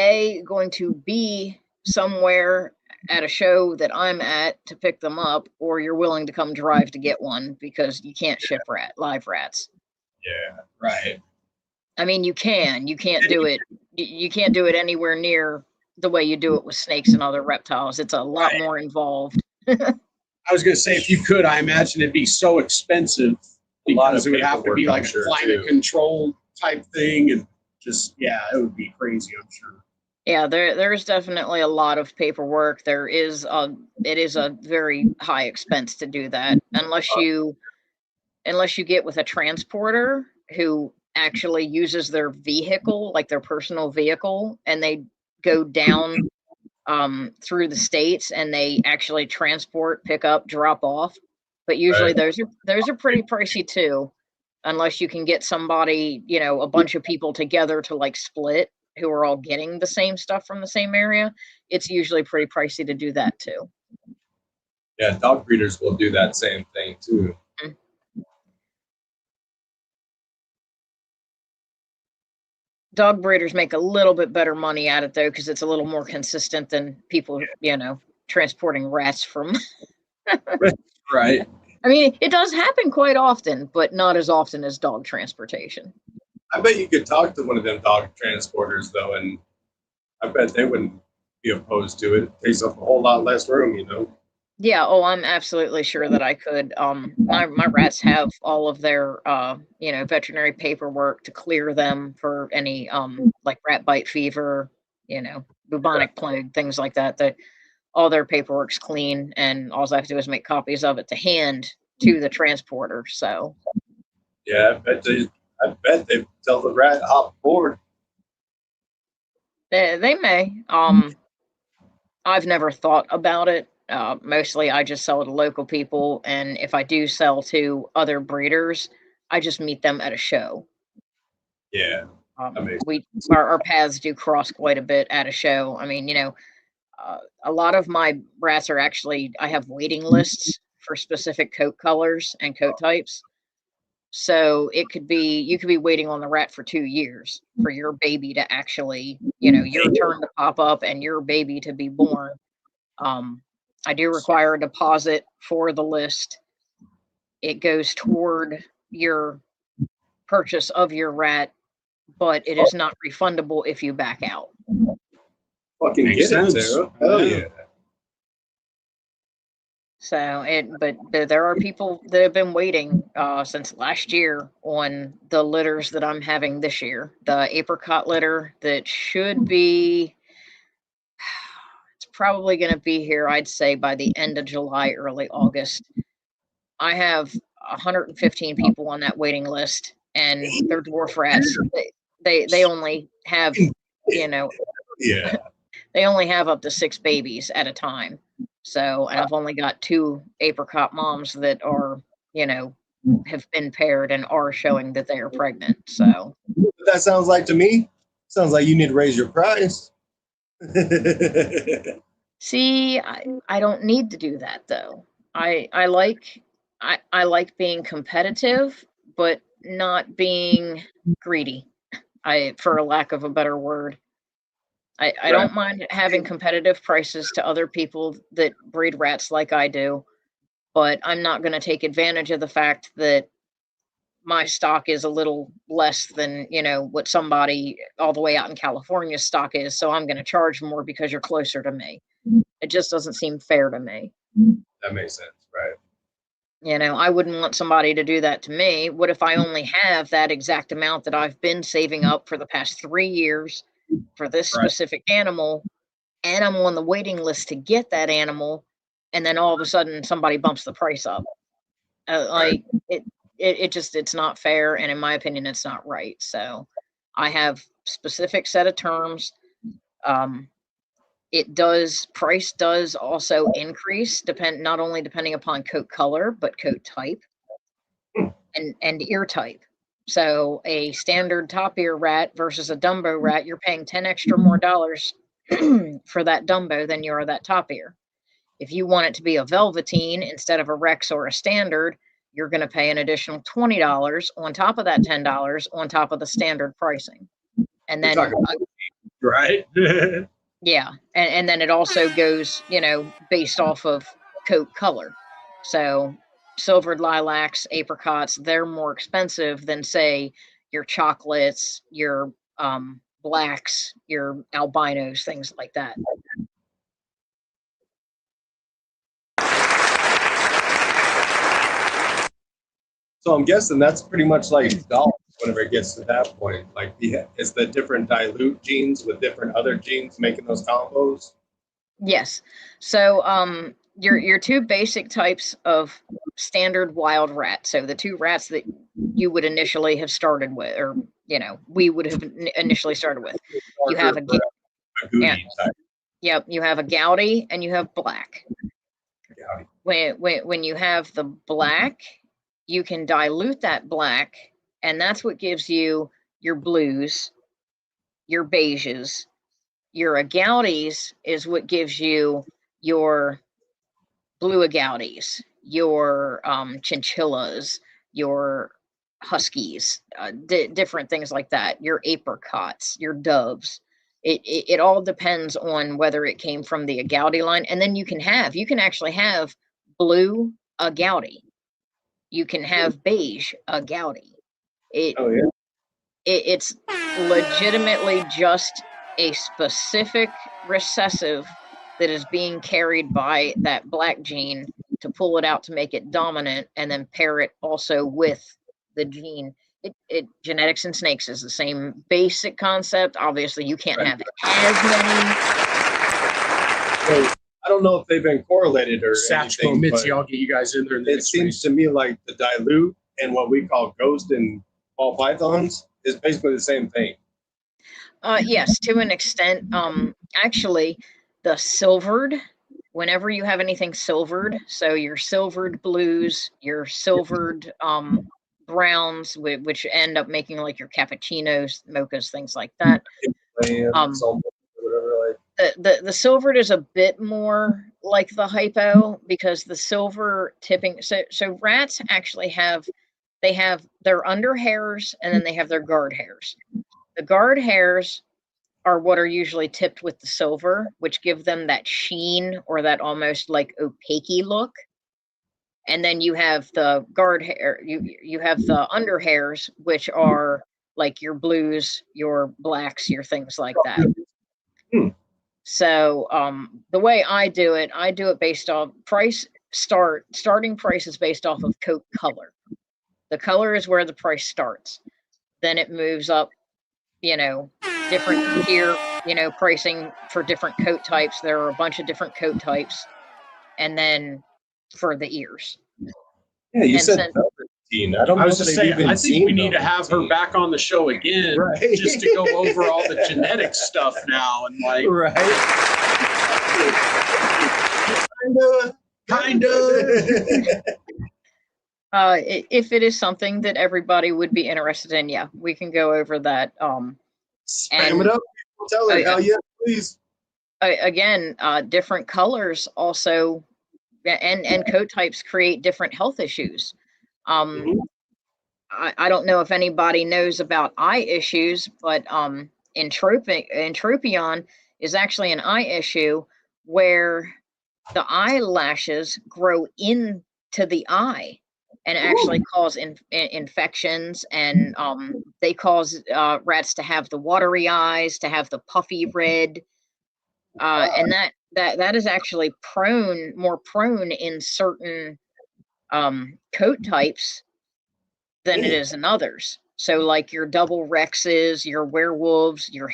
going to be somewhere at a show that I'm at to pick them up, or you're willing to come drive to get one, because you can't ship live rats. Yeah, right. I mean, you can't do it. You can't do it anywhere near the way you do it with snakes and other reptiles. It's a lot more involved. I was going to say, if you could, I imagine it'd be so expensive because it would have to be like a climate controlled type thing, and just it would be crazy, I'm sure. Yeah, there's definitely a lot of paperwork. It is a very high expense to do that unless you get with a transporter who actually uses their vehicle, like their personal vehicle, and they go down through the states and they actually transport, pick up, drop off. But usually those are pretty pricey too, unless you can get somebody, a bunch of people together to like split who are all getting the same stuff from the same area. It's usually pretty pricey to do that too. Yeah, dog breeders will do that same thing too. Dog breeders make a little bit better money at it though, because it's a little more consistent than people, transporting rats from. Right. I mean, it does happen quite often, but not as often as dog transportation. I bet you could talk to one of them dog transporters though, and I bet they wouldn't be opposed to it. It takes up a whole lot less room, Yeah, I'm absolutely sure that I could. My rats have all of their veterinary paperwork to clear them for any like rat bite fever, bubonic plague, things like that. That all their paperwork's clean, and all I have to do is make copies of it to hand to the transporter. So yeah, I bet they tell the rat hop aboard. they may. I've never thought about it. Mostly I just sell to local people, and if I do sell to other breeders, I just meet them at a show. Yeah. Our paths do cross quite a bit at a show. I mean, a lot of my rats are actually, I have waiting lists for specific coat colors and coat types. So you could be waiting on the rat for 2 years for your baby to actually, your turn to pop up and your baby to be born. I do require a deposit for the list. It goes toward your purchase of your rat, but it is not refundable if you back out. Fucking Makes get it, sense. Sarah. Hell yeah. So but there are people that have been waiting since last year on the litters that I'm having this year. The apricot litter that should be, it's probably going to be here, I'd say, by the end of July, early August. I have 115 people on that waiting list, and they're dwarf rats. They only have, Yeah. they only have up to 6 babies at a time. So, and I've only got 2 apricot moms that are, have been paired and are showing that they are pregnant. So What that sounds like to me, sounds like you need to raise your price. see, I don't need to do that though. I like being competitive, but not being greedy. For a lack of a better word. I don't mind having competitive prices to other people that breed rats like I do, but I'm not going to take advantage of the fact that my stock is a little less than, what somebody all the way out in California's stock is. So I'm going to charge more because you're closer to me. It just doesn't seem fair to me. That makes sense, right? I wouldn't want somebody to do that to me. What if I only have that exact amount that I've been saving up for the past 3 years for this specific animal, and I'm on the waiting list to get that animal, and then all of a sudden somebody bumps the price up? It's not fair, and in my opinion, it's not right. So I have specific set of terms. Price does also increase not only depending upon coat color, but coat type and ear type. So a standard top ear rat versus a Dumbo rat, you're paying 10 extra more dollars for that Dumbo than you are that top ear. If you want it to be a Velveteen instead of a Rex or a standard, you're going to pay an additional $20 on top of that $10 on top of the standard pricing. And then right. yeah, and then it also goes, based off of coat color. So silvered lilacs, apricots, they're more expensive than, say, your chocolates, your blacks, your albinos, things like that. So I'm guessing that's pretty much like dogs whenever it gets to that point? Like, is the different dilute genes with different other genes making those combos? Yes. So your two basic types of standard wild rat. So the two rats that you would initially have started with, or we would have initially started with. You have a goody type. Yep, you have a gouty and you have black. Gouty. When you have the black, you can dilute that black, and that's what gives you your blues, your beiges. Your agouties is what gives you your blue agouties, your chinchillas, your huskies, different things like that, your apricots, your doves. It all depends on whether it came from the agouti line. And then you can actually have blue agouti. You can have beige agouti. It's legitimately just a specific recessive that is being carried by that black gene to pull it out to make it dominant, and then pair it also with the gene. Genetics in snakes is the same basic concept. Obviously, you can't have as many. So, I don't know if they've been correlated or Satchmo, anything, Mitzi, but I'll get you guys in there. In the it next seems race. to me like the dilute and what we call ghost and ball pythons is basically the same thing. Yes, to an extent. Actually, the silvered, whenever you have anything silvered, so your silvered blues, your silvered browns, which end up making like your cappuccinos, mochas, things like that. The silvered is a bit more like the hypo, because the silver tipping. So rats actually have their under hairs, and then they have their guard hairs. The guard hairs are what are usually tipped with the silver, which give them that sheen or that almost like opaque look. And then you have the guard hair, you have the under hairs, which are like your blues, your blacks, your things like that. So the way I do it based off price. Starting price is based off of coat color. The color is where the price starts. Then it moves up, different tier, pricing for different coat types. There are a bunch of different coat types. And then for the ears. Yeah, you said Velveteen. I was just saying, I think we need to have her back on the show again, right, just to go over all the genetic stuff now, and like, right, kind of. If it is something that everybody would be interested in, yeah, we can go over that. Spam it up. Tell her, hell yeah, please. Again, different colors also, and coat types create different health issues. I don't know if anybody knows about eye issues, but Entropion is actually an eye issue where the eyelashes grow into the eye and actually cause infections, and they cause rats to have the watery eyes, to have the puffy red, and that is actually more prone in certain coat types than it is in others. So like your double rexes, your werewolves, your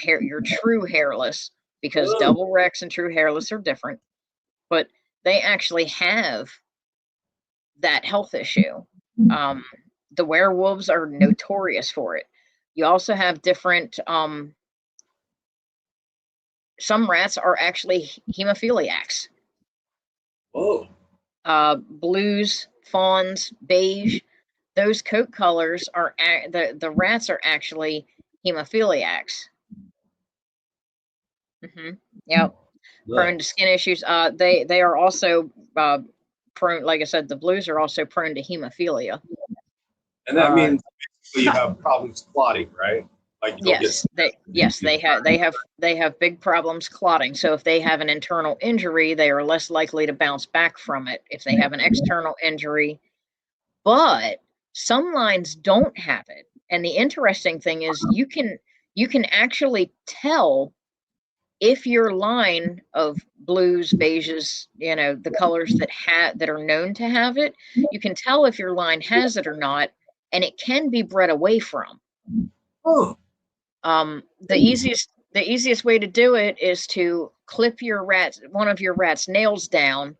true hairless, because double rex and true hairless are different, but they actually have that health issue. The werewolves are notorious for it. You also have different, some rats are actually hemophiliacs. Whoa. Blues, fawns, beige, those coat colors are, the rats are actually hemophiliacs. Yep. Prone to skin issues. They are also prone, like I said, the blues are also prone to hemophilia. And that means basically you have problems clotting, right? Like they have big problems clotting. So if they have an internal injury, they are less likely to bounce back from it if they have an external injury. But some lines don't have it. And the interesting thing is you can actually tell if your line of blues, beiges, the colors that are known to have it, you can tell if your line has it or not, and it can be bred away from. Oh, The easiest way to do it is to clip one of your rat's nails down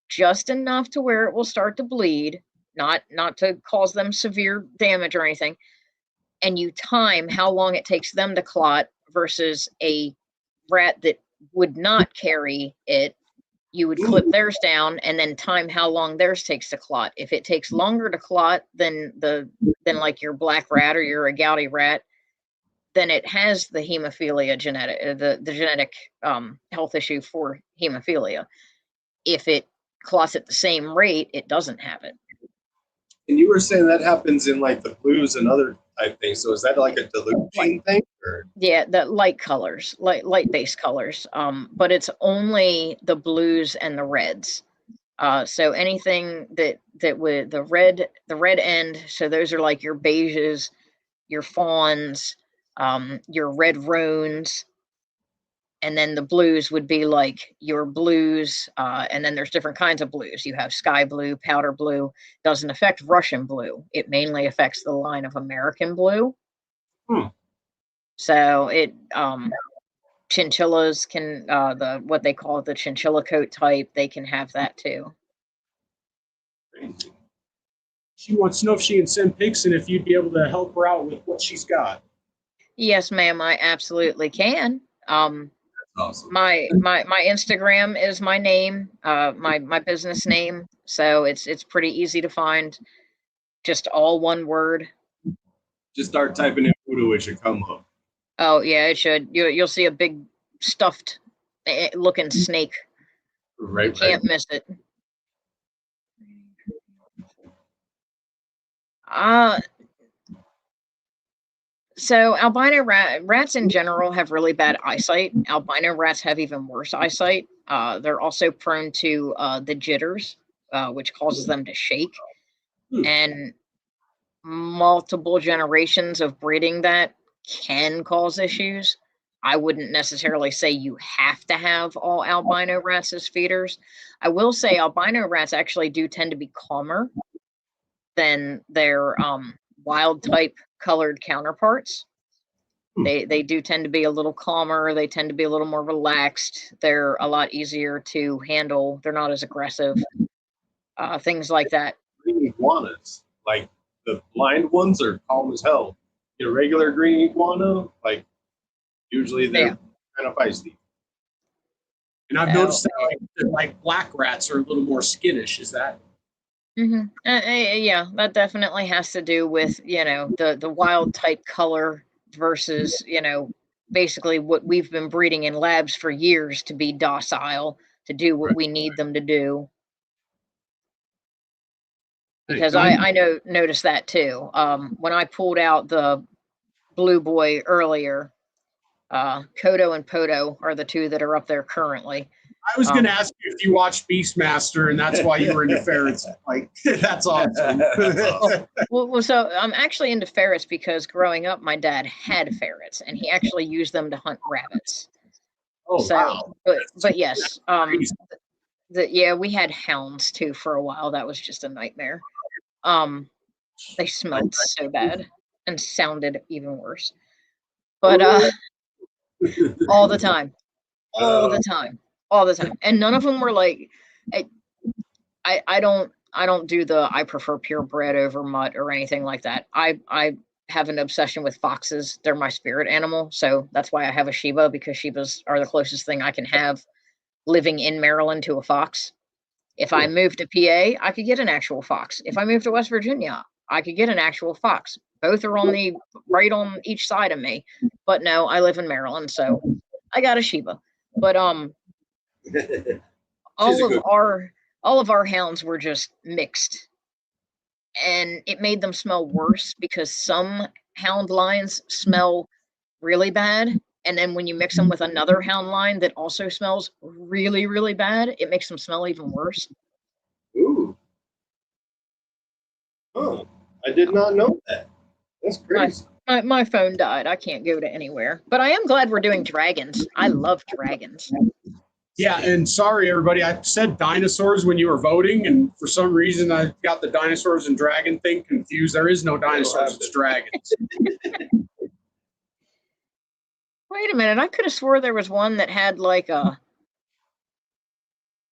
just enough to where it will start to bleed, not to cause them severe damage or anything, and you time how long it takes them to clot versus a rat that would not carry it. You would clip theirs down and then time how long theirs takes to clot. If it takes longer to clot than like your black rat or your agouti rat, then it has the hemophilia genetic, the genetic health issue for hemophilia. If it clots at the same rate, it doesn't have it. and you were saying that happens in like the blues and other type things. So is that like a dilution thing? Or? Yeah, the light colors, light based colors. But it's only the blues and the reds. So anything that with the red end, so those are like your beiges, your fawns, your red roans, and then the blues would be like your blues, and then there's different kinds of blues. You have sky blue, powder blue. Doesn't affect Russian blue. It mainly affects the line of American blue. So it chinchillas can what they call the chinchilla coat type, they can have that too. She wants to know if she can send pics and if you'd be able to help her out with what she's got. Yes, ma'am, I absolutely can. Awesome. My Instagram is my name, my business name, so it's pretty easy to find. Just all one word. Just start typing in VooDoo, it should come up. Oh yeah, it should. You'll see a big stuffed looking snake. Right. You can't miss it. So albino rats in general have really bad eyesight. Albino rats have even worse eyesight. They're also prone to the jitters, which causes them to shake. And multiple generations of breeding that can cause issues. I wouldn't necessarily say you have to have all albino rats as feeders. I will say albino rats actually do tend to be calmer than their wild type colored counterparts. They do tend to be a little calmer. They tend to be a little more relaxed. They're a lot easier to handle. They're not as aggressive. Things like that. Green iguanas, like the blind ones, are calm as hell. Your regular green iguana, like usually they're kind of feisty. And I've noticed that like black rats are a little more skittish. Is that? Yeah, that definitely has to do with, the wild type color versus, basically what we've been breeding in labs for years to be docile, to do what we need them to do. Because I noticed that too. When I pulled out the blue boy earlier, Kodo and Poto are the two that are up there currently. I was going to ask you if you watched Beastmaster, and that's why you were into ferrets. Like, that's awesome. Well, so I'm actually into ferrets because growing up, my dad had ferrets, and he actually used them to hunt rabbits. Oh, so, wow. But yes, we had hounds too for a while. That was just a nightmare. They smelled so bad and sounded even worse. But all the time. And none of them were like, I don't do the I prefer purebred over mutt or anything like that. I have an obsession with foxes. They're my spirit animal, so that's why I have a Shiba, because Shibas are the closest thing I can have living in Maryland to a fox. If I move to PA, I could get an actual fox. If I move to West Virginia, I could get an actual fox. Both are right on each side of me. But no, I live in Maryland, so I got a Shiba. But all of our hounds were just mixed, and it made them smell worse because some hound lines smell really bad, and then when you mix them with another hound line that also smells really, really bad, it makes them smell even worse. Ooh. Oh, I did not know that. That's crazy. My phone died. I can't go to anywhere. But I am glad we're doing dragons. I love dragons. Yeah, and sorry everybody, I said dinosaurs when you were voting, and for some reason I got the dinosaurs and dragon thing confused. There is no dinosaurs, it's dragons. Wait a minute, I could have swore there was one that had like a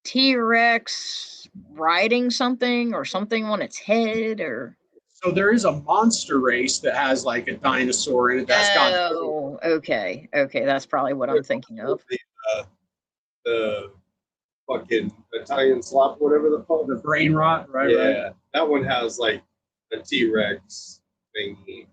T-Rex riding something or something on its head, or So there is a monster race that has like a dinosaur in it. That's got oh, okay, that's probably what I'm thinking of. The fucking Italian slop, whatever the fuck. the brain rot, right? Yeah, Right. that one has like a T-Rex thingy.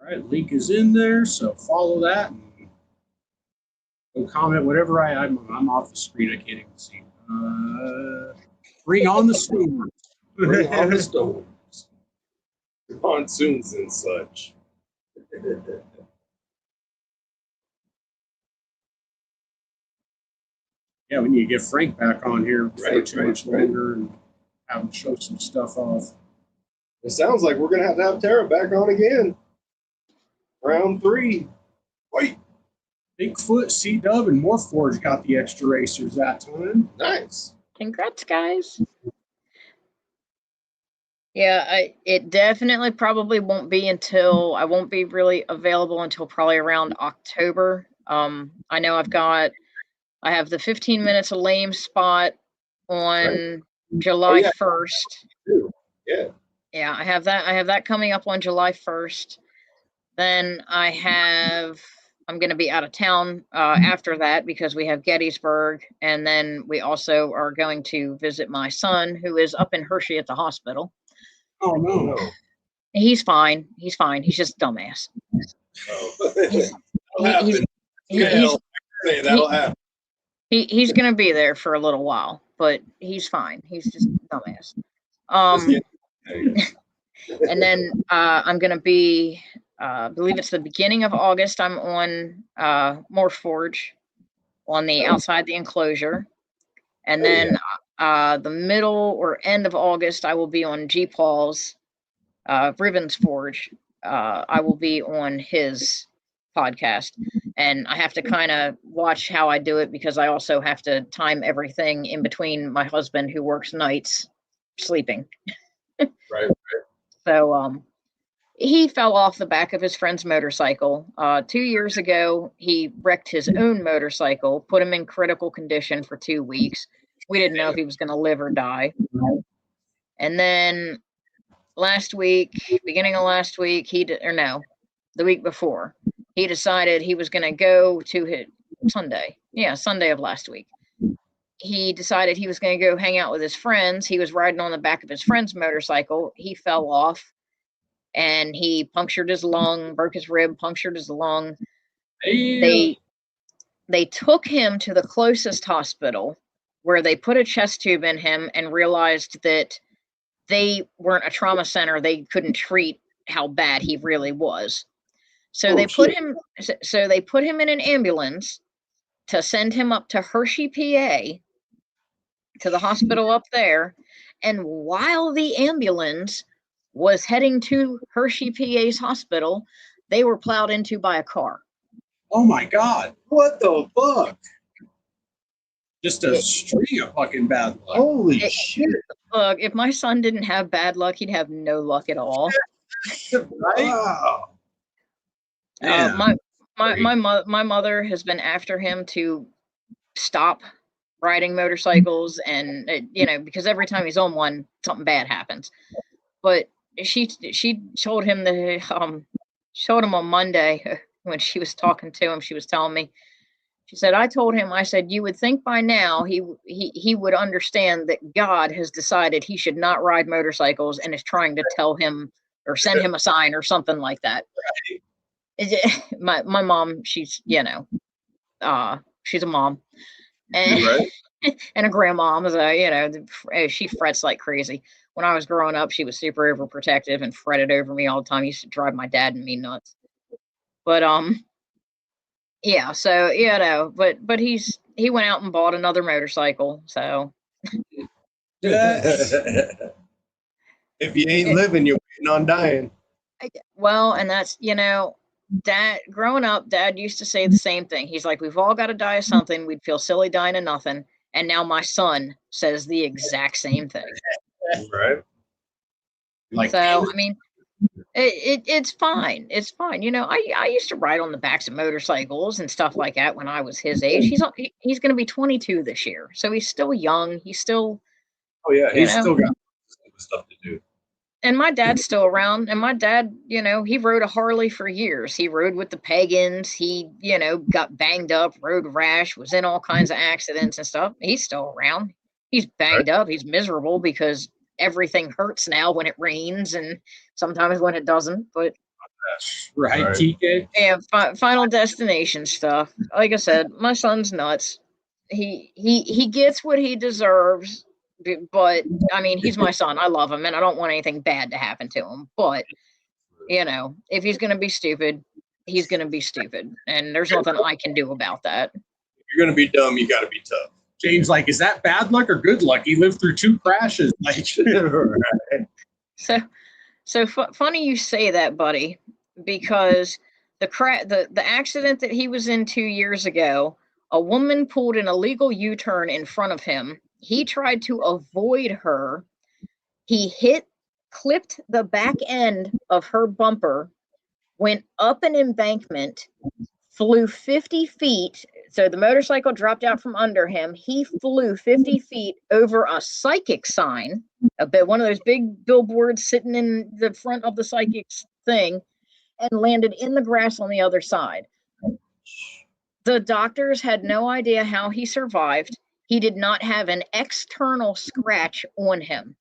All right, link is in there, so follow that. And go comment whatever I'm off the screen. I can't even see. Bring on the storm. Bring on the storms, monsoons and such. Yeah, we need to get Frank back on here before Right, too much right. longer and have him show some stuff off. It sounds like we're gonna have Tara back on again. Round 3. Wait, Bigfoot, C-Dub, and Morphforge got the extra racers that time. nice. Congrats, guys. Yeah, it definitely probably won't be until I won't be really available until probably around October. I know I have the 15 minutes of lame spot on July 1st. Yeah. Yeah, I have that coming up on July 1st. Then I'm going to be out of town after that because we have Gettysburg. And then we also are going to visit my son who is up in Hershey at the hospital. Oh, no. He's fine. He's fine. He's just a dumbass. That'll happen. He's going to be there for a little while, but he's fine. He's just a dumbass. And then I'm going to be, I believe it's the beginning of August, I'm on Morphforge on the outside the enclosure. And then the middle or end of August, I will be on G-Paul's Ribbons Forge. I will be on his podcast. And I have to kind of watch how I do it because I also have to time everything in between my husband who works nights sleeping. Right. So he fell off the back of his friend's motorcycle. 2 years ago, he wrecked his own motorcycle, put him in critical condition for 2 weeks. We didn't know if he was going to live or die. And then beginning of last week, the week before, he decided he was going to go to his Sunday of last week. He decided he was going to go hang out with his friends. He was riding on the back of his friend's motorcycle. He fell off and he punctured his lung, broke his rib, punctured his lung. They took him to the closest hospital where they put a chest tube in him and realized that they weren't a trauma center. They couldn't treat how bad he really was. So they put him in an ambulance to send him up to Hershey, PA, to the hospital up there. And while the ambulance was heading to Hershey, PA's hospital, they were plowed into by a car. Oh my God. What the fuck? Just a string of fucking bad luck. Holy shit. Look, if my son didn't have bad luck, he'd have no luck at all. Wow. My mother has been after him to stop riding motorcycles, and because every time he's on one, something bad happens. But she told him showed him on Monday when she was talking to him. She was telling me, she said, I said, you would think by now he would understand that God has decided he should not ride motorcycles and is trying to tell him or send him a sign or something like that. My mom, she's she's a mom and and a grandma, so she frets like crazy. When I was growing up, she was super overprotective and fretted over me all the time. Used to drive my dad and me nuts. But yeah, so but he went out and bought another motorcycle. So If you ain't living, you're waiting on dying. Well, and that's, Dad, growing up, Dad used to say the same thing. He's like, we've all got to die of something. We'd feel silly dying of nothing. And now my son says the exact same thing. Right. Like, So, I mean, it's fine. It's fine. I used to ride on the backs of motorcycles and stuff like that when I was his age. He's going to be 22 this year. So he's still young. He's still, Oh yeah, he's still got stuff to do. and my dad's still around. And my dad, he rode a Harley for years. He rode with the Pagans. He, got banged up, rode rash, was in all kinds of accidents and stuff. He's still around. He's banged up. He's miserable because everything hurts now when it rains and sometimes when it doesn't. But right, TK? yeah, Final Destination stuff. Like I said, my son's nuts. He gets what he deserves. But I mean, he's my son. I love him, and I don't want anything bad to happen to him. But if he's gonna be stupid, he's gonna be stupid, and there's nothing I can do about that. If you're gonna be dumb, you got to be tough. James, like, is that bad luck or good luck? He lived through 2 crashes. Like, So funny you say that, buddy, because the accident that he was in 2 years ago, a woman pulled an illegal U-turn in front of him. He tried to avoid her. He clipped the back end of her bumper, went up an embankment, flew 50 feet. So the motorcycle dropped out from under him. He flew 50 feet over a psychic sign, one of those big billboards sitting in the front of the psychic's thing, and landed in the grass on the other side. The doctors had no idea how he survived. He did not have an external scratch on him.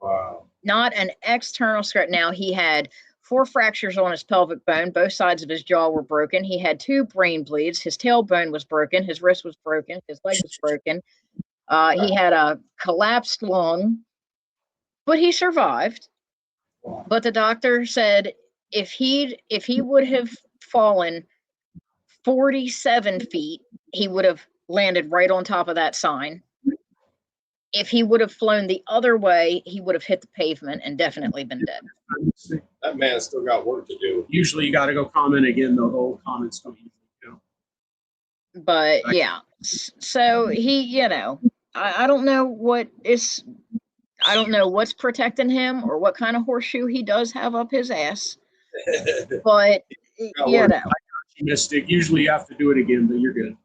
Wow. Not an external scratch. Now, he had 4 fractures on his pelvic bone. Both sides of his jaw were broken. He had 2 brain bleeds. His tailbone was broken. His wrist was broken. His leg was broken. He had a collapsed lung, but he survived. But the doctor said if he would have fallen 47 feet, he would have landed right on top of that sign. If he would have flown the other way, he would have hit the pavement and definitely been dead. That man's still got work to do. usually you got to go comment again, though. The old comments don't usually count. But yeah, so he, I don't know I don't know what's protecting him or what kind of horseshoe he does have up his ass. But Mystic. Usually you have to do it again, but you're good.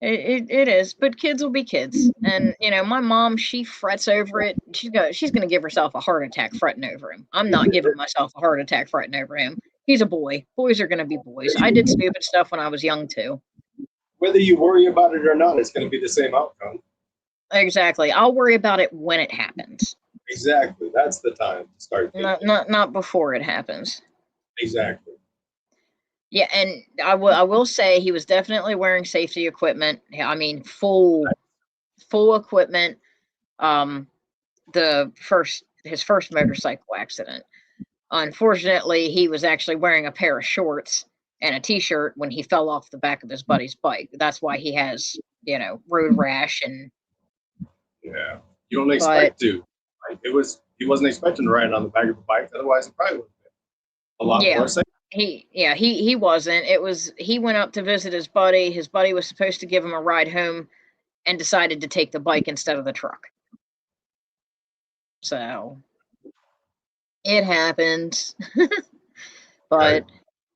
It is, but kids will be kids. And my mom, she frets over it. She's gonna give herself a heart attack fretting over him. I'm not giving myself a heart attack fretting over him. He's a boy. Boys are gonna be boys. I did stupid stuff when I was young too. Whether you worry about it or not, it's gonna be the same outcome. Exactly. I'll worry about it when it happens. Exactly. That's the time to start thinking. Not before it happens. Exactly. Yeah, and I will say he was definitely wearing safety equipment. I mean, full equipment. His first motorcycle accident. Unfortunately, he was actually wearing a pair of shorts and a t-shirt when he fell off the back of his buddy's bike. That's why he has, road rash and. Yeah, you don't expect to. Like, he wasn't expecting to ride on the back of the bike. Otherwise, it probably would have been a lot more safe. He wasn't. He went up to visit his buddy. His buddy was supposed to give him a ride home and decided to take the bike instead of the truck. So it happens. But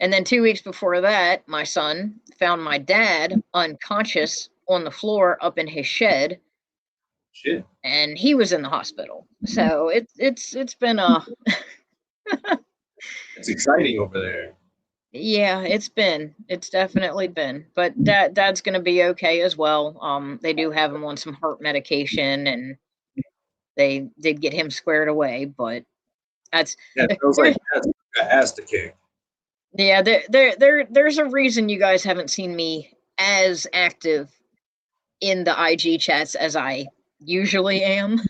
and then 2 weeks before that, my son found my dad unconscious on the floor up in his shed. Shit. And he was in the hospital. So it's been a It's exciting over there. Yeah, it's definitely been. But dad's gonna be okay as well. They do have him on some heart medication, and they did get him squared away. But it feels like that's ass to kick. Yeah, there's a reason you guys haven't seen me as active in the IG chats as I usually am.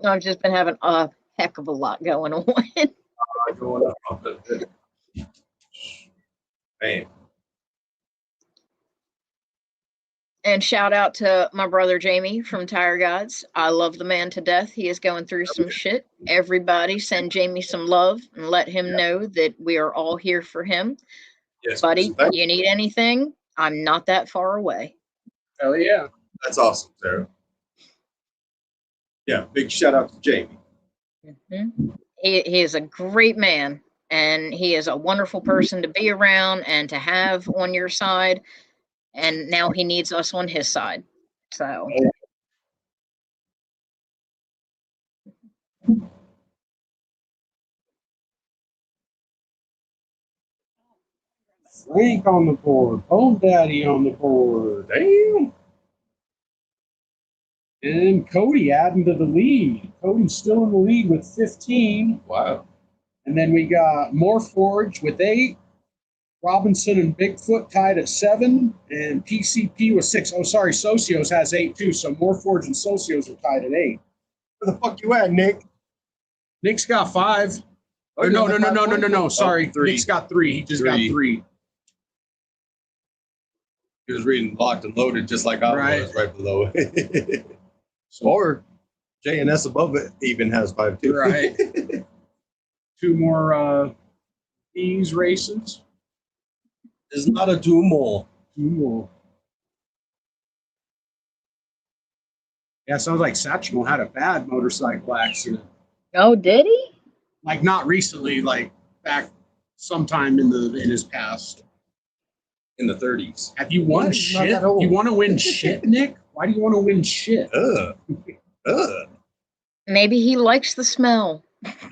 I've just been having a heck of a lot going on. Man. And shout out to my brother Jamie from Tire Gods. I love the man to death. He is going through some shit. Everybody send Jamie some love and let him know that we are all here for him. Yes, Buddy, thank you need anything? I'm not that far away. Hell yeah. That's awesome, Sarah. Yeah, big shout out to Jamie. He is a great man, and he is a wonderful person to be around and to have on your side. And now he needs us on his side. So Frank on the board. Home Daddy on the board. Damn. And Cody adding to the lead. Cody's still in the lead with 15. Wow. And then we got Morforge with 8. Robinson and Bigfoot tied at 7. And PCP with 6. Oh, sorry. Socios has 8 too. So Morforge and Socios are tied at 8. Where the fuck you at, Nick? Nick's got 5. Oh, No. Sorry. 3. Nick's got 3. He just got 3. He was reading Locked and Loaded just like I was right below it. Or JNS above it even has 5 too. Right. 2 more E's races. It's not a 2 more. 2 more. Yeah, sounds like Satchmo had a bad motorcycle accident. oh, did he? Like not recently, like back sometime in his past. In the 30s. Have you won shit? You want to win shit, Nick? Why do you want to win shit? Maybe he likes the smell.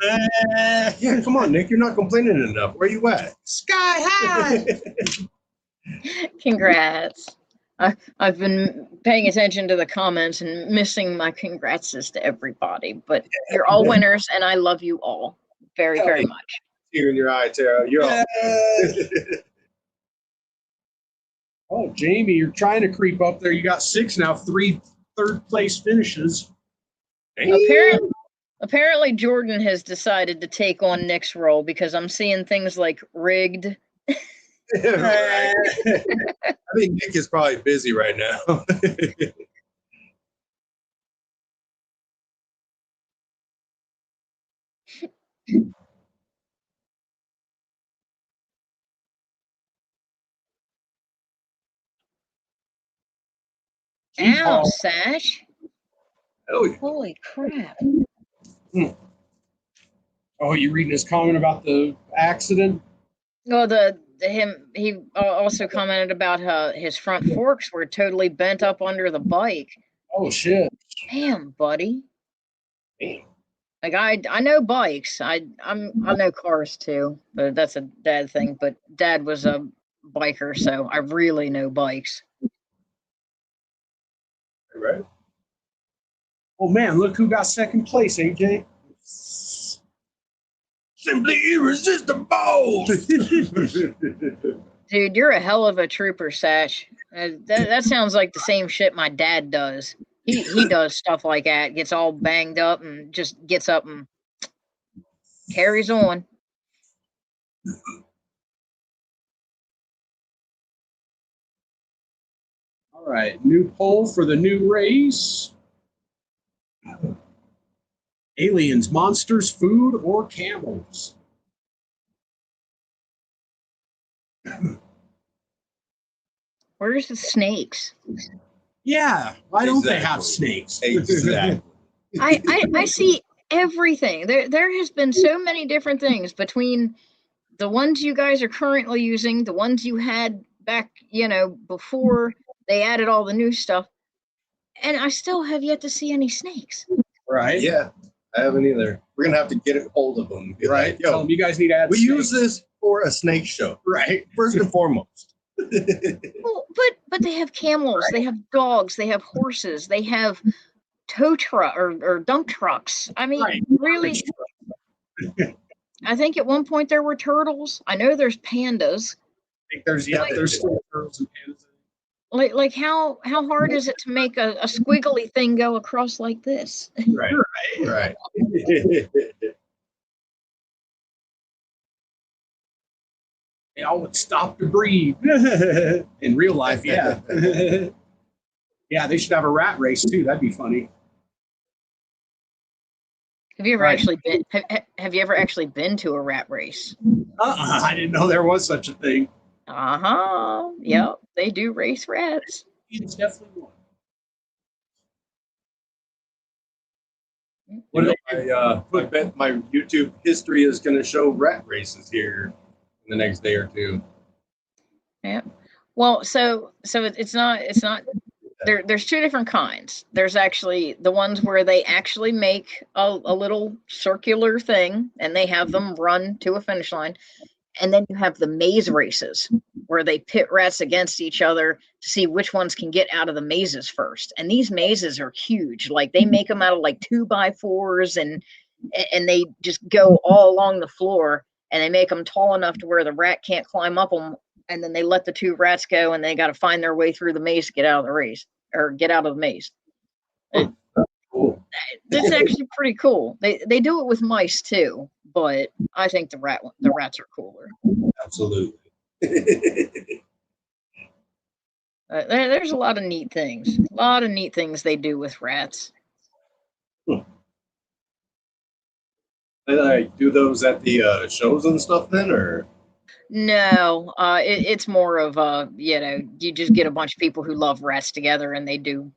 Yeah, come on, Nick. You're not complaining enough. Where you at? Sky high. Congrats. I've been paying attention to the comments and missing my congratses to everybody, but you're all winners, and I love you all very, very much. Tear in your eye, Tara. You're all. Oh, Jamie, you're trying to creep up there. You got 6 now, 3 third-place finishes. Apparently, Jordan has decided to take on Nick's role because I'm seeing things like rigged. Right. I think Nick is probably busy right now. Ow, Sash. Oh, yeah. Holy crap. Oh, you reading his comment about the accident? Well, he also commented about his front forks were totally bent up under the bike. Oh, shit. Damn, buddy. Damn. Like I know bikes. I know cars too, but that's a dad thing. But Dad was a biker, so I really know bikes. Right. Oh, man, look who got second place, AJ. Simply irresistible. Dude, you're a hell of a trooper, Sash. That sounds like the same shit my dad does. He does stuff like that, gets all banged up and just gets up and carries on. All right, new poll for the new race. Aliens, monsters, food, or camels? Where's the snakes? Yeah, why don't they have snakes? Exactly. I see everything. There has been so many different things between the ones you guys are currently using, the ones you had back, before they added all the new stuff, and I still have yet to see any snakes. Right. Yeah, I haven't either. We're gonna have to get a hold of them. Right. Like, yo, Tell them you guys need to add we snakes. use this for a snake show. Right. First and foremost. Well, but they have camels, they have dogs, they have horses, they have tow truck or dump trucks. I mean, Right. really. I think at one point there were turtles. I know there's pandas. I think there's still turtles and pandas. Like how hard is it to make a squiggly thing go across like this? Right. Right. They all would stop to breathe. In real life, yeah. Yeah, they should have a rat race too. That'd be funny. Have you ever Right. actually been? Have you ever actually been to a rat race? I didn't know there was such a thing. Yep, they do race rats. It's definitely one. You know, I bet my YouTube history is going to show rat races here in the next day or two. Yeah. Well, so it's not there's two different kinds. There's actually the ones where they actually make a little circular thing and they have them run to a finish line. And then you have the maze races where they pit rats against each other to see which ones can get out of the mazes first. And these mazes are huge. Like they make them out of like 2x4s and they just go all along the floor and they make them tall enough to where the rat can't climb up them. And then they let the two rats go and they got to find their way through the maze to get out of the race or get out of the maze. Cool. That's actually pretty cool. They do it with mice too, but I think the rats are cooler. Absolutely. There's a lot of neat things. A lot of neat things they do with rats. They like do those at the shows and stuff then, or? No, it's more of you just get a bunch of people who love rats together and they do.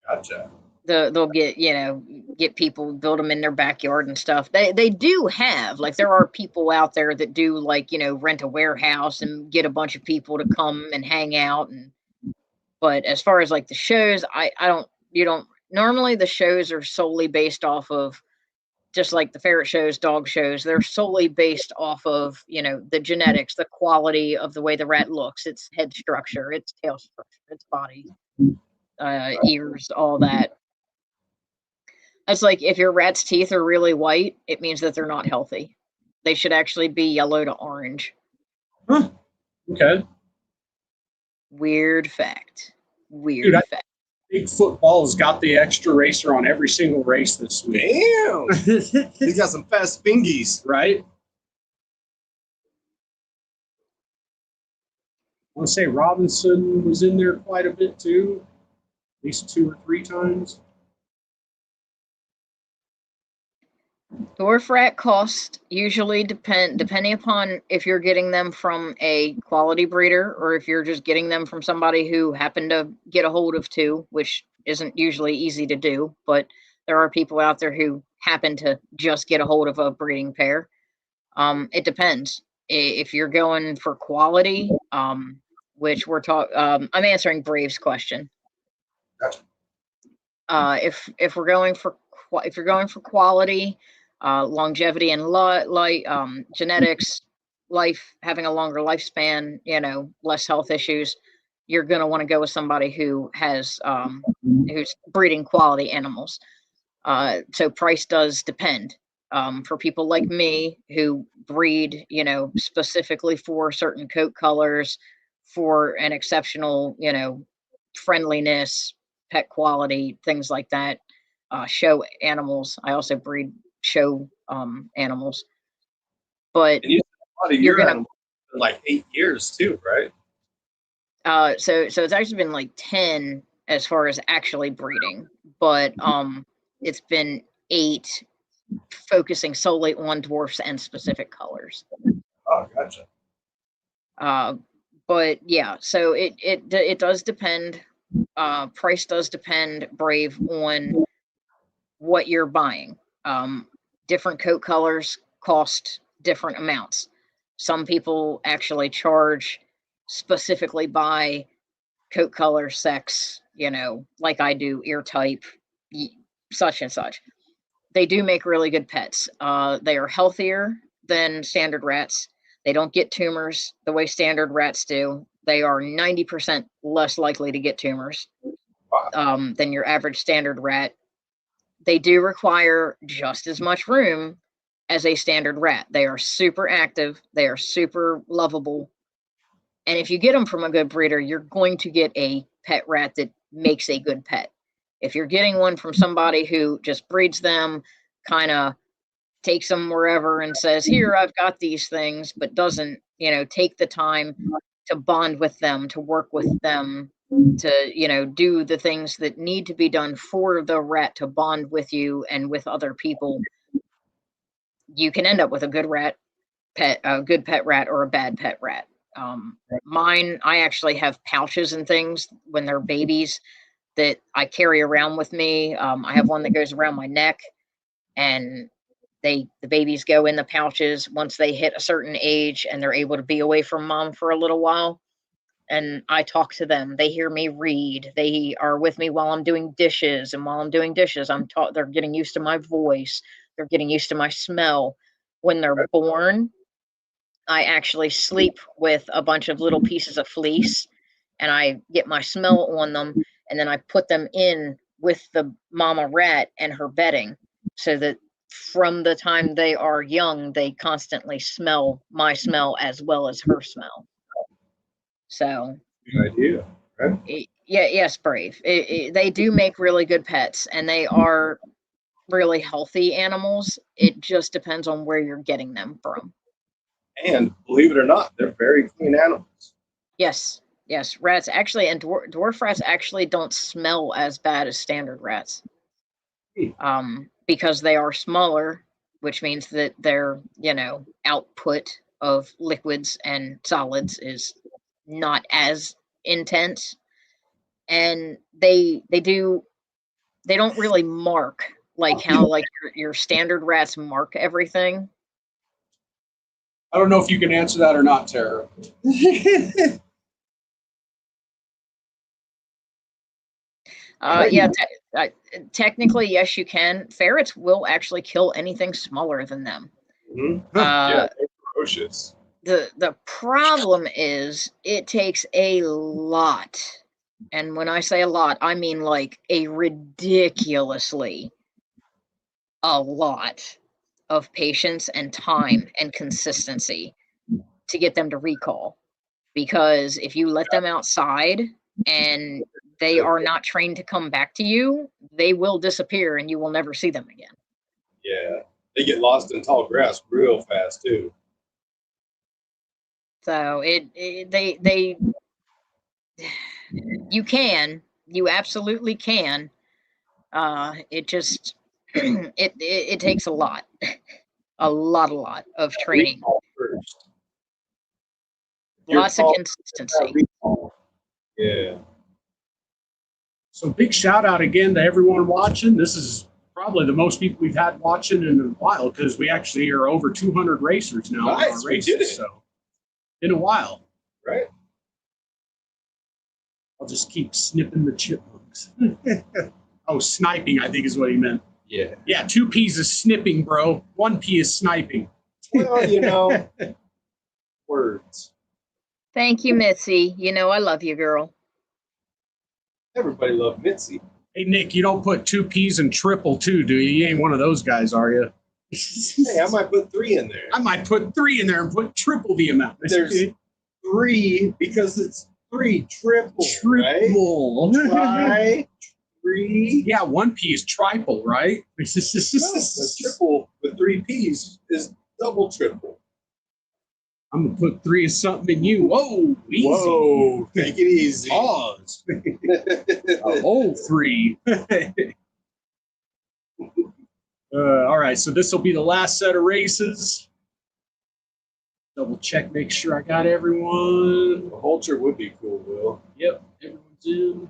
Gotcha. They'll get people, build them in their backyard and stuff. They do have, like, there are people out there that do, like, rent a warehouse and get a bunch of people to come and hang out. But as far as like the shows, normally the shows are solely based off of, just like the ferret shows, dog shows, they're solely based off of, the genetics, the quality of the way the rat looks, its head structure, its tail structure, its body, ears, all that. It's like if your rat's teeth are really white, it means that they're not healthy. They should actually be yellow to orange. Huh. Okay. Weird fact. Dude, Fact. Big Football's got the extra racer on every single race this week. Damn. He's got some fast fingies. Right? I want to say Robinson was in there quite a bit too, at least 2 or 3 times. Dwarf rat cost usually depending upon if you're getting them from a quality breeder or if you're just getting them from somebody who happened to get a hold of 2, which isn't usually easy to do, but there are people out there who happen to just get a hold of a breeding pair. It depends. If you're going for quality, which I'm answering Brave's question. Gotcha. If you're going for quality, longevity and genetics, having a longer lifespan, less health issues, you're going to want to go with somebody who has who's breeding quality animals. So price does depend. For people like me who breed, specifically for certain coat colors, for an exceptional, friendliness, pet quality, things like that. Show animals. I also breed show animals. But And you said a lot of you're your gonna animals for like 8 years too, right? so it's actually been like 10 as far as actually breeding, but it's been 8 focusing solely on dwarfs and specific colors. Oh, gotcha. But yeah, so it does depend. Price does depend, Brave, on what you're buying. Different coat colors cost different amounts. Some people actually charge specifically by coat color, sex, like I do, ear type, such and such. They do make really good pets. They are healthier than standard rats. They don't get tumors the way standard rats do. They are 90% less likely to get tumors than your average standard rat. They do require just as much room as a standard rat. They are super active. They are super lovable. And if you get them from a good breeder, you're going to get a pet rat that makes a good pet. If you're getting one from somebody who just breeds them, kind of takes them wherever and says, here, I've got these things, but doesn't, take the time to bond with them, to work with them, to do the things that need to be done for the rat to bond with you and with other people, you can end up with a good pet rat or a bad pet rat. Mine, I actually have pouches and things when they're babies that I carry around with me. I have one that goes around my neck, and the babies go in the pouches once they hit a certain age and they're able to be away from mom for a little while. And I talk to them. They hear me read. They are with me while I'm doing dishes. And while I'm doing dishes, they're getting used to my voice. They're getting used to my smell. When they're born, I actually sleep with a bunch of little pieces of fleece, and I get my smell on them, and then I put them in with the mama rat and her bedding, so that from the time they are young, they constantly smell my smell as well as her smell. So, Good idea. Right? yes, Brave. They do make really good pets, and they are really healthy animals. It just depends on where you're getting them from. And believe it or not, they're very clean animals. Yes, rats actually, and dwarf rats actually don't smell as bad as standard rats. Because they are smaller, which means that their output of liquids and solids is not as intense, and they don't really mark like how like your standard rats mark everything. I don't know if you can answer that or not, Tara. Technically, yes, you can. Ferrets will actually kill anything smaller than them. Mm-hmm. Yeah, they're ferocious. The problem is it takes a lot. And when I say a lot, I mean like a ridiculously a lot of patience and time and consistency to get them to recall. Because if you let them outside and they are not trained to come back to you, they will disappear and you will never see them again. Yeah, they get lost in tall grass real fast too. So you absolutely can. It just it takes a lot of training. Lots of consistency. Yeah. So big shout out again to everyone watching. This is probably the most people we've had watching in a while, because we actually are over 200 racers now. Nice, on our races, we did it. So in a while. Right. I'll just keep snipping the chipmunks. Oh, sniping, I think is what he meant. Yeah. Yeah, 2 P's is snipping, bro. 1 P is sniping. Well, words. Thank you, Mitzi. I love you, girl. Everybody loved Mitzi. Hey, Nick, you don't put 2 P's in triple too, do you? You ain't one of those guys, are you? Hey, I might put 3 in there. I might put 3 in there and put triple the amount. There's 3 because it's 3 triple. Triple. Right? 3. Yeah, 1 P is triple, right? No, but triple with 3 P's is double triple. I'm gonna put 3 of something in you. Whoa, easy. Whoa, take it easy. Pause. A whole 3. All right, so this will be the last set of races. Double check, make sure I got everyone. A vulture would be cool, Will. Yep, everyone's in.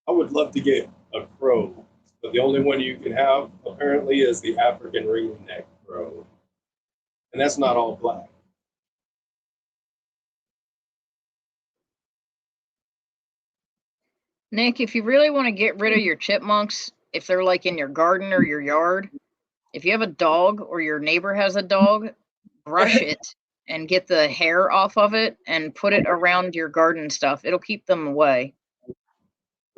I would love to get a crow, but the only one you can have apparently is the African ringneck crow. And that's not all black. Nick, if you really want to get rid of your chipmunks, if they're like in your garden or your yard, if you have a dog or your neighbor has a dog, brush it and get the hair off of it and put it around your garden stuff. It'll keep them away.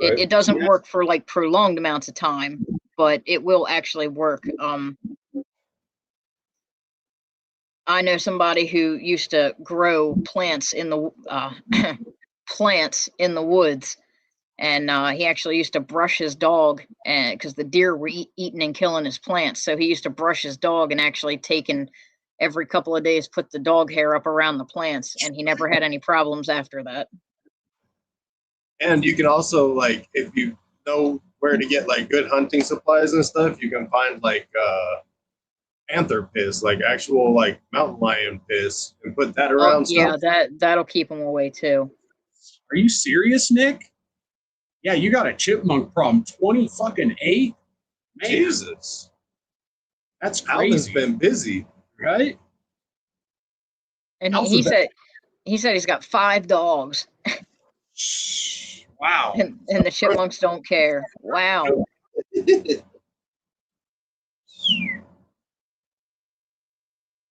Right. It doesn't work for like prolonged amounts of time, but it will actually work. I know somebody who used to grow plants in the woods, and he actually used to brush his dog, because the deer were eating and killing his plants. So he used to brush his dog and actually every couple of days put the dog hair up around the plants, and he never had any problems after that. And you can also, like, if you know where to get like good hunting supplies and stuff, you can find like panther piss, like actual like mountain lion piss, and put that around Yeah, stuff. that'll keep them away too. Are you serious, Nick? Yeah, you got a chipmunk problem. 20 fucking 8? Man, Jesus. that's Alvin's crazy. been busy. Right? And Alphabet. he said he's got 5 dogs, Wow. and the chipmunks don't care. Wow.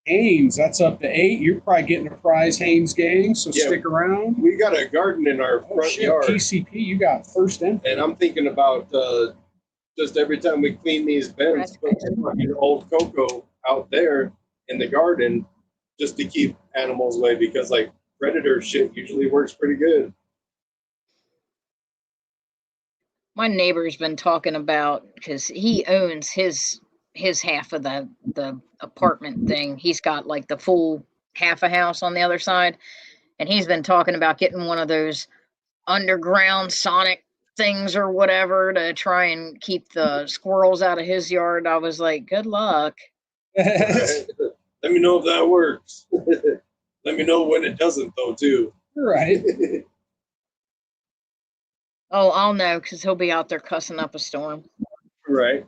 Haynes, that's up to 8. You're probably getting a prize, Haynes gang, so Yeah. stick around. We got a garden in our Oh, front shit, yard. PCP, you got first entry. And I'm thinking about just every time we clean these beds, put some fucking old cocoa out there in the garden just to keep animals away, because like predator shit usually works pretty good. My neighbor's been talking about, because he owns his half of the apartment thing. He's got like the full half a house on the other side, and he's been talking about getting one of those underground sonic things or whatever to try and keep the squirrels out of his yard. I was like, good luck. Right? Let me know if that works. Let me know when it doesn't, though, too. Right. Oh, I'll know, because he'll be out there cussing up a storm. Right.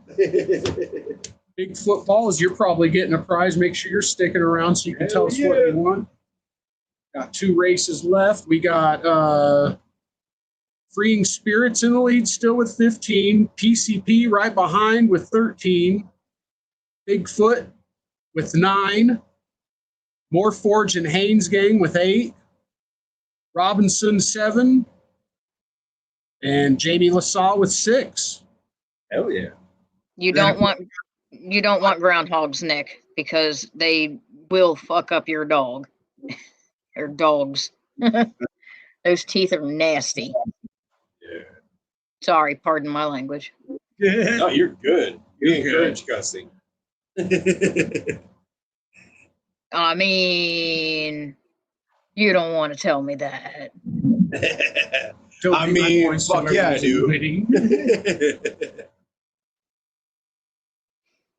Big footballs, you're probably getting a prize. Make sure you're sticking around so you can tell us what yeah. you want. Got 2 races left. We got Freeing Spirits in the lead still with 15. PCP right behind with 13. Bigfoot with 9. Morforge and Haynes gang with 8. Robinson 7. And Jamie LaSalle with 6. Hell yeah. You don't want groundhogs, Nick, because they will fuck up your dog. Or dogs. Those teeth are nasty. Yeah. Sorry, pardon my language. No, you're good. You You're encourage cussing. I mean, you don't want to tell me that. I mean, fuck yeah, I do.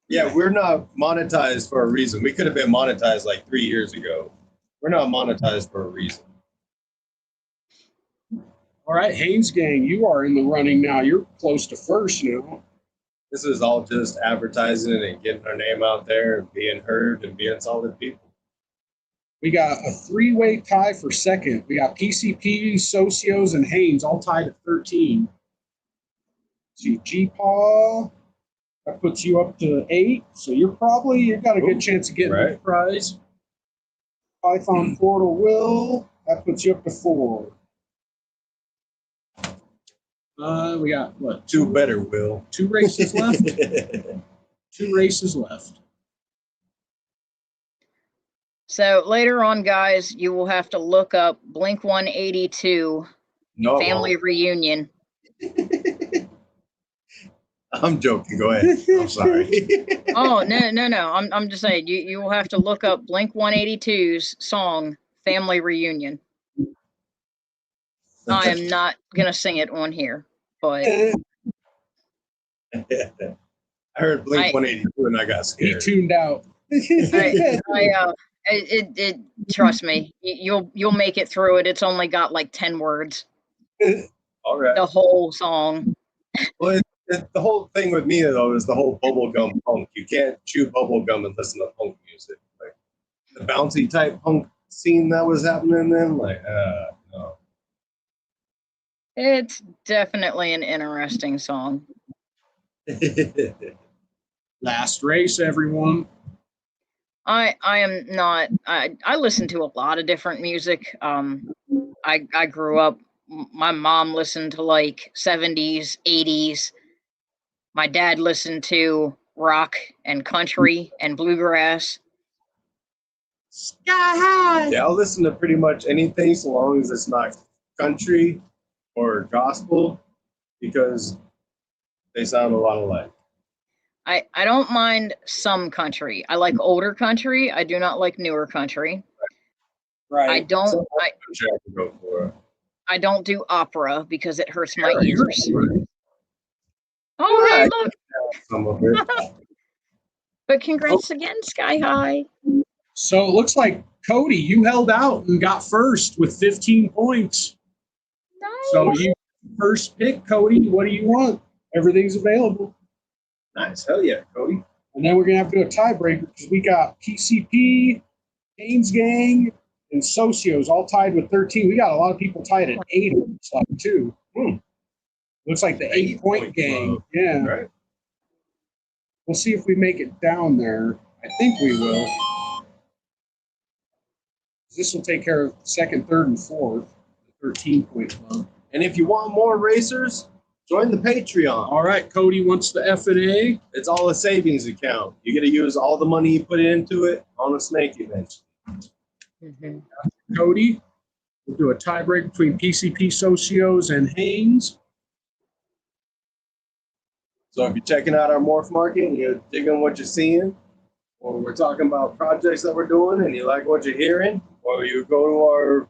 Yeah, we're not monetized for a reason. We could have been monetized like 3 years ago. We're not monetized for a reason. All right, Haynes gang, you are in the running now. You're close to first now. This is all just advertising and getting our name out there and being heard and being solid people. We got a 3-way tie for second. We got PCP, Socios, and Haynes all tied at 13. See, G-Paw, that puts you up to 8. So you've got a good chance of getting the prize. Python Portal Will, that puts you up to 4. We got, what? 2 better, Will. 2 races left? 2 races left. So later on, guys, you will have to look up Blink 182 Family Reunion. I'm joking. Go ahead. I'm sorry. Oh, no. I'm just saying, you will have to look up Blink 182's song Family Reunion. I am not going to sing it on here, but I heard Blink 182 and I got He scared. tuned out. trust me, you'll make it through it. It's only got like 10 words. All right. The whole song. Well, the whole thing with me, though, is the whole bubblegum punk. You can't chew bubblegum and listen to punk music. Like the bouncy type punk scene that was happening then, like, no. It's definitely an interesting song. Last race, everyone. I am not. I listen to a lot of different music. I grew up. My mom listened to like 70s, 80s. My dad listened to rock and country and bluegrass. Sky high. Yeah, I'll listen to pretty much anything so long as it's not country or gospel, because they sound a lot alike. I don't mind some country. I like older country. I do not like newer country. Right. I don't. Country I can go for. I don't do opera because it hurts my Yeah, you're ears. right. Oh, hey, Right. look. Some of it. But congrats again, Sky High. So it looks like, Cody, you held out and got first with 15 points. Nice. So you first pick, Cody. What do you want? Everything's available. Nice. Hell yeah, Cody. And then we're going to have to do a tiebreaker because we got PCP, Haynes Gang, and Socios all tied with 13. We got a lot of people tied at 8, it looks like, too. Looks like the 8-point gang. club. Yeah. Right. We'll see if we make it down there. I think we will. This will take care of second, third, and fourth. The 13-point club. And if you want more racers, join the Patreon. All right, Cody wants the F&A. It's all a savings account. You get to use all the money you put into it on a snake eventually. Cody, we'll do a tiebreak between PCP, Socios, and Haynes. So if you're checking out our morph market and you're digging what you're seeing, or we're talking about projects that we're doing and you like what you're hearing, or you go to our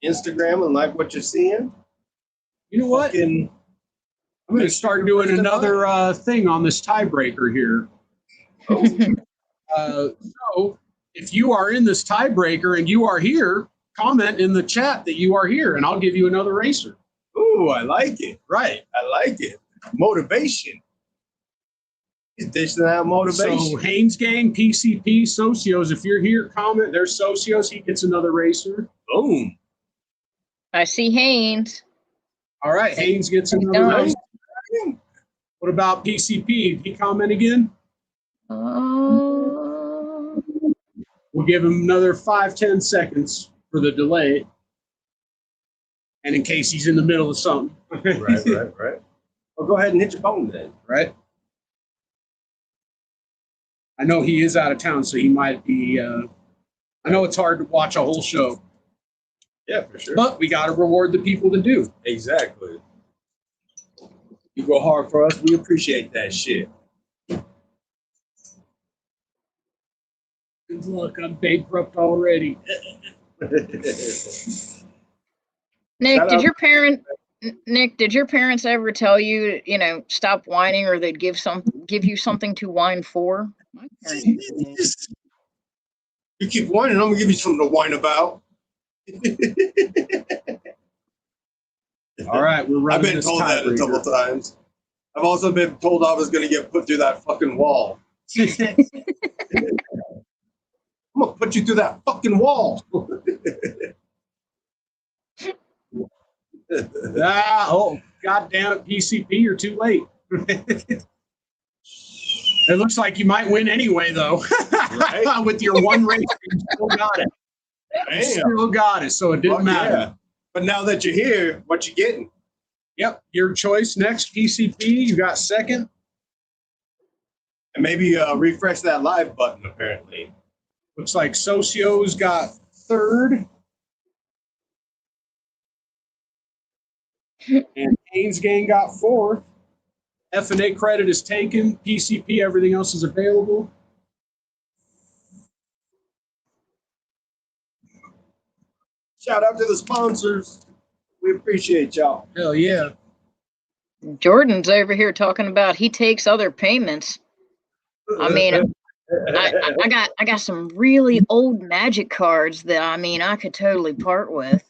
Instagram and like what you're seeing, You know what? fucking I'm going to start doing another thing on this tiebreaker here. So if you are in this tiebreaker and you are here, comment in the chat that you are here, and I'll give you another racer. ooh, I like it. Right. I like it. Motivation. He's dishing out motivation. So Haynes Gang, PCP, Socios. If you're here, comment. There's Socios. He gets another racer. Boom. I see Haynes. All right. Haynes gets another Done. racer. What about PCP? Did he comment again? We'll give him another 5-10 seconds for the delay. And in case he's in the middle of something. Right. Well, go ahead and hit your phone then. Right. I know he is out of town, so he might be. I know it's hard to watch a whole show, Yeah, for sure. but we got to reward the people that do. Exactly. You go hard for us, we appreciate that shit. Good luck. I'm bankrupt already. Nick, Shout did out- your parents ever tell you, stop whining, or they'd give you something to whine for? My parents did. You keep whining, I'm gonna give you something to whine about. All right, we're running I've been this told that a tiebreaker. couple times. I've also been told I was gonna get put through that fucking wall. I'm gonna put you through that fucking wall. God damn it, PCP, you're too late. It looks like you might win anyway, though. Right? With your one race, you still got it. You Damn. still got it, so it didn't Fuck matter. yeah. But now that you're here, what you getting? Yep, your choice. Next, PCP, you got second. And maybe refresh that live button, apparently. Looks like Socio's got third. And Haynes Gang got fourth. F&A credit is taken. PCP, everything else is available. Shout out to the sponsors. We appreciate y'all. Hell yeah. Jordan's over here talking about he takes other payments. I mean, I got some really old Magic cards that I could totally part with.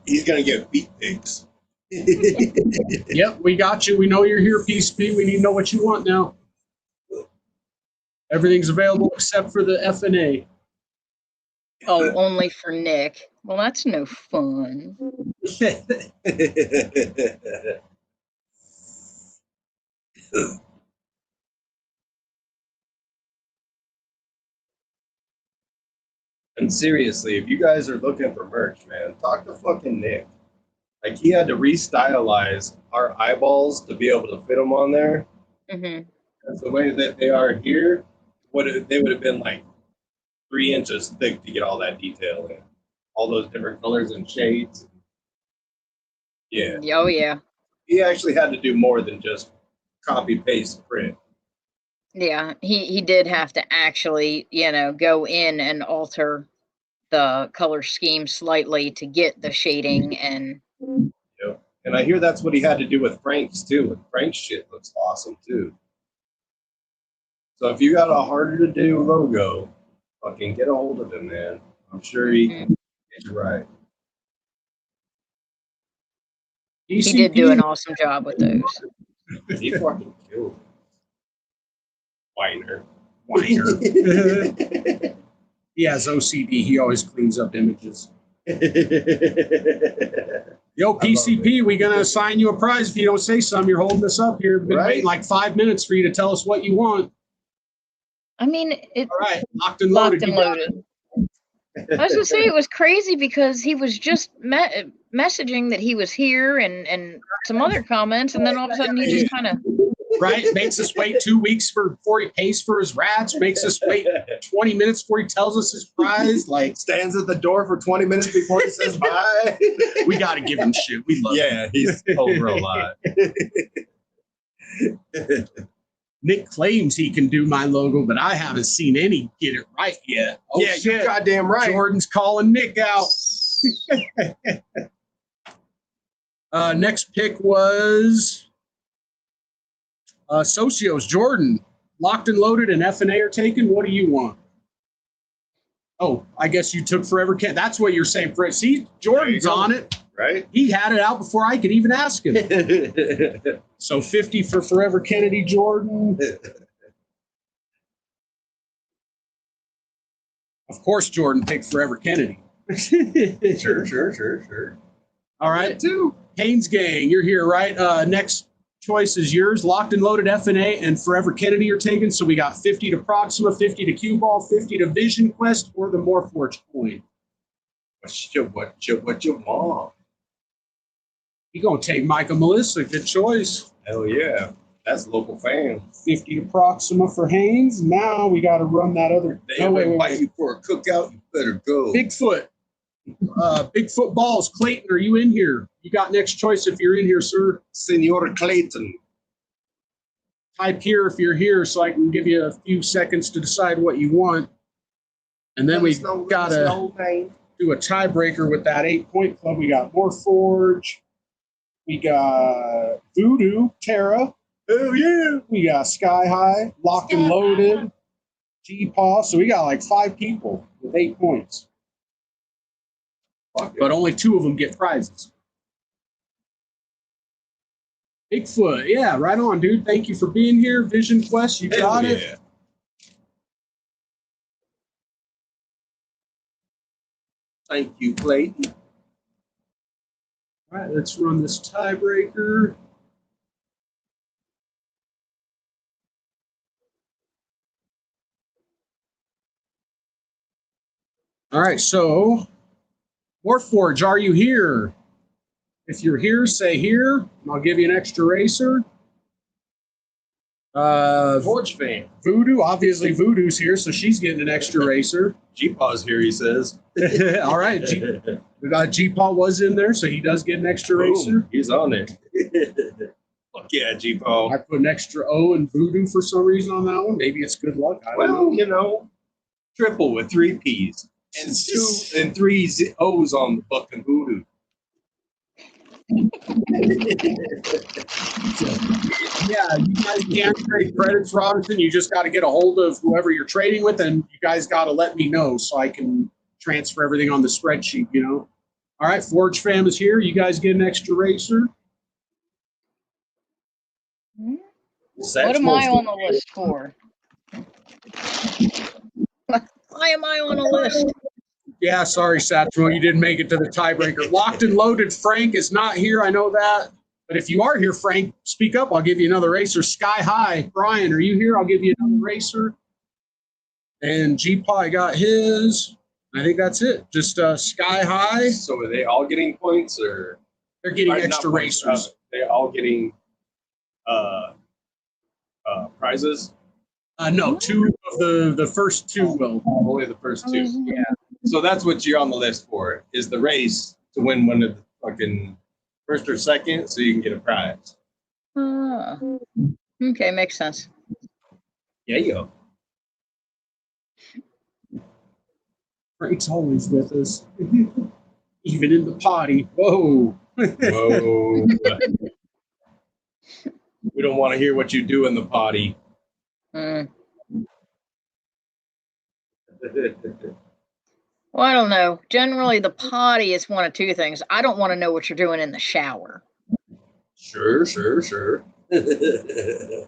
He's gonna get beat pigs. Yep, we got you. We know you're here, PCP. We need to know what you want now. Everything's available except for the F&A. Oh, only for Nick. Well, that's no fun. And seriously, if you guys are looking for merch, man, talk to fucking Nick. Like, he had to restylize our eyeballs to be able to fit them on there. Mm-hmm. That's the way that they are here. They would have been like 3 inches thick to get all that detail in. All those different colors and shades. Yeah. Oh, yeah. He actually had to do more than just copy paste print. Yeah, he did have to actually, go in and alter the color scheme slightly to get the shading. And Yep. And I hear that's what he had to do with Frank's too. And Frank's shit looks awesome too. So if you got a harder to do logo, fucking get a hold of him, man. I'm sure he can get you right. he did do an awesome job with those. He fucking killed. Whiner. He has OCD. He always cleans up images. Yo, PCP, we gonna assign you a prize if you don't say something. You're holding us up here. Been waiting like 5 minutes for you to tell us what you want. I mean, it All right, locked and loaded. I was gonna say it was crazy because he was just messaging that he was here and some other comments, and then all of a sudden he just kind of makes us wait 2 weeks before he pays for his rats. Makes us wait 20 minutes before he tells us his prize. Like stands at the door for 20 minutes before he says bye. We got to give him shit. We love him. Yeah, he's over a lot. Nick claims he can do my logo, but I haven't seen any get it right yet. Oh, yeah, shit. you're goddamn right. Jordan's calling Nick out. Next pick was Socio's. Jordan, locked and loaded and F&A are taken. What do you want? Oh, I guess you took Forever Ken. That's what you're saying, Fred. See, Jordan's on it. Right? He had it out before I could even ask him. So 50 for Forever Kennedy, Jordan. Of course, Jordan picked Forever Kennedy. Sure. All right, Haynes Gang, you're here, right? Next choice is yours. Locked and loaded F&A and Forever Kennedy are taken. So we got 50 to Proxima, 50 to Cue Ball, 50 to Vision Quest, or the Morphforge coin. What you want? You're going to take Micah Melissa. Good choice. Hell yeah. That's local fan. 50 to Proxima for Haynes. Now we got to run that other. They invite you for a cookout. You better go. Bigfoot. Bigfoot Balls. Clayton, are you in here? You got next choice if you're in here, sir. Senor Clayton. Type here if you're here so I can give you a few seconds to decide what you want. And then we've got to do a tiebreaker with that 8-point club. We got Morphforge. We got VooDoo, Terra. Oh, yeah. We got Sky High, Locked and Loaded, G-Paw. So we got like 5 people with 8 points. But only 2 of them get prizes. Bigfoot, yeah, right on, dude. Thank you for being here. Vision Quest, you got it. Thank you, Clayton. All right, let's run this tiebreaker. All right, so Morphforge, are you here? If you're here, say here, and I'll give you an extra racer. Forge fan. VooDoo, obviously VooDoo's here, so she's getting an extra racer. G-Paw's here, he says. All right, G-Paw was in there, so he does get an extra racer. He's on it. Fuck yeah, G-Paw. I put an extra O in VooDoo for some reason on that one. Maybe it's good luck. I don't know. You know, triple with 3 P's and 2 and 3 O's on the fucking VooDoo. Yeah, you guys can't trade credits, Robinson. You just got to get a hold of whoever you're trading with, and you guys got to let me know so I can transfer everything on the spreadsheet, you know. All right, Forge Fam is here. You guys get an extra racer. What am I on the list for? Why am I on a list? Yeah, sorry, Satchmo, you didn't make it to the tiebreaker. Locked and loaded, Frank is not here. I know that. But if you are here, Frank, speak up. I'll give you another racer. Sky High, Brian, are you here? I'll give you another racer. And G-Paw, I got his. I think that's it. Just Sky High. So are they all getting points, or they're getting extra racers? They're all getting prizes. No, 2 of the first 2 will. Only the first 2. Yeah. So that's what you're on the list for, is the race to win one of the fucking first or second, so you can get a prize. Okay, makes sense. Yeah, yo. Frank's always with us, even in the potty. Whoa. Whoa. We don't want to hear what you do in the potty. Mm. Well, I don't know. Generally, the potty is one of two things. I don't want to know what you're doing in the shower. Sure. They're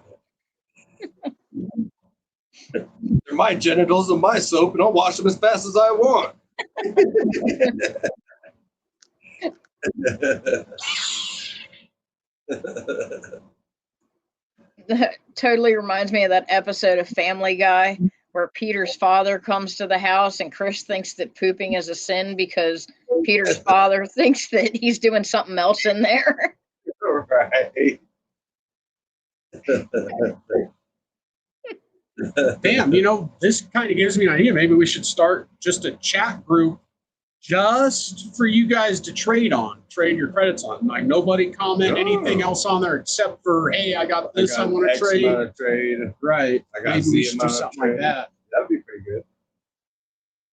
my genitals and my soap, and I'll wash them as fast as I want. That totally reminds me of that episode of Family Guy where Peter's father comes to the house and Chris thinks that pooping is a sin because Peter's father thinks that he's doing something else in there. Right. Damn, you know, this kind of gives me an idea. Maybe we should start just a chat group just for you guys to trade your credits on. Like, nobody comment anything else on there except for, hey, I got this, I want to trade. Right. I got Maybe we should do something like that. That'd be pretty good.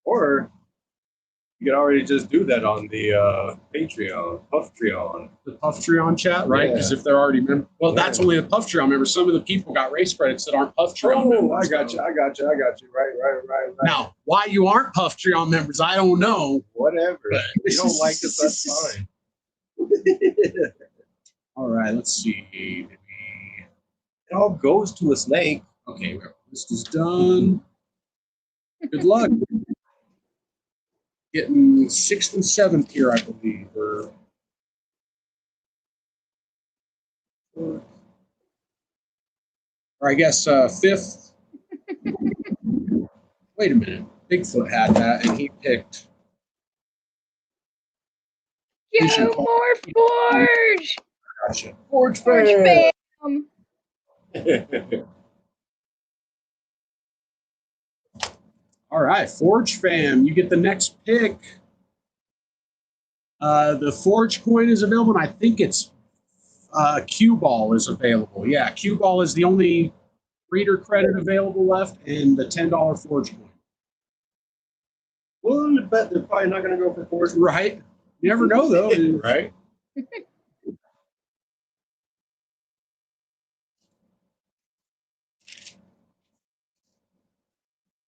Or you could already just do that on the Patreon, Puftreon. The Puftreon chat, right? Because if they're already members, that's only the Puftreon members. Some of the people got race credits that aren't Puftreon members. I got you. Right. Now, why you aren't Puftreon members, I don't know. Whatever. If you don't like us, that's fine. All right, let's see. It all goes to a snake. Okay, this is done. Good luck. Getting 6th and 7th here, I believe. Or I guess 5th. Wait a minute. Bigfoot had that, and he picked. Yo, Morph Forge! Gotcha. Forge Fam! All right, Forge Fam, you get the next pick. The Forge coin is available, and I think it's Q Ball is available. Yeah, Q Ball is the only reader credit available left, and the $10 Forge coin. Well, I bet they're probably not going to go for Forge. Right? You never know, though. Right?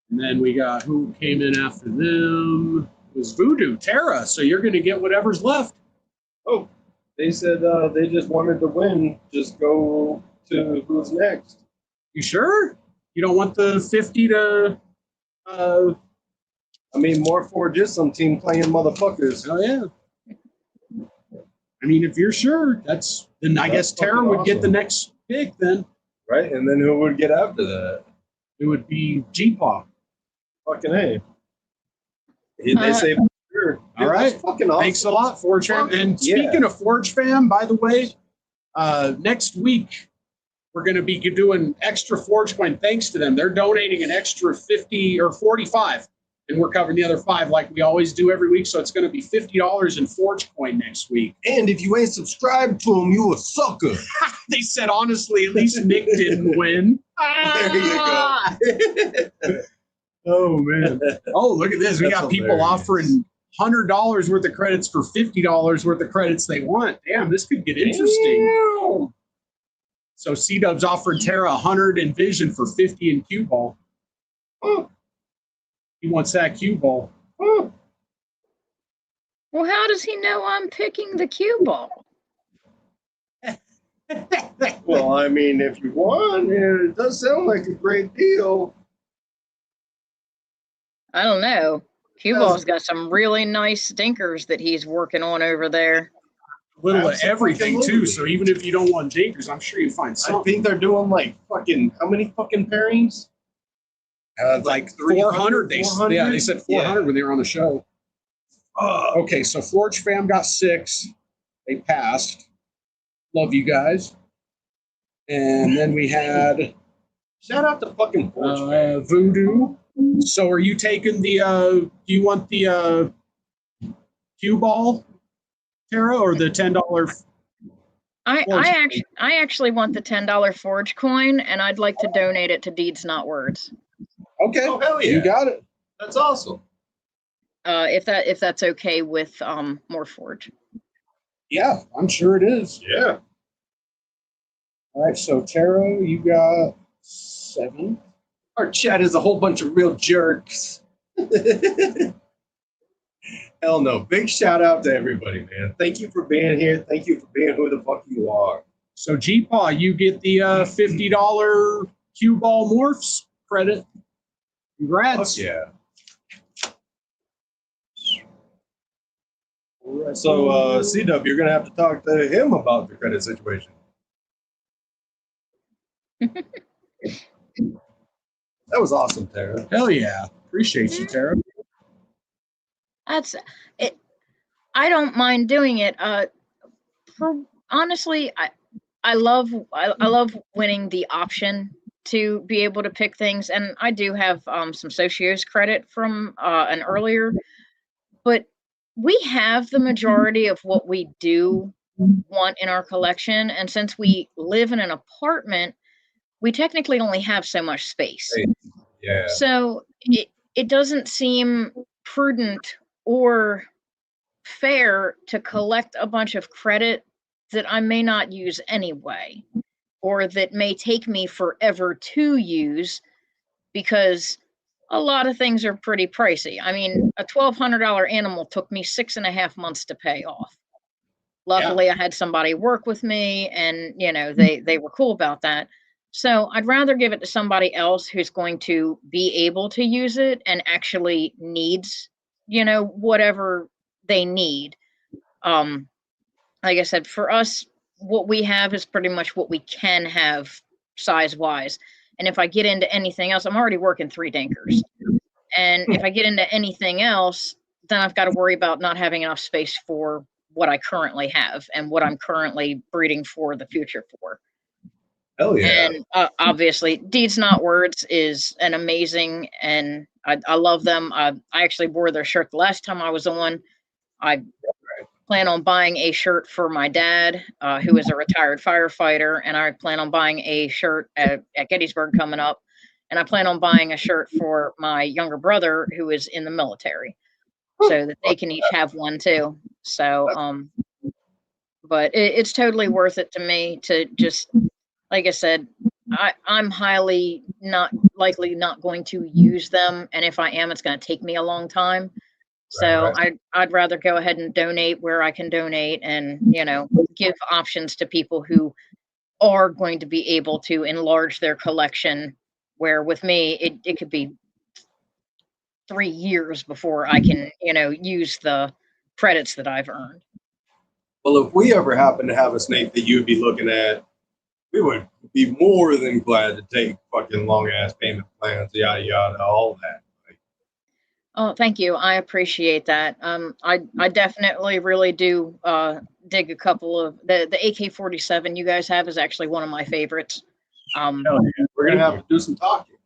And then we got who came in after them. It was VooDoo, Terra. So you're going to get whatever's left. Oh, they said they just wanted to win. Just go to who's next. You sure? You don't want the 50 to... I mean, more Forge is some team playing motherfuckers. Oh, yeah. I mean, if you're sure, then I guess Terra would get the next pick then. Right? And then who would get after that? It would be G-Paw. Fucking A. They say, sure. All right. That's fucking awesome. Thanks a lot, Forge Fam. And speaking of Forge Fam, by the way, next week, we're going to be doing extra Forge coin thanks to them. They're donating an extra 50 or 45. And we're covering the other 5 like we always do every week. So it's going to be $50 in Forge coin next week. And if you ain't subscribed to them, you a sucker. They said, honestly, at least Nick didn't win. There you go. Oh, man. Oh, look at this. We got people offering $100 worth of credits for $50 worth of credits they want. Damn, this could get interesting. Damn. So C-Dub's offering Terra 100 and Vision for 50 in Q Ball. Oh. He wants that Q Ball. Oh. Well, how does he know I'm picking the Q Ball? Well, I mean, if you want, it does sound like a great deal. I don't know. Q Ball's got some really nice stinkers that he's working on over there. A little of everything, too. So even if you don't want dinkers, I'm sure you find something. I think they're doing like fucking, how many fucking pairings? Like 400. They said 400 when they were on the show. Okay, so Forge Fam got 6. They passed. Love you guys. And then we had Shout out to fucking Forge Fam. VooDoo. So are you taking the do you want the Q Ball, Terra, or the $10? I actually want the $10 Forge coin, and I'd like to donate it to Deeds Not Words. Okay. Oh, hell yeah. You got it. That's awesome. if that's okay with Morphforge. Yeah, I'm sure it is. Yeah. All right, so Taro, you got 7. Our chat is a whole bunch of real jerks. Hell no. Big shout out to everybody, man. Thank you for being here. Thank you for being who the fuck you are. So G-Paw, you get the $50 cue ball morphs credit. Congrats. Fuck yeah. All right. So, C-Dub, you're going to have to talk to him about the credit situation. That was awesome, Tara. Hell yeah. Appreciate you, Tara. That's it. I don't mind doing it. Honestly, I love winning the option to be able to pick things, and I do have some Socio's credit from an earlier, but we have the majority of what we do want in our collection, and since we live in an apartment, we technically only have so much space. Yeah. So it doesn't seem prudent or fair to collect a bunch of credit that I may not use anyway, or that may take me forever to use, because a lot of things are pretty pricey. I mean, a $1,200 animal took me 6.5 months to pay off. Luckily, I had somebody work with me, and they were cool about that. So I'd rather give it to somebody else who's going to be able to use it and actually needs, whatever they need. Like I said, for us, what we have is pretty much what we can have size-wise. And if I get into anything else, I'm already working 3 dinkers. And if I get into anything else, then I've got to worry about not having enough space for what I currently have and what I'm currently breeding for the future for. Hell yeah. And obviously, Deeds Not Words is an amazing, and I love them. I actually wore their shirt the last time I was on. I plan on buying a shirt for my dad, who is a retired firefighter, and I plan on buying a shirt at Gettysburg coming up, and I plan on buying a shirt for my younger brother who is in the military, so that they can each have one too. So, but it's totally worth it to me to just, like I said, I'm highly not going to use them, and if I am, it's going to take me a long time. So Right. I'd rather go ahead and donate where I can donate, and give options to people who are going to be able to enlarge their collection, where with me it could be 3 years before I can use the credits that I've earned. Well, if we ever happen to have a snake that you'd be looking at, we would be more than glad to take fucking long ass payment plans, yada yada, all that. Oh, thank you. I appreciate that. I definitely really do dig a couple of the AK-47 you guys have is actually one of my favorites. We're gonna have to do some talking.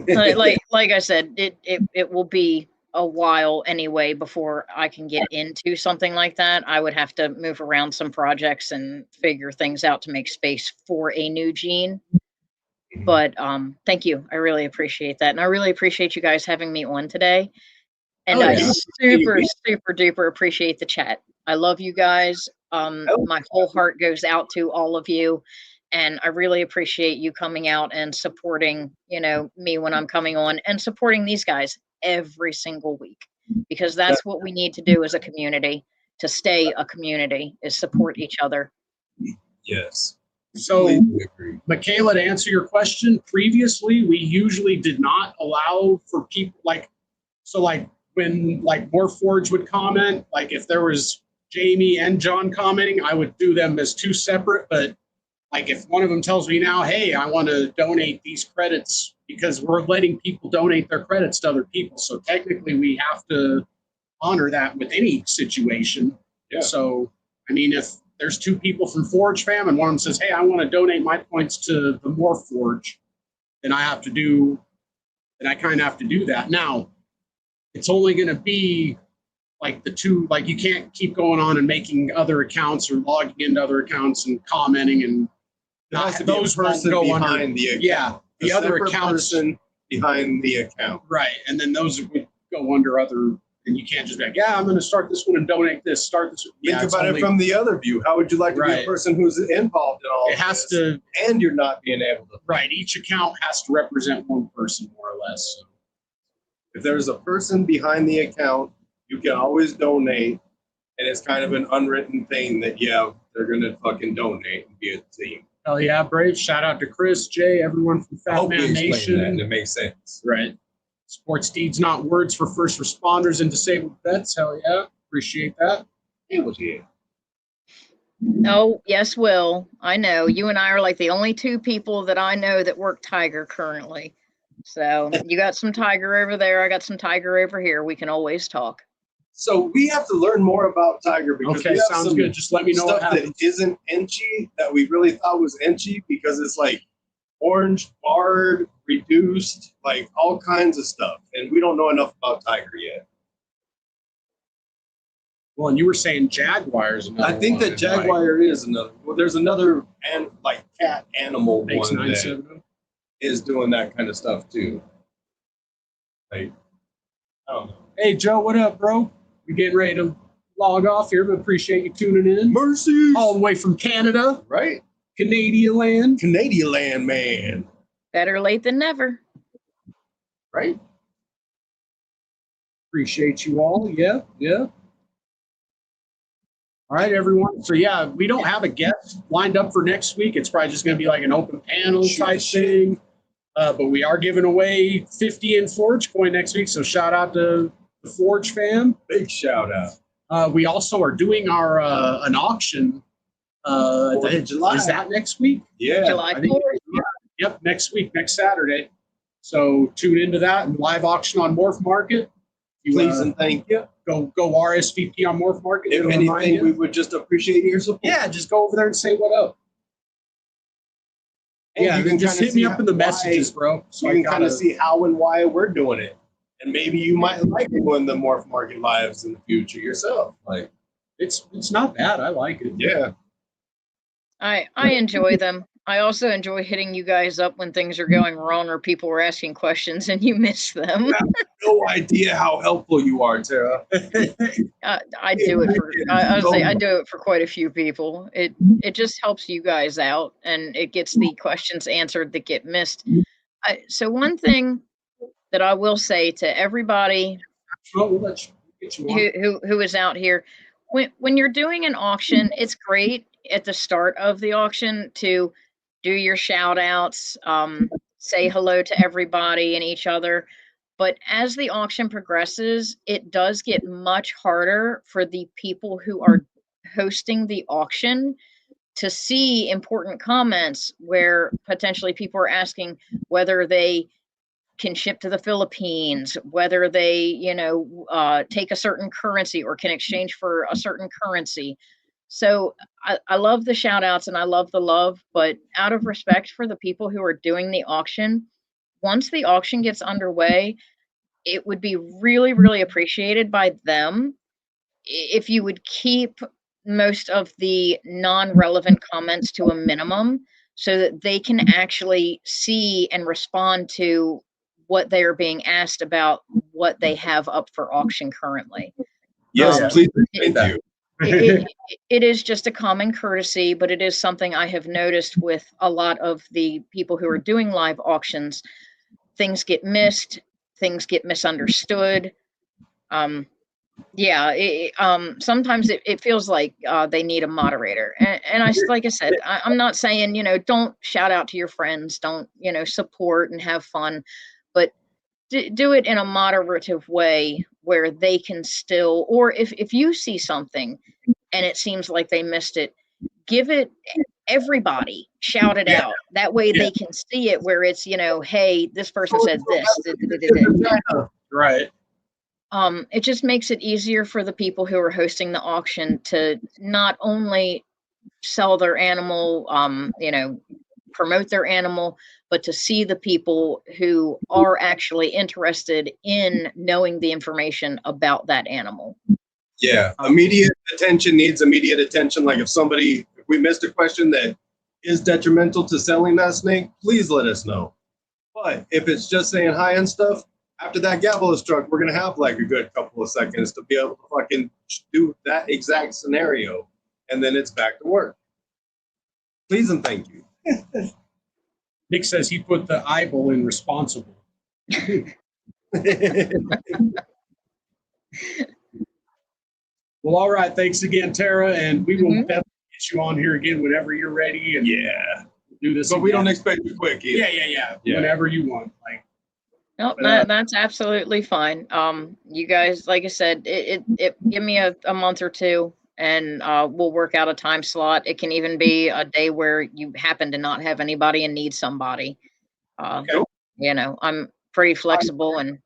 like I said, it will be a while anyway before I can get into something like that. I would have to move around some projects and figure things out to make space for a new gene. But thank you. I really appreciate that. And I really appreciate you guys having me on today. And I super duper appreciate the chat. I love you guys. My whole heart goes out to all of you. And I really appreciate you coming out and supporting, me when I'm coming on, and supporting these guys every single week, because that's what we need to do as a community to stay a community, is support each other. Yes. So, Michaela, to answer your question, previously we usually did not allow for people when Morphforge would comment, like if there was Jamie and John commenting, I would do them as 2 separate. But like if one of them tells me now, hey, I want to donate these credits, because we're letting people donate their credits to other people. So technically we have to honor that with any situation. Yeah. So, I mean, if there's 2 people from Forge Fam and one of them says, hey, I want to donate my points to the Morphforge, then I kind of have to do that. Now, it's only going to be like the 2, like you can't keep going on and making other accounts or logging into other accounts and commenting, and those won't go under the account. Yeah, the other accounts person behind the account. Right, and then those would go under other And you can't just be like, yeah, I'm going to start this one and donate this, start this. Think about it from the other view. How would you like to be a person who's involved in all it has this, to, and you're not being able to? Right. Each account has to represent one person, more or less. So. If there's a person behind the account, you can always donate. And it's kind of an unwritten thing that, yeah, they're going to fucking donate and be a team. Hell yeah, Brave. Shout out to Chris, Jay, everyone from Fat Man Nation. That and it makes sense. Right. Sports deeds, not words for first responders and disabled vets. Hell yeah. Appreciate that. It was yeah. Oh, yes, Will. I know. You and I are like the only two people that I know that work Tiger currently. So you got some Tiger over there. I got some Tiger over here. We can always talk. So we have to learn more about Tiger because okay, we have sounds some good. Just let me know stuff what that isn't inchy that we really thought was inchy because it's like orange, barred, reduced, like all kinds of stuff. And we don't know enough about Tiger yet. Well, and you were saying Jaguars. I think that Jaguar is another. Well, there's another like cat animal one that is doing that kind of stuff too. Like, I don't know. Hey, Joe, what up, bro? We're getting ready to log off here, but appreciate you tuning in. Mercy. All the way from Canada. Right. Canadian land. Canadian land, man. Better late than never. Right. Appreciate you all. Yeah, yeah. All right, everyone. So, yeah, we don't have a guest lined up for next week. It's probably just going to be like an open panel type thing. But we are giving away 50 in Forge coin next week. So, shout out to the Forge fam. Big shout out. We also are doing our an auction. 4th of July. Is that next week? Yeah. July 4th. Yeah, yep, next week, next Saturday. So tune into that and live auction on Morph Market. Please and thank you. Go RSVP on Morph Market. If anything, we would just appreciate your support. Yeah, just go over there and say what up. And yeah, you then can just hit me up in the messages, bro. So you can kind of see how and why we're doing it. And maybe you might like doing the Morph Market lives in the future yourself. Like it's not bad. I like it. Yeah. I enjoy them. I also enjoy hitting you guys up when things are going wrong or people are asking questions and you miss them. I have no idea how helpful you are, Tara. I do it for I do it for quite a few people. It just helps you guys out and it gets the questions answered that get missed. So one thing that I will say to everybody who is out here, when you're doing an auction, it's great at the start of the auction to do your shout outs, say hello to everybody and each other. But as the auction progresses, it does get much harder for the people who are hosting the auction to see important comments where potentially people are asking whether they can ship to the Philippines, whether they, take a certain currency or can exchange for a certain currency. So I love the shout outs and I love the love, but out of respect for the people who are doing the auction, once the auction gets underway, it would be really, really appreciated by them if you would keep most of the non-relevant comments to a minimum so that they can actually see and respond to what they are being asked about what they have up for auction currently. Yes, please. Thank you. It is just a common courtesy, but it is something I have noticed with a lot of the people who are doing live auctions. Things get missed, things get misunderstood. Sometimes it feels like they need a moderator. And like I said, I'm not saying, don't shout out to your friends, don't, support and have fun, but do it in a moderative way where they can still, or if you see something and it seems like they missed it, give it everybody, shout it out. That way they can see it where it's, hey, this person said this. Right. It just makes it easier for the people who are hosting the auction to not only sell their animal, promote their animal, but to see the people who are actually interested in knowing the information about that animal. Yeah, immediate attention needs immediate attention. Like if we missed a question that is detrimental to selling that snake, please let us know. But if it's just saying hi and stuff, after that gavel is struck, we're gonna have like a good couple of seconds to be able to fucking do that exact scenario, and then it's back to work. Please and thank you. Nick says he put the eyeball in responsible. Well, all right. Thanks again, Tara, and we will definitely get you on here again whenever you're ready. And do this. But again. we don't expect you quick either. Yeah. Whenever you want. Like. Nope, that's absolutely fine. You guys, like I said, it give me a month or two, and we'll work out a time slot. It can even be a day where you happen to not have anybody and need somebody. You know, I'm pretty flexible, and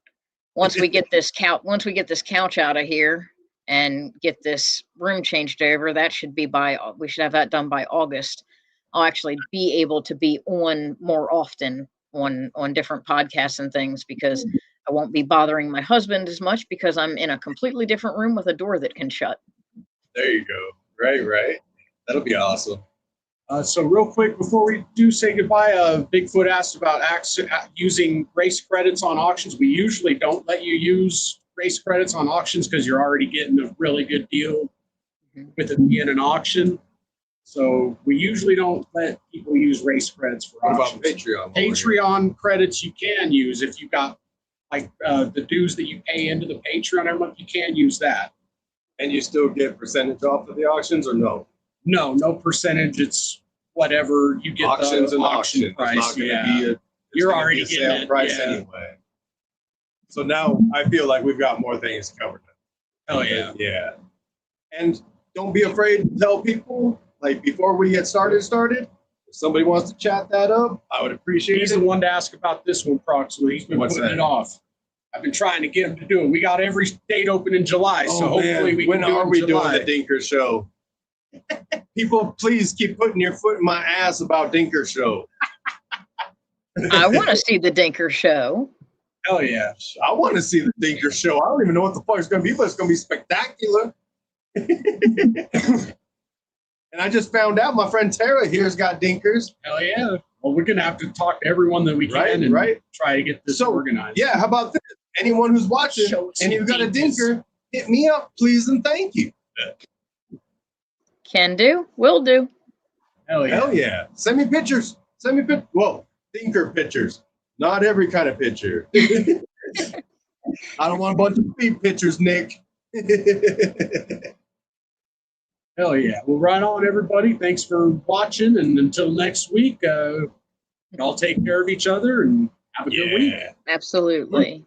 once we get this couch out of here and get this room changed over, that should be we should have that done by August. I'll actually be able to be on more often on different podcasts and things, because I won't be bothering my husband as much because I'm in a completely different room with a door that can shut. There you go. Right. That'll be awesome. So real quick, before we do say goodbye, Bigfoot asked about using race credits on auctions. We usually don't let you use race credits on auctions because you're already getting a really good deal with it being an auction. So we usually don't let people use race credits for auctions. What about Patreon? Patreon credits you can use if you've got like the dues that you pay into the Patreon every month. You can use that. And you still get percentage off of the auctions, or no? No percentage. It's whatever you get. Auctions the and auction price. It's not gonna be you're already getting a sale price anyway. So now I feel like we've got more things covered. Oh yeah. Yeah. And don't be afraid to tell people, like, before we get started, if somebody wants to chat that up, I would appreciate He's it. the one to ask about this one, Proxima. He's been putting it off. I've been trying to get him to do it. We got every date open in July, so hopefully we can do it in July. When are we doing the Dinker Show? People, please keep putting your foot in my ass about Dinker Show. I want to see the Dinker Show. Hell yeah. I want to see the Dinker Show. I don't even know what the fuck it's going to be, but it's going to be spectacular. And I just found out my friend Tara here's got Dinkers. Hell yeah. Well, we're going to have to talk to everyone that we can and try to get this organized. Yeah, how about this? Anyone who's watching and you've got a Dinker, hit me up, please, and thank you. Can do. Will do. Hell yeah. Hell yeah. Send me pictures. Whoa, Dinker pictures. Not every kind of picture. I don't want a bunch of feet pictures, Nick. Hell yeah. Well, right on, everybody. Thanks for watching. And until next week, y'all take care of each other and have a good week. Absolutely.